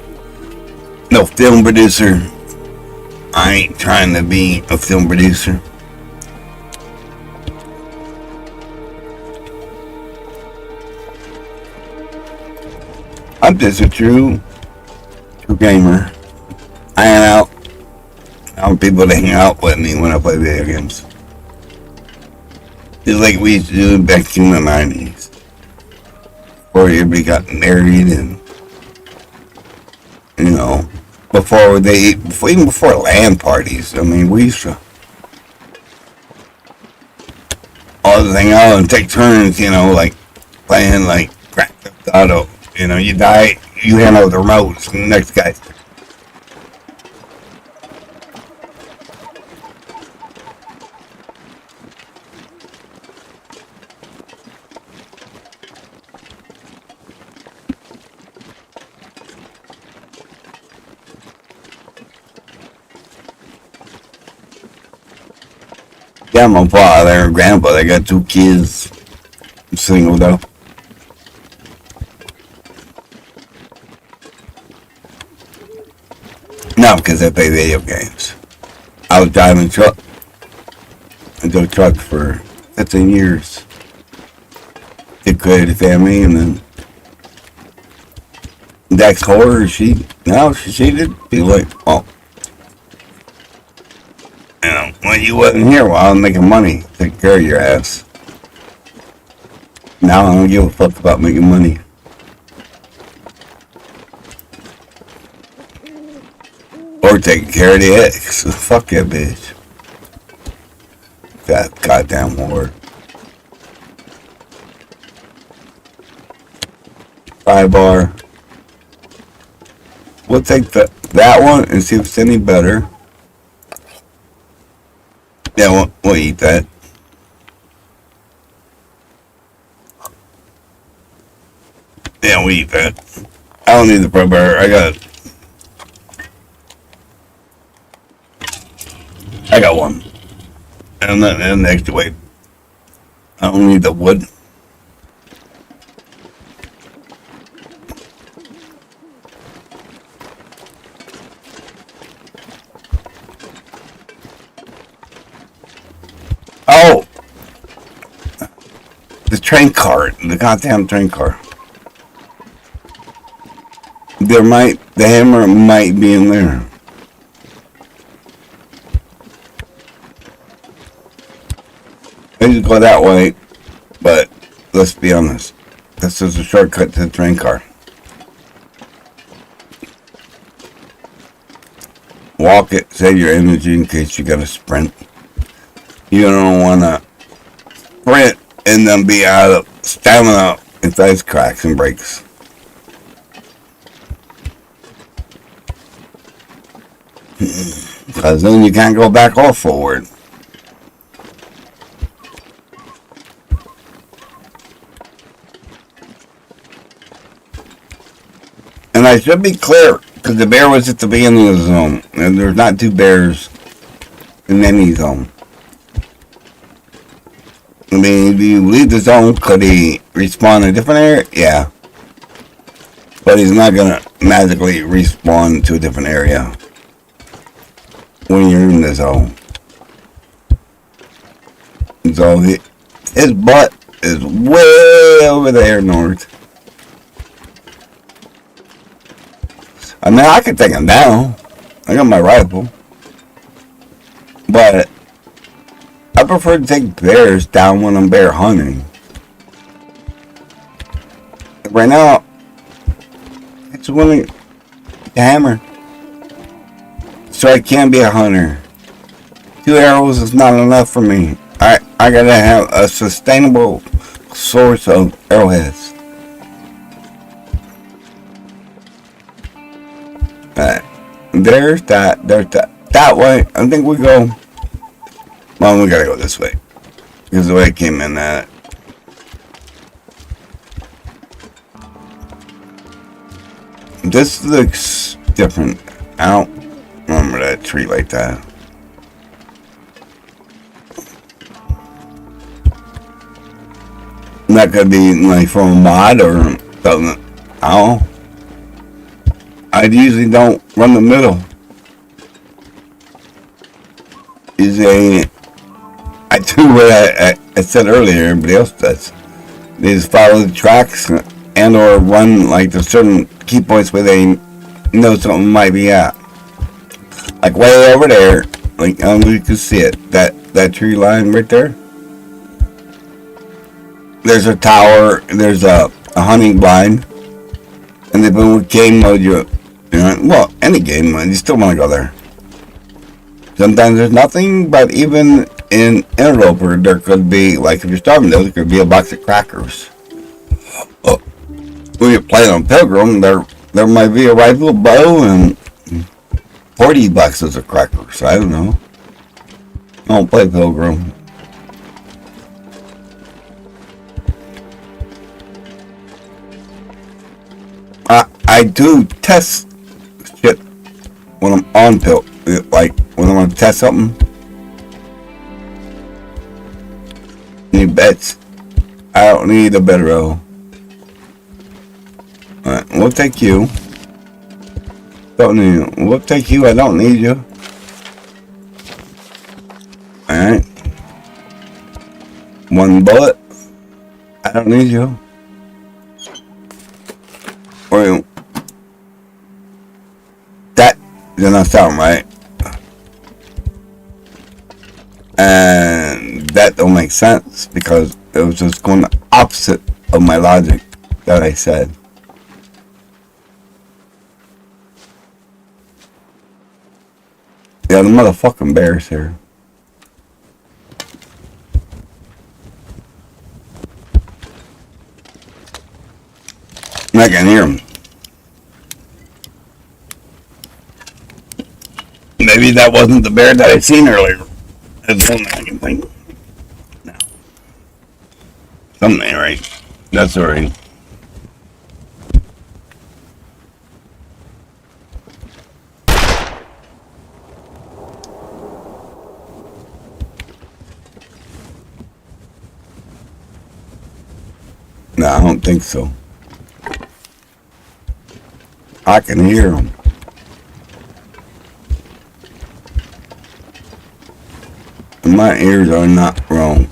no film producer. I ain't trying to be a film producer. I'm just a true gamer. I hang out. I want people to hang out with me when I play video games. Just like we used to do back in the 90s. Before everybody got married and, even before LAN parties. I mean, we used to all hang out and take turns, like playing like Grand Theft Auto. You die you hand over the remote to the next guy. Yeah, my father and grandpa, they got 2 kids. I'm single though. No, because they play video games. I was driving truck. I drove truck for 15 years. It created a family, and then Dex Horror, she did be like, well, when you wasn't here while I was making money, take care of your ass. Now I don't give a fuck about making money. Or taking care of the ex. Fuck that bitch. That goddamn whore. Sidebar. We'll take that one and see if it's any better. Yeah, we'll eat that. Yeah, we eat that. I don't need the pro burger. I got one. And then the extra weight. I don't need the wood. Oh! The train car. The goddamn train car. The hammer might be in there. I just go that way, but let's be honest. This is a shortcut to the train car. Walk it, save your energy in case you gotta sprint. You don't wanna sprint and then be out of stamina if ice cracks and breaks. Because then you can't go back or forward. And I should be clear, because the bear was at the beginning of the zone, and there's not 2 bears in any zone. I mean, if you leave the zone, could he respawn in a different area? Yeah. But he's not going to magically respawn to a different area when you're in the zone. So his butt is way over there north. I mean, I could take him down. I got my rifle. But I prefer to take bears down when I'm bear hunting. Right now, it's willing to hammer. So I can't be a hunter. 2 arrows is not enough for me. I gotta have a sustainable source of arrowheads. There's that way. I think we go. Well, we gotta go this way because the way it came in at. This looks different. I don't remember that tree like that. That could be like from a mod or something. I don't know. I usually don't run the middle. I do what I said earlier, everybody else does. They just follow the tracks and or run like the certain key points where they know something might be at. Like way over there, like we can see it, that tree line right there. There's a tower, there's a hunting blind, and they've been with game mode, well, any game mode, you still want to go there. Sometimes there's nothing, but even in Interloper, there could be, like if you're starving there could be a box of crackers. When you're playing on Pilgrim, they're there might be a rifle, bow, and 40 boxes of crackers. I don't know. I don't play Pilgrim. I do test shit when I'm on pill. Like when I want to test something. Need bets. I don't need a bedroll. Alright, we'll take you. Don't need you. We'll take you. I don't need you. Alright. One bullet. I don't need you. Or that did not sound right. And that don't make sense because it was just going the opposite of my logic that I said. Yeah, the motherfucking bear's here. I can hear him. Maybe that wasn't the bear that I seen earlier. That's one I can think. No. Something ain't right. That's alright. No, I don't think so. I can hear him. My ears are not wrong.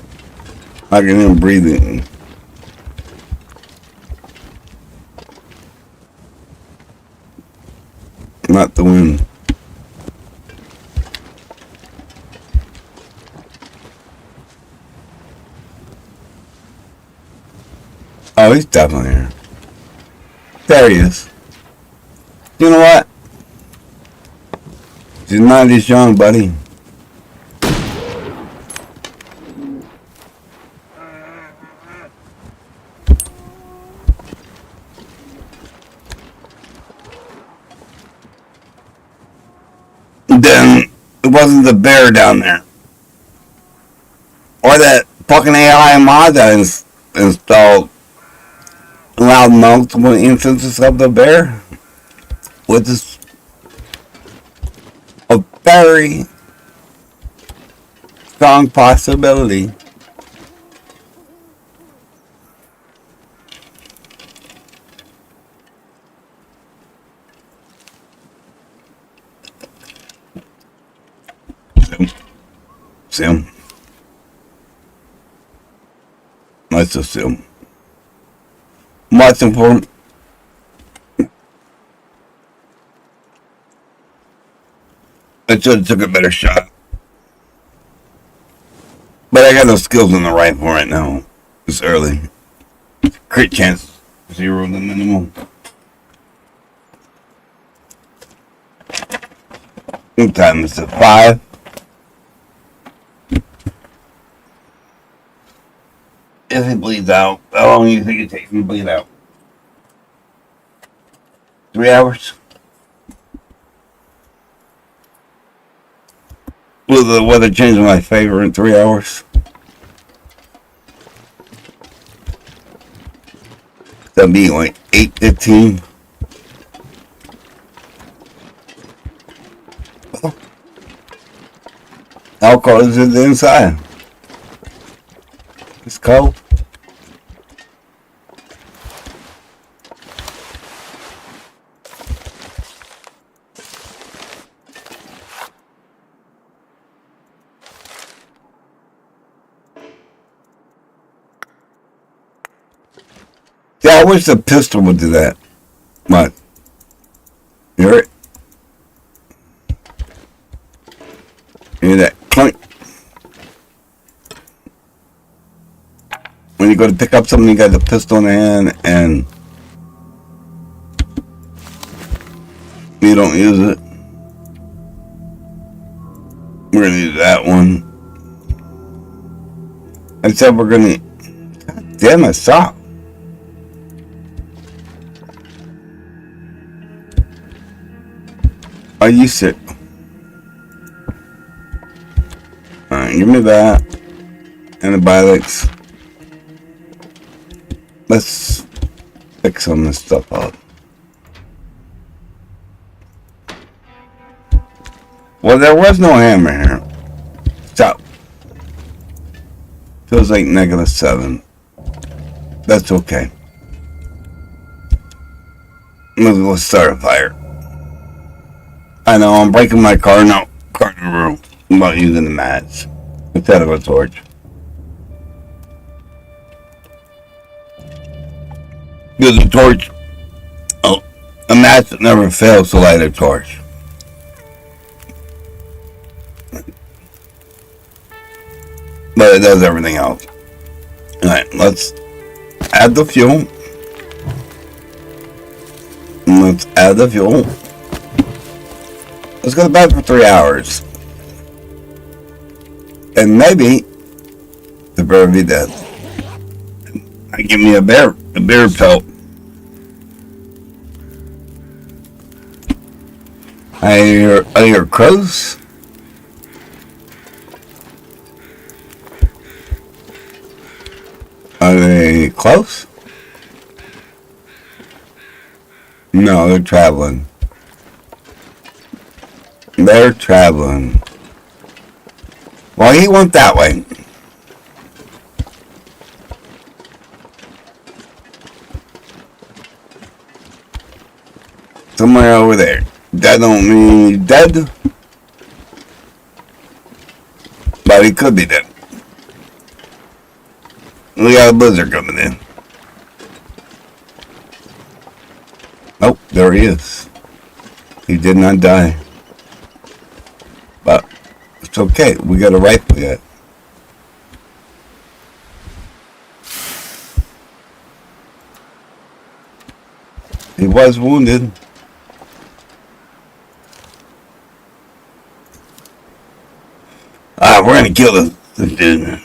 I can hear him breathing. Not the wind. Oh, he's definitely here. There he is. You know what? He's not as young, buddy. Then it wasn't the bear down there. Or that fucking AI mod that is installed allowed multiple instances of the bear. Which is a very strong possibility. See him? Let's assume. I'm watching for him. I should have took a better shot. But I got no skills on the rifle right now. It's early. Crit chance 0 the minimum. What time is it? 5? If it bleeds out, how long do you think it takes me to bleed out? 3 hours? Will the weather change in my favor in 3 hours? That'd be like 8:15. How cold is it inside? It's cold. Yeah, I wish the pistol would do that. What? You hear it? You hear that clunk? When you go to pick up something, you got the pistol in the hand and you don't use it. We're gonna use that one. I said we're gonna. God damn it, stop. Are you sick? Alright, give me that. Antibiotics. Let's pick some of this stuff up. Well, there was no hammer here. Stop. Feels like -7. That's okay. Let's start a fire. I know, I'm breaking my car now. Car in the room. I'm not using the match instead of a torch. Use a torch. Oh, a match that never fails to light a torch. But it does everything else. Alright, let's add the fuel. Let's add the fuel. Let's go to bed for 3 hours. And maybe the bear will be dead. Give me a bear pelt. I hear crows. Are they close? No, they're traveling. They're traveling. Well, he went that way. Somewhere over there. That don't mean he's dead. But he could be dead. We got a blizzard coming in. Oh, there he is. He did not die. But it's okay. We got a rifle yet. He was wounded. We're gonna kill this dude.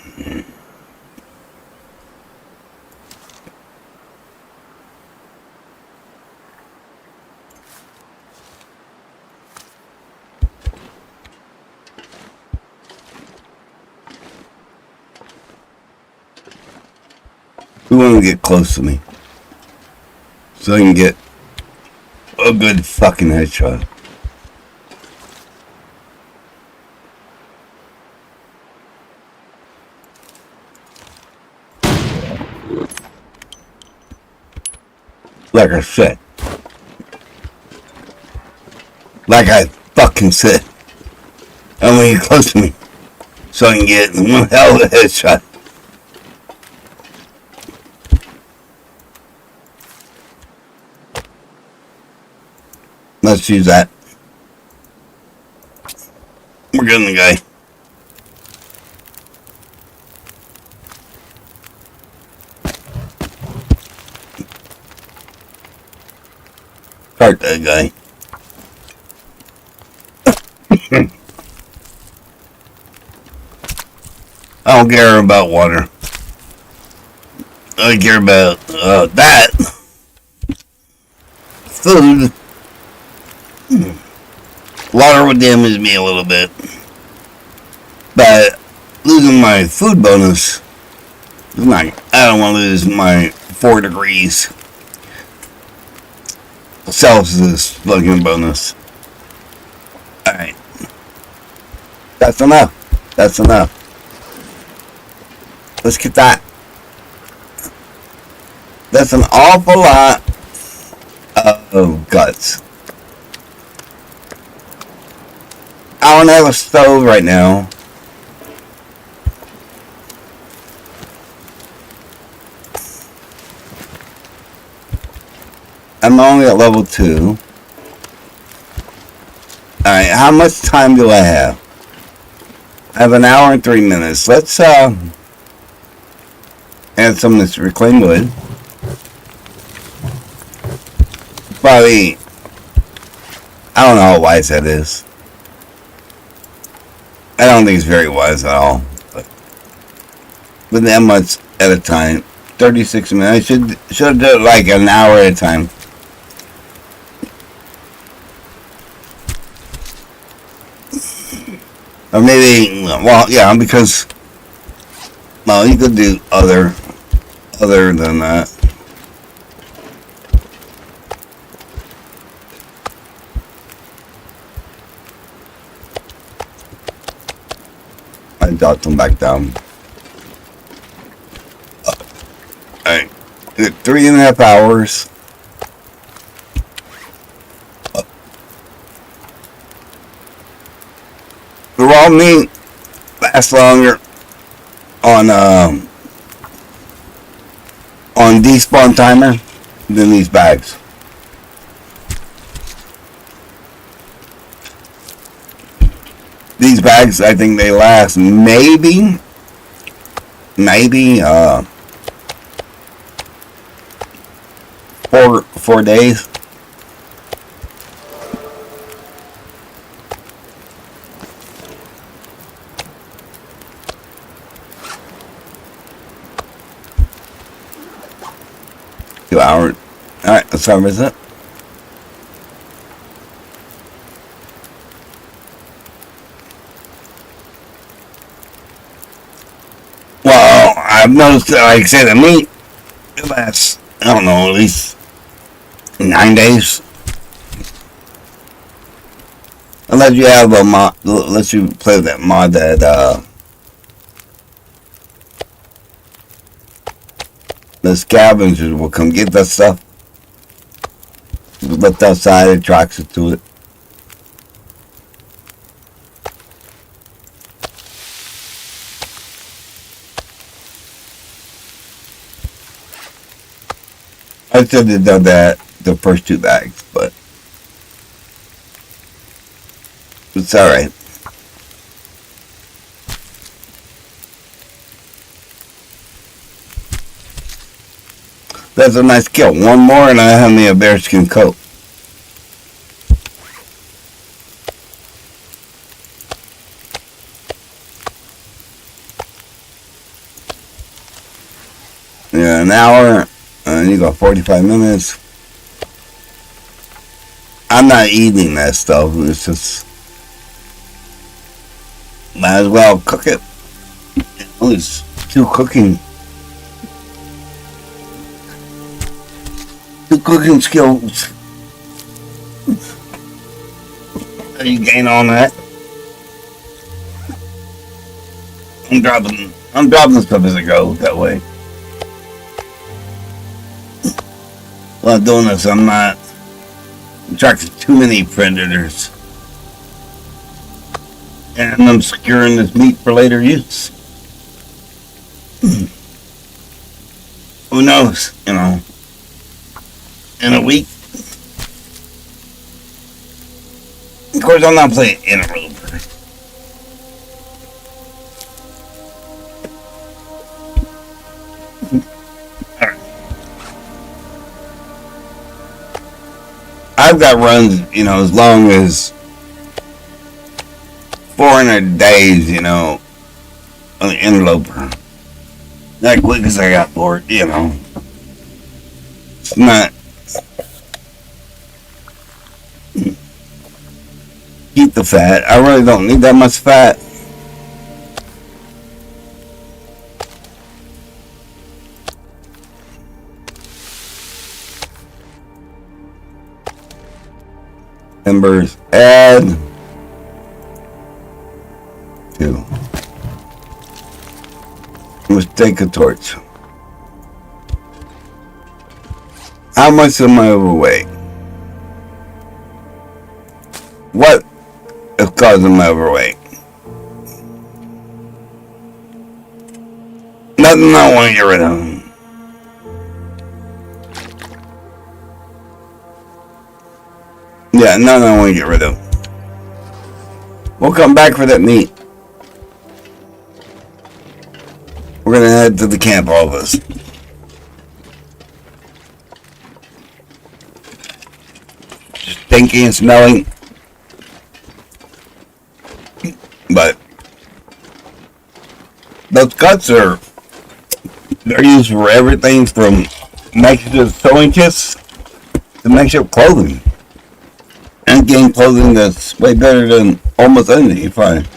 We want to get close to me so I can get a good fucking headshot. Like I said. Like I fucking said. I want you close to me so I can get one hell of a headshot. Let's use that. We're getting the guy. Start that guy. I don't care about water. I care about that. Food. Water would damage me a little bit. But losing my food bonus is not. I don't want to lose my 4 degrees Celsius fucking bonus. Alright. That's enough. That's enough. Let's get that. That's an awful lot of guts. I don't have a stove right now. I'm only at level 2. Alright, how much time do I have? I have 1 hour and 3 minutes. Let's add some of this reclaimed wood. Probably, I don't know how wise that is. I don't think it's very wise at all. But that much at a time. 36 minutes. I should do it like an hour at a time. Or maybe, well, yeah, because, well, you could do other than that. I dropped them back down. Alright. 3.5 hours. The raw meat lasts longer on despawn timer than these bags. These bags, I think they last maybe 4 days. Hours. All right, let's start with it. Well, I've noticed that, like I said, the meat it lasts, I don't know, at least 9 days. Unless you have a mod, unless you play with that mod that the scavengers will come get that stuff. Left outside, it tracks it to it. I should have done that the first 2 bags, but it's alright. That's a nice kill. One more and I have me a bearskin coat. Yeah, an hour, and you got 45 minutes. I'm not eating that stuff. It's just, might as well cook it. At least 2 cooking skills. You gain on that. I'm dropping stuff as I go that way. While doing this, I'm not attracted to too many predators. And I'm securing this meat for later use. Who knows, in a week. Of course, I'm not playing Interloper. I've got runs, as long as 400 days, on the Interloper. That quick as I got bored, It's not. Keep the fat. I really don't need that much fat. Embers, add 2. Let's take a torch. How much am I overweight? What is causing my overweight? Nothing I want to get rid of. Yeah, nothing I want to get rid of. We'll come back for that meat. We're gonna head to the camp, all of us. Stinky and smelling. But those cuts they're used for everything from makeshift sewing kits to makeshift clothing. And getting clothing that's way better than almost anything you find.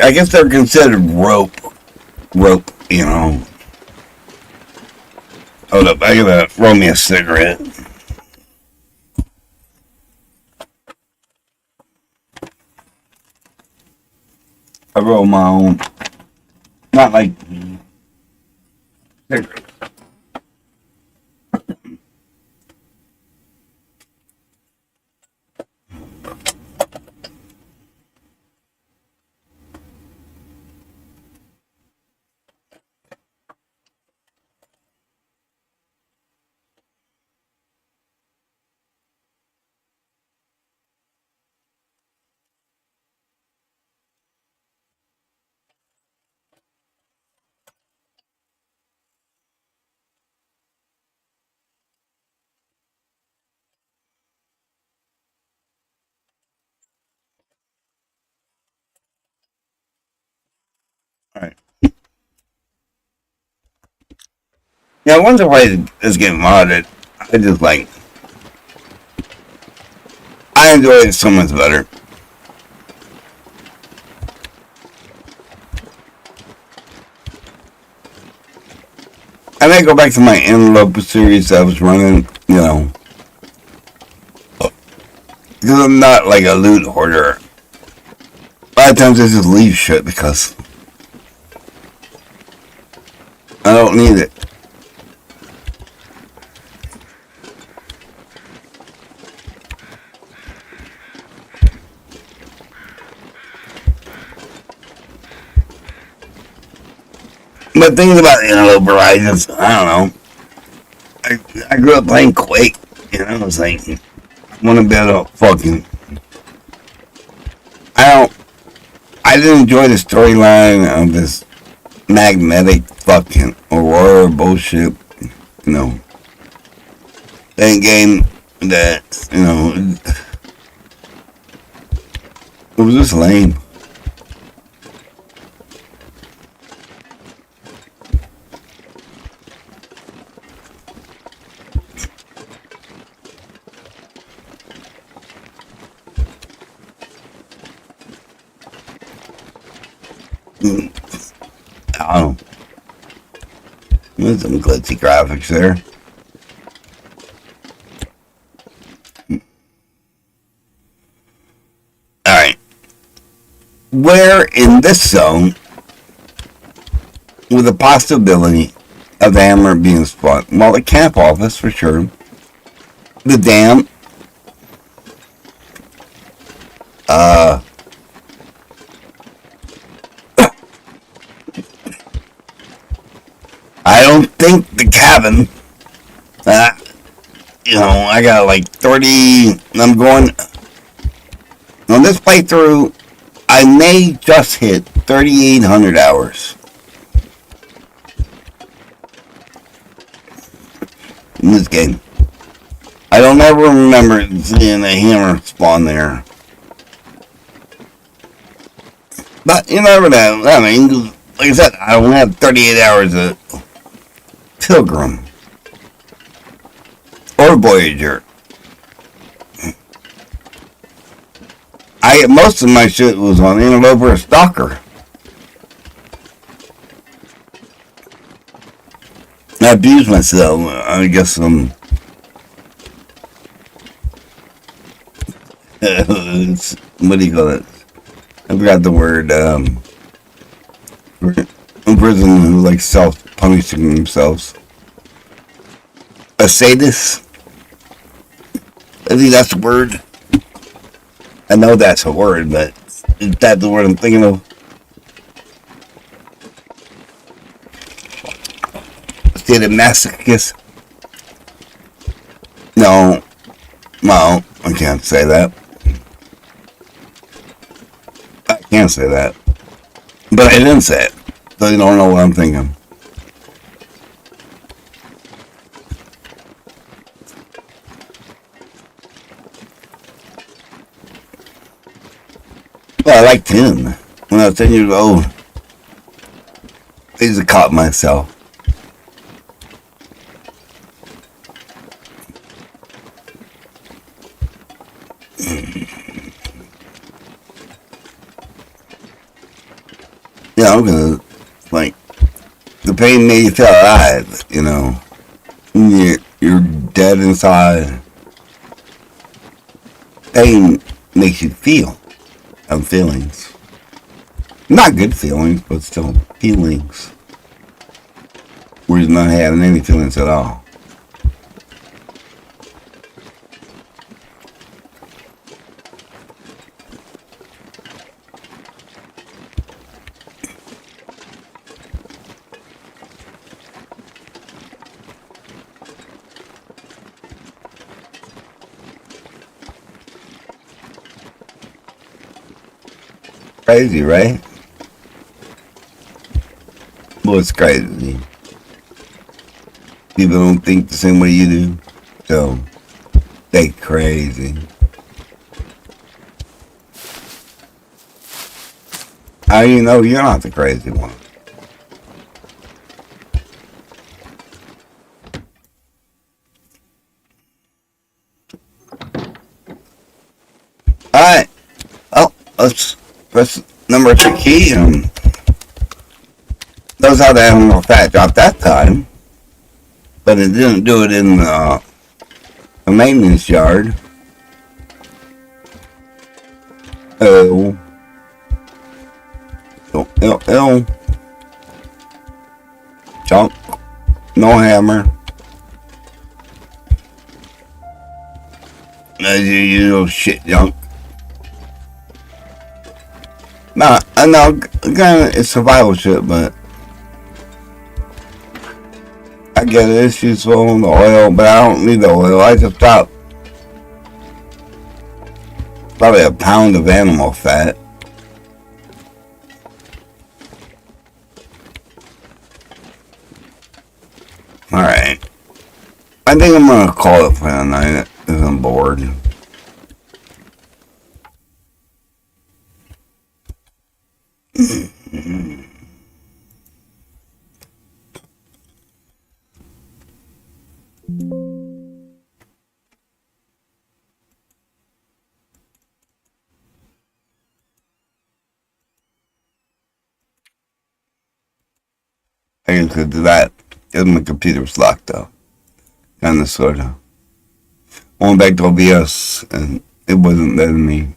I guess they're considered rope. Hold up, I gotta roll me a cigarette. I roll my own, not like cigarette. All right. Yeah, once the place is getting modded, I just like I enjoy it so much better. I may go back to my Interloper series I was running, because I'm not like a loot hoarder. A lot of times I just leave shit because I don't need it. But things about Interloper, I don't know. I grew up playing Quake, it's like, I want to be able to fucking, I don't, I didn't enjoy the storyline of this magnetic fucking Aurora bullshit, you know. That game that, it was just lame. I don't know. There's some glitzy graphics there. Alright. Where in this zone, with the possibility of the hammer being spun? Well, the camp office for sure. The dam. I don't think the cabin. Uh, I got like 30. I'm going on this playthrough. I may just hit 3,800 hours in this game. I don't ever remember seeing a hammer spawn there. But you never know. I mean, like I said, I only have 38 hours of Pilgrim or Voyager. Most of my shit was on Interloper or Stalker. I abused myself. I guess what do you call it? I forgot the word. In prison who like self-punishing themselves. A sadist? I think that's the word. I know that's a word, but is that the word I'm thinking of? State of masochist? No, I can't say that. I can't say that. But I didn't say it, so you don't know what I'm thinking. Well, I liked him. When I was 10 years old, I used to caught myself. You know, 'cause, like, the pain made you feel alive, you know. You're dead inside. Pain makes you feel of feelings. Not good feelings, but still feelings. Whereas not having any feelings at all. Crazy, right? Well, it's crazy. People don't think the same way you do. So, they crazy. How do you know you're not the crazy one? Alright. Oh, let's press number 3 key. Knows how the animal fat dropped that time. But it didn't do it in the maintenance yard. Oh. Oh. Junk. No hammer. As you usual shit junk. Nah, I know, again, it's survival shit, but I get it, it's useful in the oil, but I don't need the oil. I just drop probably a pound of animal fat. Alright. I think I'm gonna call it for the night because I'm bored. I guess could do that. Because my computer was locked up. Kinda sorta. Went back to OBS and it wasn't letting me